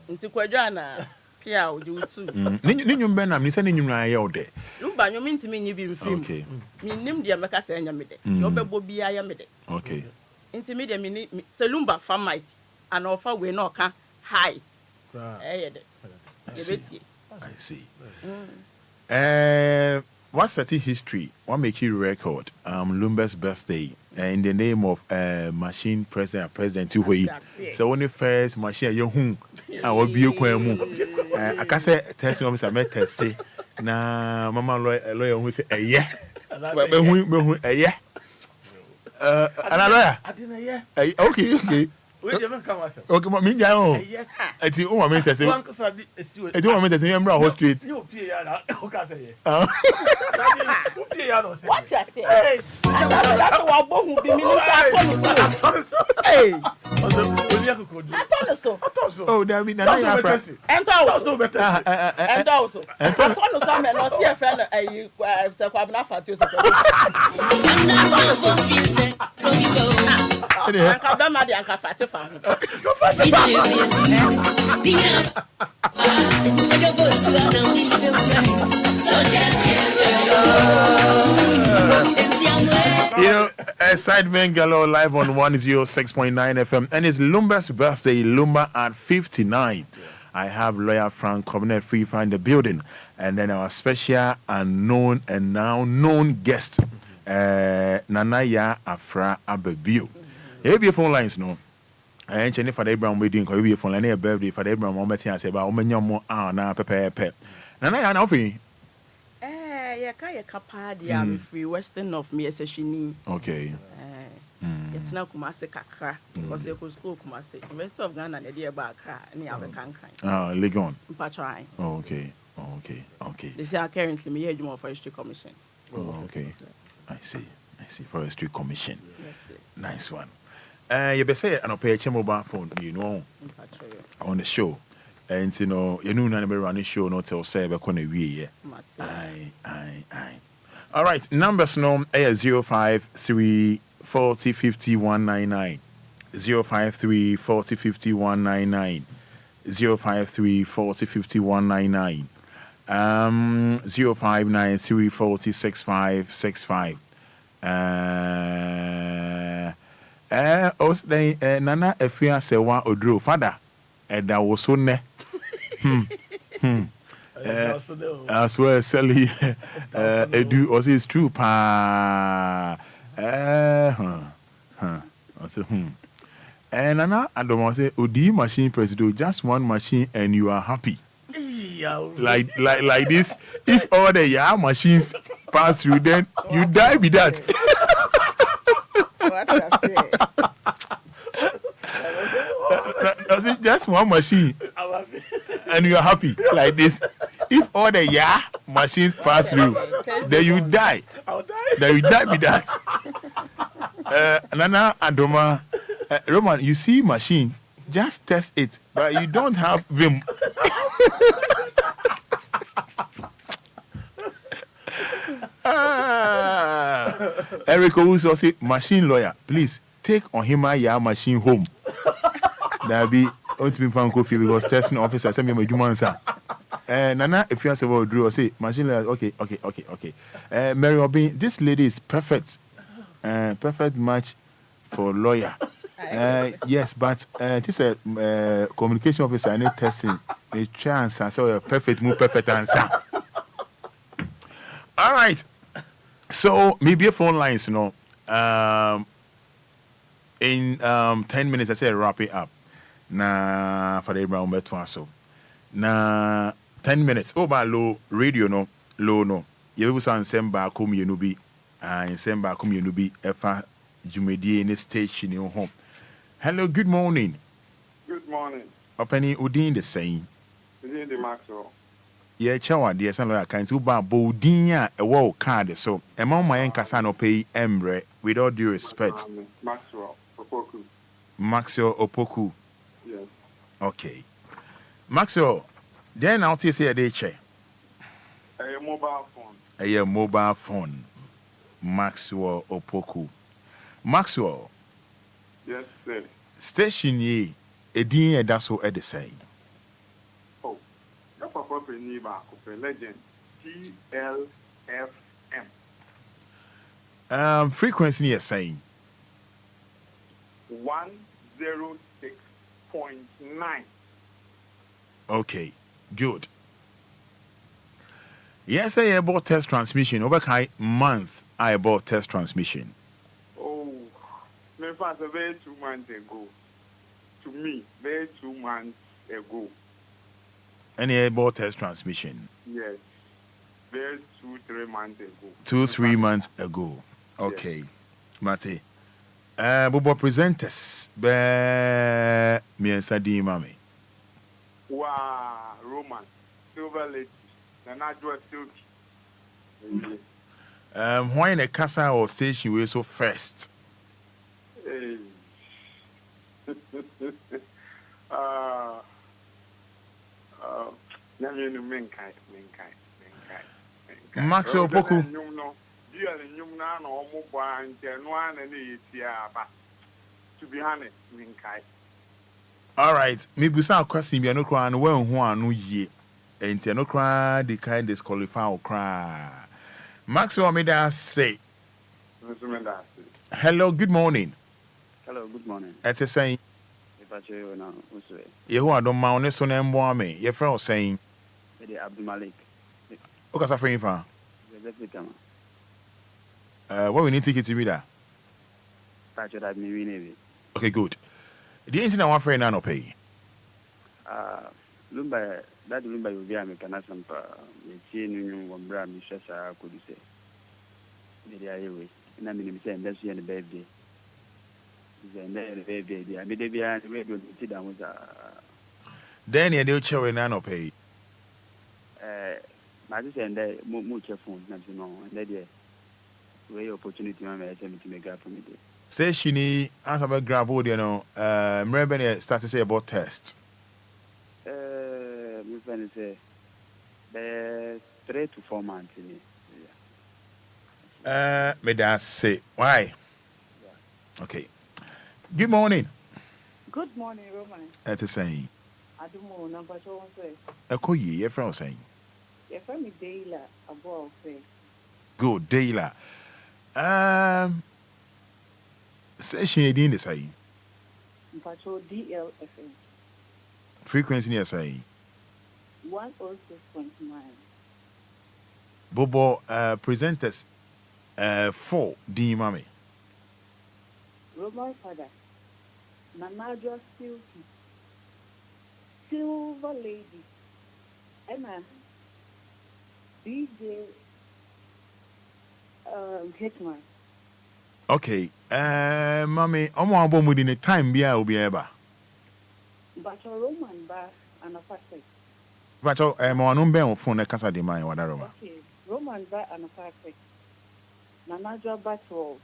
Nti kwadwo ana pia o ju tu. Ni nyum be na mi se ni nyum na ye ode. Lumba nyum ntimi nyi bi mfim. Okay. Mi nim dia meka se anya mede. Yo bebo bia ya mede. Okay. Nti mi de mi ni se Lumba fa mic and offer we no ka high. I see. What's the history? What make you record? Lumba's birthday in the name of machine president Tuhui. So when the first machine you I will be you I can say testing officer met test na mama lawyer who say yeah. Yeah. Another. Okay. Okay, me jao. Eti o wa me tese. Eti o wa me tese yemra ho street. You pie ya na o ka say. You pie ya no say. What you say? Hey. That's wa bo hu bi mi ni sa so. Hey. Oh, that mean na ya fra. Ento also. Ento so me no see a friend se kwa na fatio se kwa. Anka ba ma de anka fati fa ho. You know, Sidemen Gallo live on 106.9 FM, and it's Lumba's birthday. Lumba at 59. I have lawyer Frank Cabinet Afrifa in the building, and then our special unknown and now known guest, Nanaya Afra Abebio. Here be phone lines, no. I ain't any Fada Abraham wedding, because we phone line a birthday. Fada Abraham, I'm betting I say about Omenyomo, now pepe. Nanaya, now for ya kaya kapadi am free western of me essentially. Okay. It's now Kumase Kakra, because they could school Kumase. University of Ghana, the dear Bakra, and the other country. Legon. Patrai. Okay. This is currently me here Forestry Commission. Oh, okay. I see. Forestry Commission. Yes, please. Nice one. You be say an pay a mobile phone, you know, on the show. And you know, you know, never run the show, not till say, but when we aye. All right, numbers no 053 40 50 199 053 40 50 199 053 40 50 199 059 40 65 65 Nana Efia Sewa Odro Fada Eda Wosone as well Sally Edu also is true pa and Nana I don't want to say Odi machine president just one machine and you are happy like this. If all the machines pass through, then you die with that. Just one machine and you are happy like this. If all the machines pass through, then you die. Then you die with that. Nana Adoma, Roman, you see machine, just test it, but you don't have vim. Eric also say machine lawyer, please take on him your machine home. That be want me from coffee because testing officer send me my human sir. Nana, if you ask about Drew, say machine learning. Okay. Mary Obin, this lady is perfect. Perfect match for lawyer. Yes, but this is a communication officer. I need testing. A chance answer a perfect answer. All right. So maybe a phone lines, in 10 minutes I say wrap it up. Na for the brown betwa so. Na 10 minutes over low radio no. You will sound send back home you be and send back home you be efa jumedi in the station in your home. Hello, good morning. Good morning. Openi Udin the same. Udin the Maxwell. Yeah, chawa dear son like kind to ba bodinya a wow card so among my enkasa no pay embre with all due respect. Maxwell Opoku. Maxwell Opoku. Yes. Okay. Maxwell, then I'll say a day check. A mobile phone. A mobile phone. Maxwell Opoku. Maxwell. Yes, sir. Station ye a dean that's so at the same. Oh, your papa Peniba, legend DLFM. Frequency you're saying 106.9. Okay, good. Yes, I bought test transmission. Over month, I bought test transmission. Oh, my father, very 2 months ago. To me, very 2 months ago. And I bought test transmission. Yes, very 2-3 months ago. 2-3 months ago. Okay, yes. Mate. Bobo presenters. Me and Sadi Mami. Wow, Roman, Silver Lady, Nanajua Silky. Why in a casa or station we so first? Hey. Max Opoku. To be honest, Minkai. All right, maybe some question be no cry no when who no ye. And no cry the kind disqualify or cry. Maxwell me that say. Hello, good morning. Hello, good morning. At a saying. If I show you now, You are don't mount so name boy me. Your friend saying. Abdul Malik. Okay, so friend fa. What we need to get to be that. Okay, good. The internet one friend now no pay. Lumba, that Lumba will be a mechanism for seeing one brand, Mrs. Could you say? Maybe I will. And I mean, that's the baby. Then the baby, I made a beer and radio sit down with Then you do show and no pay. My sister and I much phone, and that way opportunity to make up for me. Stationy, as about grab audio, Mrebene start to say about test. My friend say 3 to 4 months in it. May that say why? Yeah. Okay. Good morning. Good morning, Roman. That's a saying. I don't know, number 2 say. A call ye, your friend saying. Your friend is Dayla, above say. Good, Dayla. Session you didn't say. Patrol DLFM. Frequency near say. 106.9. Bobo presenters 4 D Mami. Roman Fada. Nanajua Silky. Silver Lady. Emma. DJ Hitman. Okay. Mommy, I'm about within a time be I will be able. But a Roman bar and a factory. But I'm on Ben phone a casa de mine, what I remember. Okay. Roman bar and a factory. Nanajua Battle.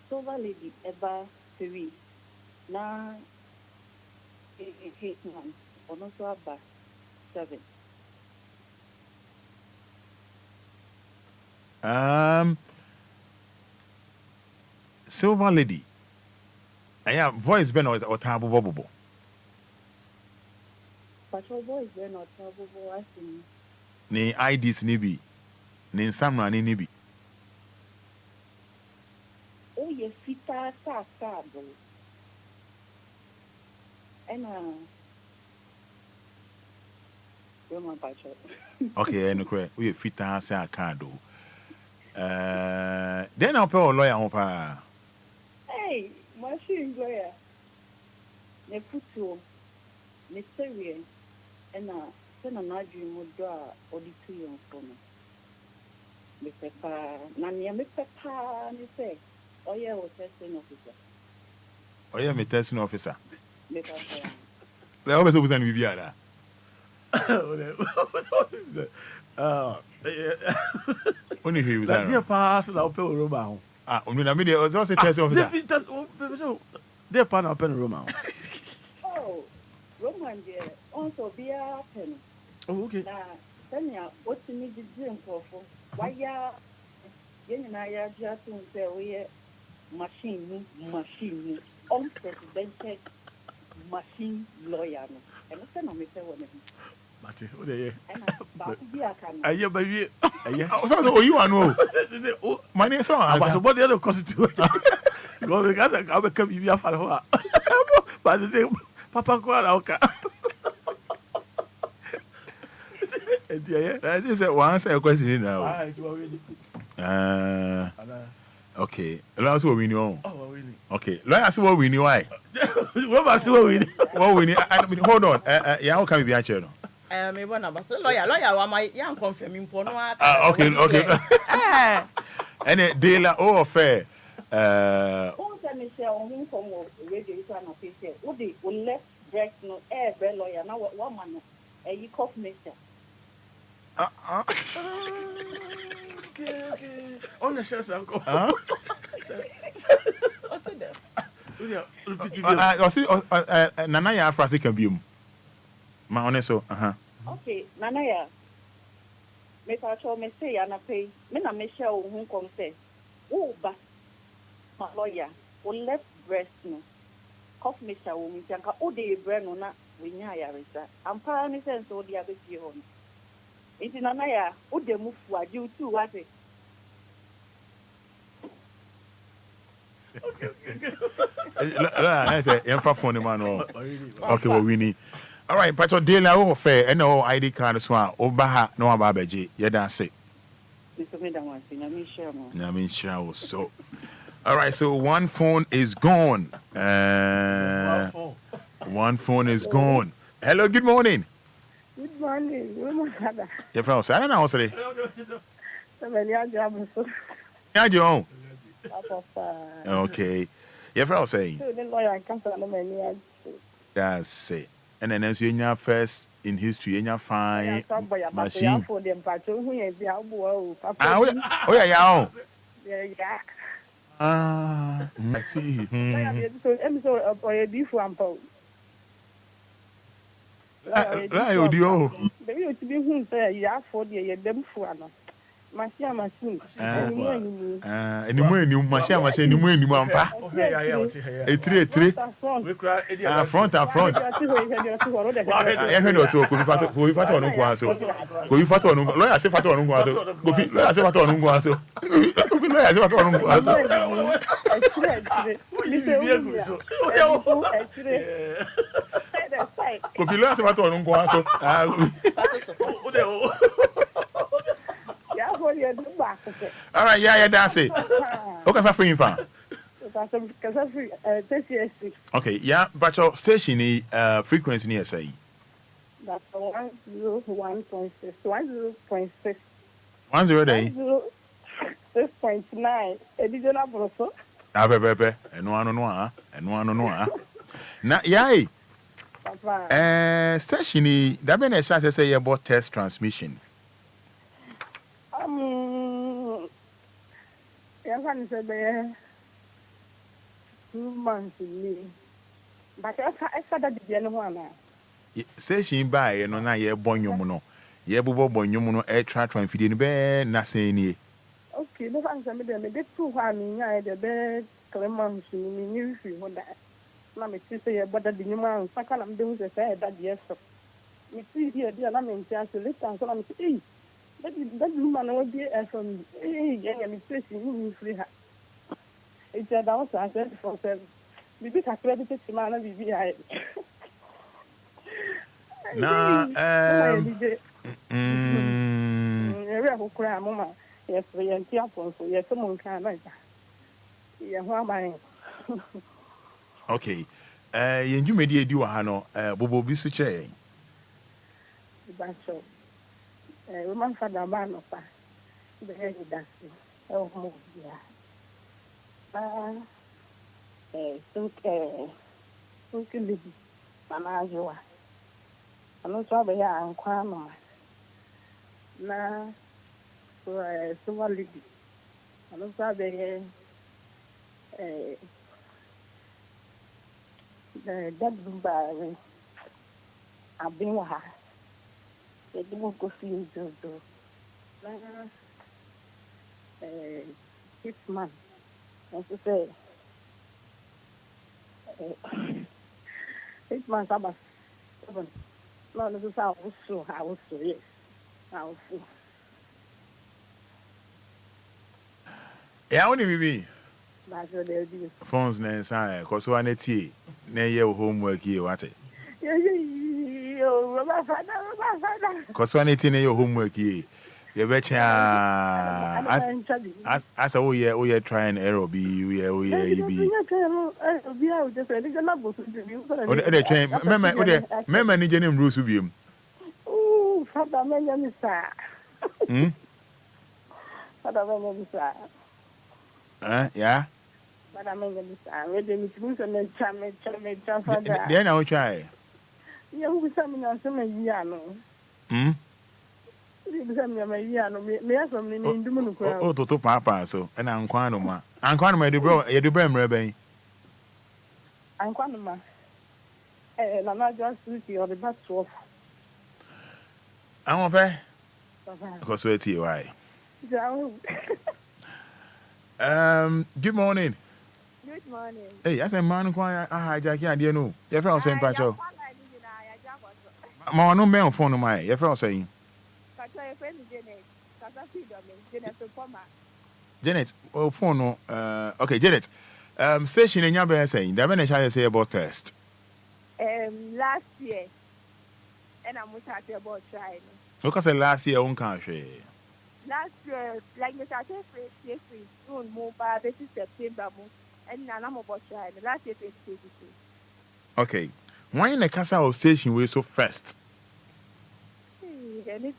Silver Lady Eba 3. Na Hitman. Onoswa Bar 7. Silver Lady. I have voice ben or tabo bobo. Patrol boys, they're not trouble boys. Ni IDs ni bi. Ni samra ni bi. Oh, yes, fita sa bro. And Roman Patrol. Okay, no correct. We fit to say a card. Then I'll pay a lawyer on pa. Hey, machine lawyer. Ne puto, ne serious, and send an dream would draw or the 2 young for me. Me papa, Nanya me papa, me say, oh yeah, was testing officer. Oh yeah, me testing officer. Me papa. They always was an Viviana. Only he was dear pass and I'll pay a room. Ah, I mean, I was also testing officer. Dear pan, I'll pay a room. Oh, Roman, dear, also be a pen. Oh, okay. Now, tell me what you need to drink for. Why, yeah, and I just say, we machine, unprecedented machine lawyer. And I said, I'm Mate, what are you? I hear baby. Oh, you are no. My name is I was about the other constitution. Because I become you are for but the same Papa Qualauka. I just said once a question now. Okay. Last what we know. Okay. Last what we knew. Why? What about what we need? Hold on. Yeah, how can we be a channel? Me bona ba lawyer wa my yan confirm impo no okay. And they la oh fair. Oh, tell me, share on him from radio. You can appreciate. Would they left break no air lawyer now? What man? You cough mister. Okay. On the chest, uncle. I see. Nana ya Afrifa can be. My honest so. Okay, Nanaya. Me patrol me say ana pay. Me na me share on him come say. Oh, but my lawyer, o left breast no. Cough me share on me janka. O de breast no na we nya ya resa. Ampa ni sense o dia be tie ho. Inti Nanaya, o de mu fu aju tu what it. I say, I'm phone man. Okay, what we need. All right, Patrol Daily, I will fair and no ID card as well. Obaha, no ababeji. Yeah, that's it. So, all right, so one phone is gone. One phone is gone. Hello, good morning. Good morning. Your friend, I don't know, say. Yeah, Joe. Okay. Your friend saying. That's it. And then as you first in history, you find machine. Oh, yeah. I see. Machine. Anymore, machine, front. All right, yeah, that's it. Okay, so free info. Okay, yeah, but your station frequency near say. That's 101.6. 100.6. 10 day. 6.9. Edition also. Bebe, and one. Now, yeah. Station that been a chance say about test transmission. I want to say 2 months in but I started the one. Say she buy no na ye bonyo no. Ye bubo bonyo no e tra transfide no be na say ni. Okay, no fancy me dem dey too hwa me nya dey be 3 months ni new fi ho da. Na me say ye boda the nyuma saka na me dey say that yes. me see here, dear, I'm in chance to listen. So I'm saying, that woman will be from me facing you free her. It's a down to 24/7. Maybe accredited to man of BBI. Nah, who cry, Mamma. Yes, we are tearful, so yes, someone can like that. Yeah, who am I? okay. You made the do a hano, Bobo Bisuche. Bacho. Woman Fada man of the head dancing. Oh, yeah. Think live. Mama, you are. I'm not sure they are Enquires. Na, so lady. I'm not sure they that Lumba. I've been with her. They don't go see you, do. 6 months. And to say, 6 months, about 7. No, this is how I was so, yes. I was so. Yeah, only me. That's what they'll do. Phones na inside, cause one at tea. Na your homework here, what it? Cause one at your homework here. You betcha. As oh yeah, try and error be, be. Remember, need your rules with him. Oh, Fada, man, sir. Fada, man, sir. Yeah. But I mean, I'm ready to lose and chum, Fada. Then I'll try. You will summon us some Yano. Oh, to Papa, so, and I'm Quanuma. I'm Quanuma, you do bring Rebbe. I'm Quanuma. And I'm not just looking on the back off. I'm okay. Because we're TY. Good morning. Good morning. Hey, I said, man, quiet. I hijack you, know. Your friend saying, Pacho. My no mail phone of mine. Your friend saying. Janet, oh, phone no. Okay, Janet. Station in your bed saying, the many shall say about test. Last year, and I'm happy about trying. Because last year, on country. Last year, like you started free, soon move by this is September, and I'm about trying. Last year, 2022. Okay. Why in the castle station we so fast? And it's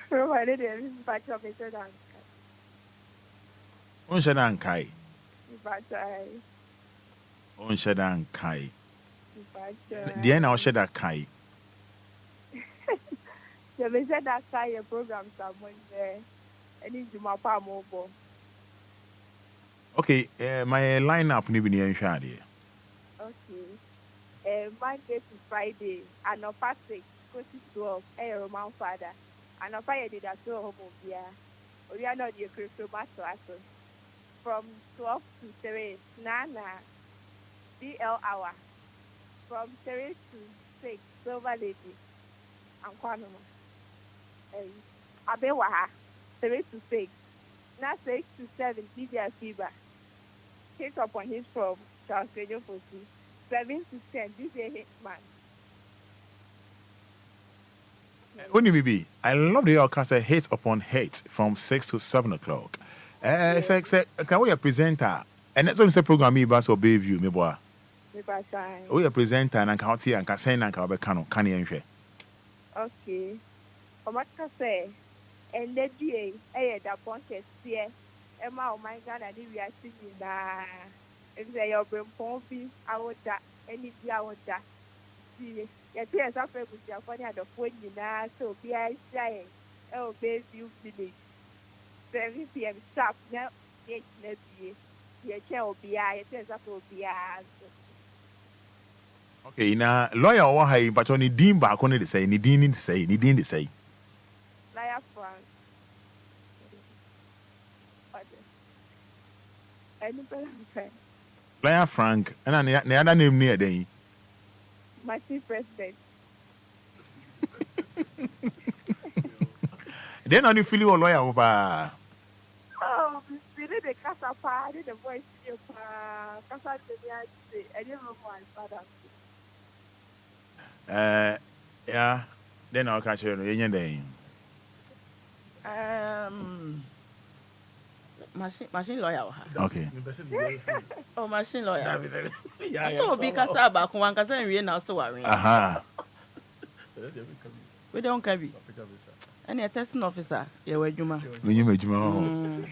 provided in batch of it. On Shadan Kai. But On Shadan Kai. The end I'll shed that Kai. They said that Kai program someone there. And it's my palm mobile. Okay, my lineup need be in Shadi. Okay. Monday to Friday, and on Patrick, 12, Roman Fada. And on Friday, did that so Obia. We are not your crypto master. From 12 to 3, Nana, DL hour. From 3 to 6, Silver Lady, and Quanuma. Abewaha, 3 to 6. Now 6 to 7, DJ Fever. Take up on his from Charles Radio 40. 7 to 10, DJ Hitman. When you be, I love the orchestra hate upon hate from 6 to 7 o'clock. Can we a presenter? And that's what the program me bas obey you, me boy. We a presenter and can see and can send and can be can you? Okay. What can say? And the DA, that podcast here. Emma, oh my God, I did we are singing that. If they are being pumping, I would that. Any day I would that. See, yes, after we are funny at the phone, you know, so be I saying, oh, baby, you finish. 7 p.m. sharp now. Yes, next year. Your chair will be I. Yes, that will be I. Okay, now, lawyer or high, but only Dean back on the say, ni Dean to say, ni Dean to say. Liar Frank. Lawyer Frank, and the other name near day. Machine president. Then only feel you lawyer over. Oh, we did the casa pa, did the voice here pa, casa de the I didn't know my father. Yeah. Then I'll catch you in day. Machine lawyer. Okay. Oh, machine lawyer. So be casa back one casa and we now so worry. Aha. We don't carry. And a testing officer, you were Juma. When you made Juma.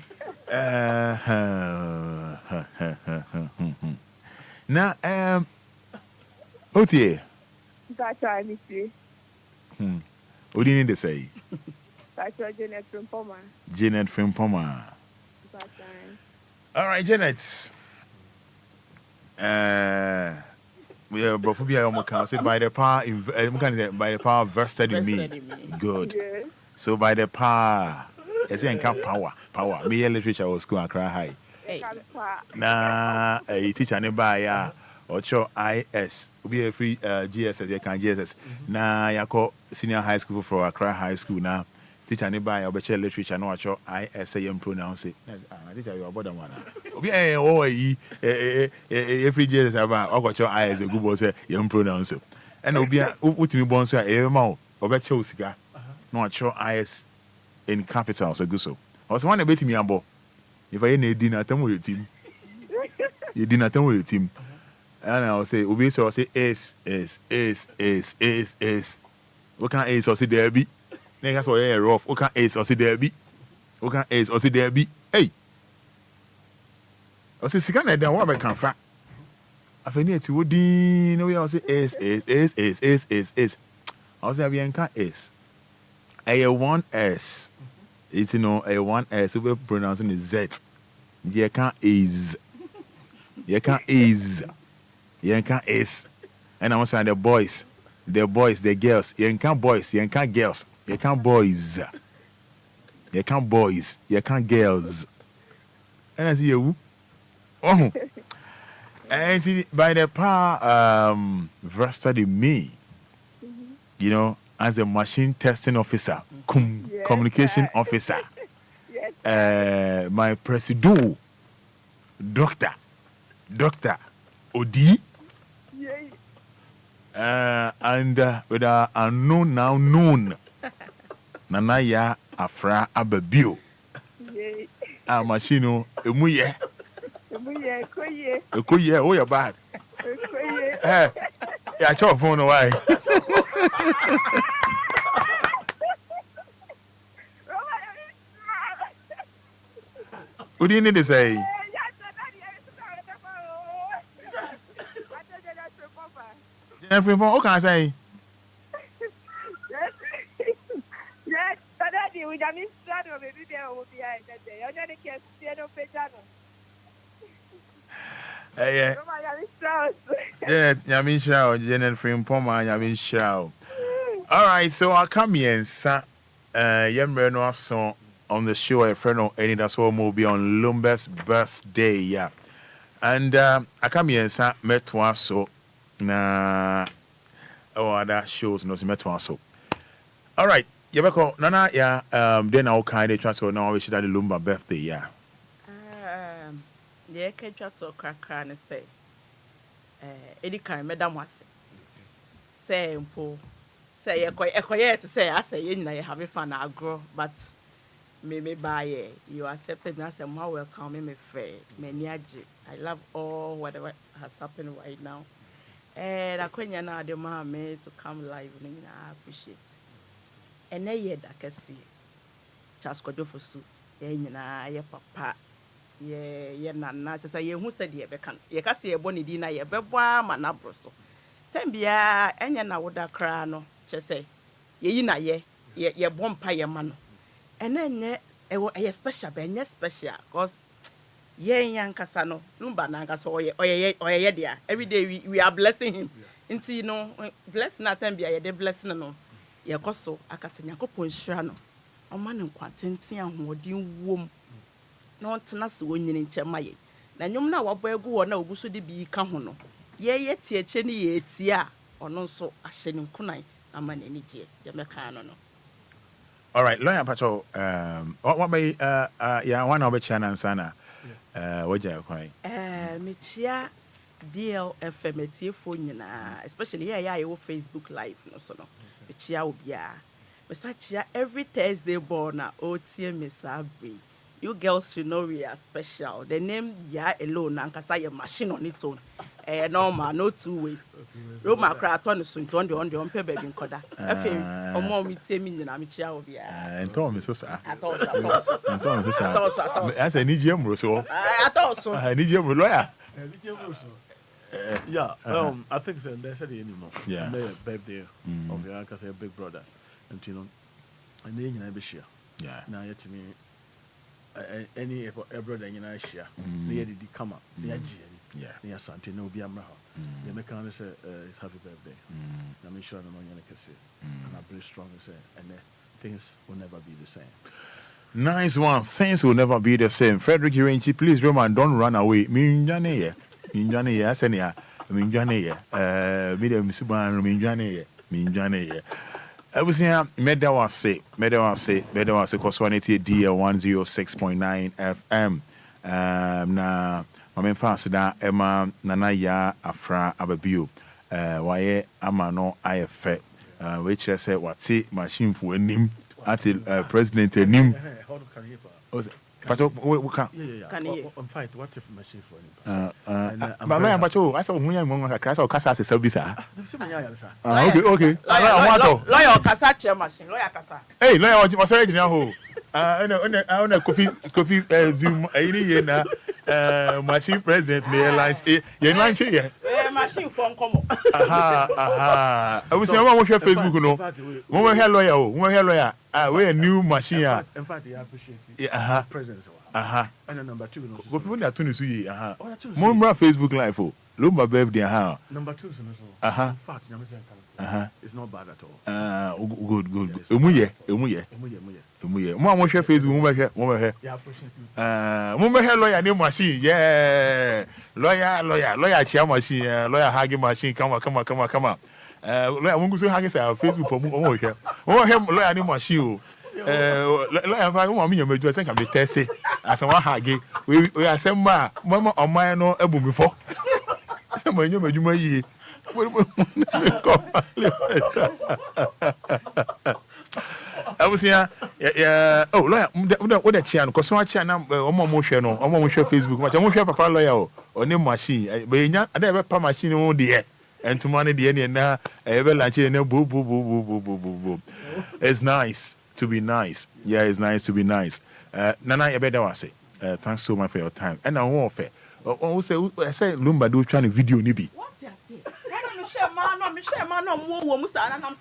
Now, OTA. That's why I miss you. What do you need to say? That's why Janet from Poma. Janet from Poma. All right, Janet. We are both of you by the power by the power vested in me. Good. Yes. So by the power, it's in power. Me literature was school and cry high. Nah, a teacher nearby or show IS. Be a free GSS. You can GSS. Nah, you call senior high school for Accra High School now. Teacher nearby or bachelor literature. No, I show IS. You pronounce it. Teacher, you are about one. Every GSS about I got your IS. A good boy say you pronounce it. And Obia, what me born so every mouth or bachelor cigar. No, I show IS in capitals. A good so. I was one a bit me abo. If I ain't dinner, tell me your team. You didn't tell me your team. And I'll say, Obia, so I say, S. What can Ace or see there be? That's why you're rough. What can Ace or see there be? What can Ace or see there be? Hey! I say, Sigan, I don't want to come fat. I think it's would be no way. I'll say, S. I'll say, I can't S. A1S. It's A1S. We're pronouncing it Z. You can't is. You can't is. You can't is. And I'm saying the boys, the girls. You can't boys. You can't girls. You can't boys. You can't boys. You can't girls. And I see you. Oh. And see, by the power vested in me, you know, as a machine testing officer, communication officer, my presido, Dr. Odi, and with a unknown now known, Nanaya Afra Ababio, a machino, Emuye, oh, you're bad. Yeah, I saw a phone away. What do you need to say? Afrifa, what can I say? Yes, but that is with a mistrano, maybe there will be a day. I never can see no pejano. Yes, Yamin Shao, Janet from Poma, Yamin Shao. All right, so I come here and Yembreno song on the show. A friend of Anidaso Wɔhɔ will be on Lumba's birthday, yeah. And I come here and met one so na other shows no met one so. All right, Yabeko, Nana, yeah. Then I'll kind of transfer now. We should have the Lumba birthday, yeah. Yeah, can chat to crack and say, Eddie can Madame was say, Paul, say, a to say, I say, you having fun, I'll grow, but maybe by you accepted us and more welcome, me friend, Menyaji. I love all whatever has happened right now. And I couldn't know the mammy to come live, and I appreciate. And a year that can see Chasco for soup, and I, papa. Yeah, Nana, just say, who said ye becan. Ye can see a bonny dinner, ye bebois, manabroso. Tembia, and ya would a crano, just say, ye na ye won't pay your man. And then a special, ben, yes, special, cause ye young Casano, Lumba Nangas or ye dear. Every day we are blessing him. Into you know, bless not Tembia, ye blessing no. Ye coso, a Casanaco Ponshano. A man in quantity and what you womb. No tenas winning in Chamaye. Na nyum na wabo egu wona oguso de bi ka ho no. Ye tie che ne ye tia ɔno nso ahyɛ ne nkunan ama n'ani gye deɛ mɛka no no. All right, lawyer Pacho, what may one of the channel sana what you crying? Metia DLFM etie phone nyina, especially yeah your Facebook live no so no. Metia Obia. Me search every Thursday born na otie me sabi. You girls should know we are special. The name ya alone and kasa your machine on its own. Normal, no two ways. Roma cry on the soon on the baby in Koda. Or more me tell me in Amicia Obia. And Tom is so sad. I thought as I need you, so I thought so. I need you, lawyer. Yeah, I think so. They said anymore. Yeah, birthday of your uncle, a big brother, and you know, and then I be share. Yeah, now yet to me, any brother in I share. They did come up. They are yeah, they are something. No, be a maho. The mechanic say it's happy birthday. I'm sure the money can see, and I'm very strong to say, and things will never be the same. Nice one. Things will never be the same. Frederick Urenchi, please, Roman, don't run away. Minjane, Senia, Minjane, Medium Siban, Minjane. I was here, Medawa say, Coswanity DL 106.9 FM. Na, my main fasta, Emma, Nanaya, Afra, Ababu, Waye, Amano, IFE, which I said, what's it, machine for him, until President Nim. Pacho, we can't. Can you fight what if machine for him? But my Pacho, I saw Munga Casa or Casa service. Okay. Lawyer Casa chair machine, lawyer Casa. Hey, lawyer, what you must say now? I know coffee Zoom, machine president, may lunch, your lunch here. Machine from Como. Aha. I was saying, what your Facebook, no? One lawyer, we're a new machine. In fact, I appreciate the presence. And number two, go for that to see. Mumra Facebook Live, Lumba birthday. Number two, in fact, it's not bad at all. Good. Umuye. Mama share Facebook, yeah, appreciate you. Mumma lawyer name machine, yeah. Lawyer chair machine, lawyer hugging machine, come on. Lawyer Mungu so hugging Facebook for Mumo here. Oh, him lawyer name machine. Lawyer for me, you may just think I'm the testy. As a one hugging, we are some mama or mine no able before. When you may do my I was here. Oh, lawyer, what a chair, because so much channel, motion, Facebook, much. I'm sure Papa lawyer or name machine. But I never put machine on the air. And to money the end, and now ever lunch and boo. It's nice to be nice. Yeah, it's nice to be nice. Nana, I better say, thanks so much for your time. And I won't fair. I say, Lumba do trying to video nibi. What I say? I'm sure man, no more woman, and I'm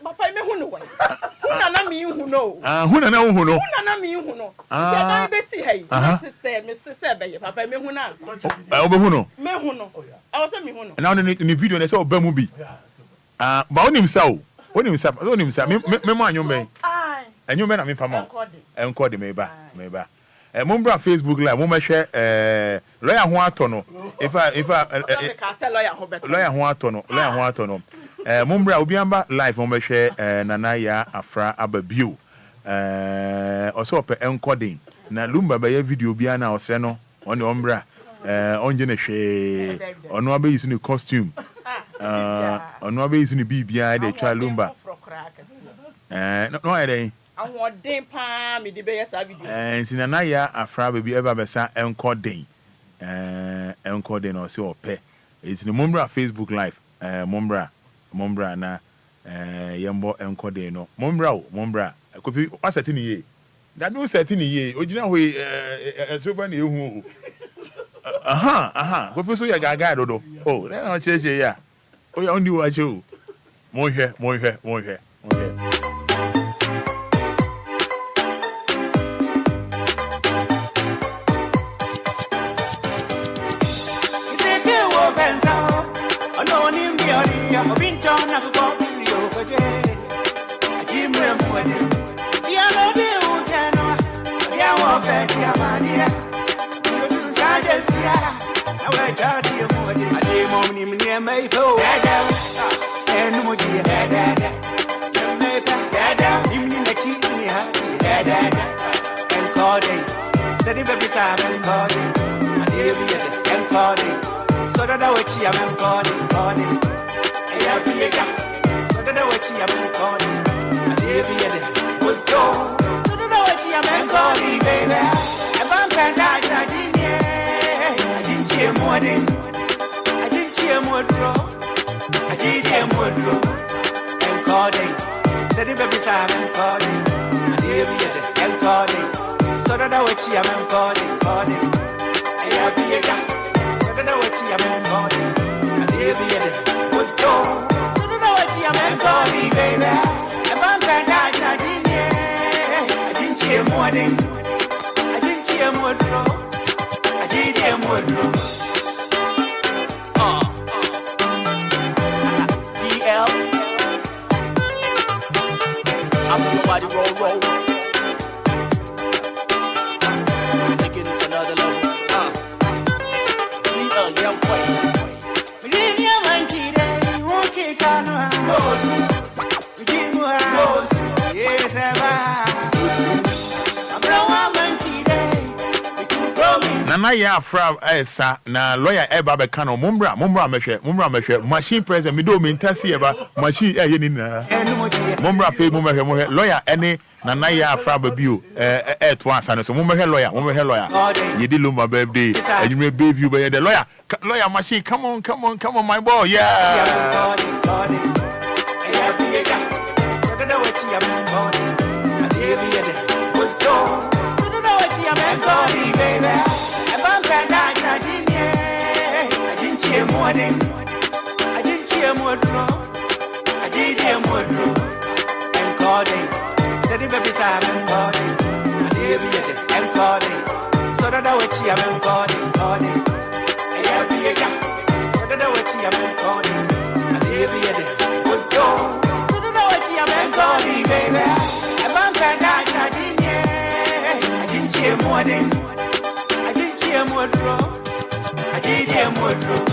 Papa, me who know. Who me who know? Who know? Who me who know? I see hey. Say, Mrs. Sebe, Papa, me who knows. Me who know. I was me who know. Now in the video, they saw Bemubi. But on himself, me man, you may. And you may not be from Enquiry, maybe. Mumbra Facebook Live, Mumma share lawyer Huatono. If I lawyer Huatono. Mumbra Obiamba live on share Nanaya Afra Ababu. Also per encoding. Na Lumba by video biana or seno on the Umbra. On Geneshe. On no be using the costume. On no be using the BBI, they try Lumba. No, I ain't. I want them palm, me the best video. And Sinanaya Afra baby ever besa encoding. Encoding or so pay. It's the Mumbra Facebook Live. Mumbra na yambo encoding no. Mumbra. Kofi o setting ye. That no setting ye. Ojina we so na ehu. Kofi so ya gaga dodo. Oh, na cheche ya. O ya ondi wa che. Mo hwe. I Said the baby said I'm calling. And the baby is I'm calling. So that I watch you, I'm calling. Hey, I'll be a guy. So that I watch you, I'm calling. And the baby is good Joe. So that I watch you, I'm calling, baby. I'm on Fada, I didn't cheer more than. I didn't cheer more draw. I didn't cheer more draw. I'm calling. Said the baby said I'm calling. And the baby is I'm calling. So that I watch you, I'm calling. Hey, I'll be a guy. So that I watch you, I'm calling. And the baby is good Joe. So that I watch you, I'm calling, baby. I'm on Fada, I didn't cheer more than. I didn't cheer more draw. I didn't cheer more draw. DL. I'm your body roll. Take it to another level. DL, yeah, wait. We didn't hear my kid, won't take on nose. We didn't nose. Yes, Nana ya from esa na lawyer eba be kano mumbra mehwe machine present me do me ntase eba machine ye ni na mumbra fe mehwe lawyer ene nana ya from babio to answer no so mehwe lawyer ye di Lumba birthday anyume baby be the lawyer machine come on my boy yeah I didn't cheer more draw. I did hear more draw. I'm calling. Said the baby said I'm calling. And the baby is I'm calling. So that I watch you, I'm calling. Hey, I'll be a guy. So that I watch you, I'm calling. And the baby is good Joe. So that I watch you, I'm calling, baby. I'm on Fada, I didn't cheer more than. I didn't cheer more draw. I did hear more draw.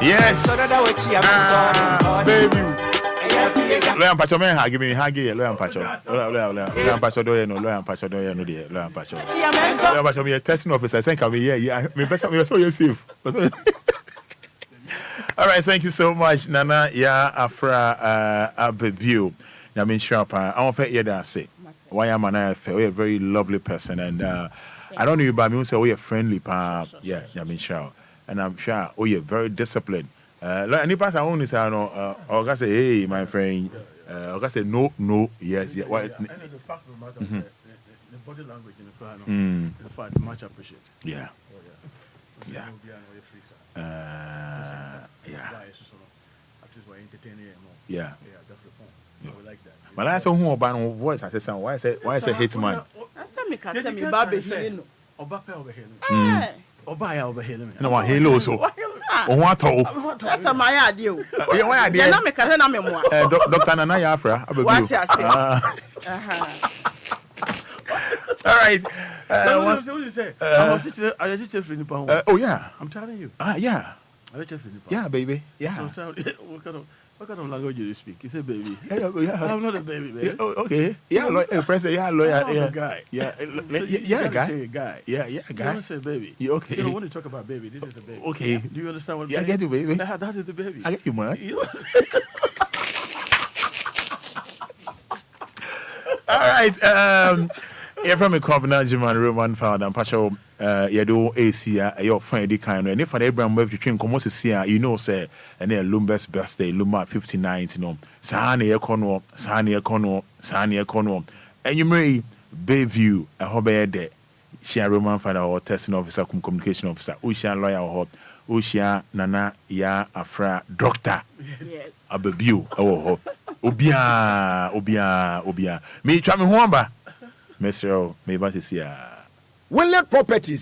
Yes. Baby. Loyan Pacho me ha give me hagi Loyan Pacho do you know Loyan Pacho do you know the Loyan Pacho me a testing officer I think I mean yeah me best me so you safe. All right, thank you so much Nana ya Afra Abeview. I mean sharp I want to hear that say why am I a very lovely person and I don't know you but me say we are friendly pa yeah I mean sure and I'm sure you're very disciplined. Any person I only say no or I say hey my friend or I say no yes yeah why the fact of the matter the body language in the crowd is fact much appreciated. Yeah. Yeah. Yeah. We like that. But I saw who about no voice I said sound why I say hate man. I said me can say me baby here. Oba over here. Obia over here. No one halo so. Oh what that's my idea. Yeah, why idea? Na me can na me mo. Dr. Nana ya Afra Abeview. What you say? All right. What you say? I just oh yeah. I'm telling you. Yeah. Yeah, baby. Yeah. So, what kind of language do you speak? You say baby. Yeah. I'm not a baby, baby. Yeah, okay. Yeah, president. Yeah, lawyer. I'm Yeah, a guy. Yeah, So yeah, guy. Say guy. Yeah, guy. You don't say baby. Yeah, okay. You know, when you talk about baby, this is a baby. Okay. Do you understand what? Yeah, I get you, baby. That is the baby. I get you, man. All right. Yeah, from a company, German Roman founder, and Pasha, do AC, your friend, kind of, and if I ever move to train, come see, you know, say, and then Lumba's birthday, Lumba 59, you know, Sania Cornwall, and you may Bayview, a hobby there, she a Roman founder or testing officer, communication officer, Usha lawyer or Usha Nana, ya Afra, doctor, Abeview, oh, Obia, me, try me, Mr. Maybe see Winlet Properties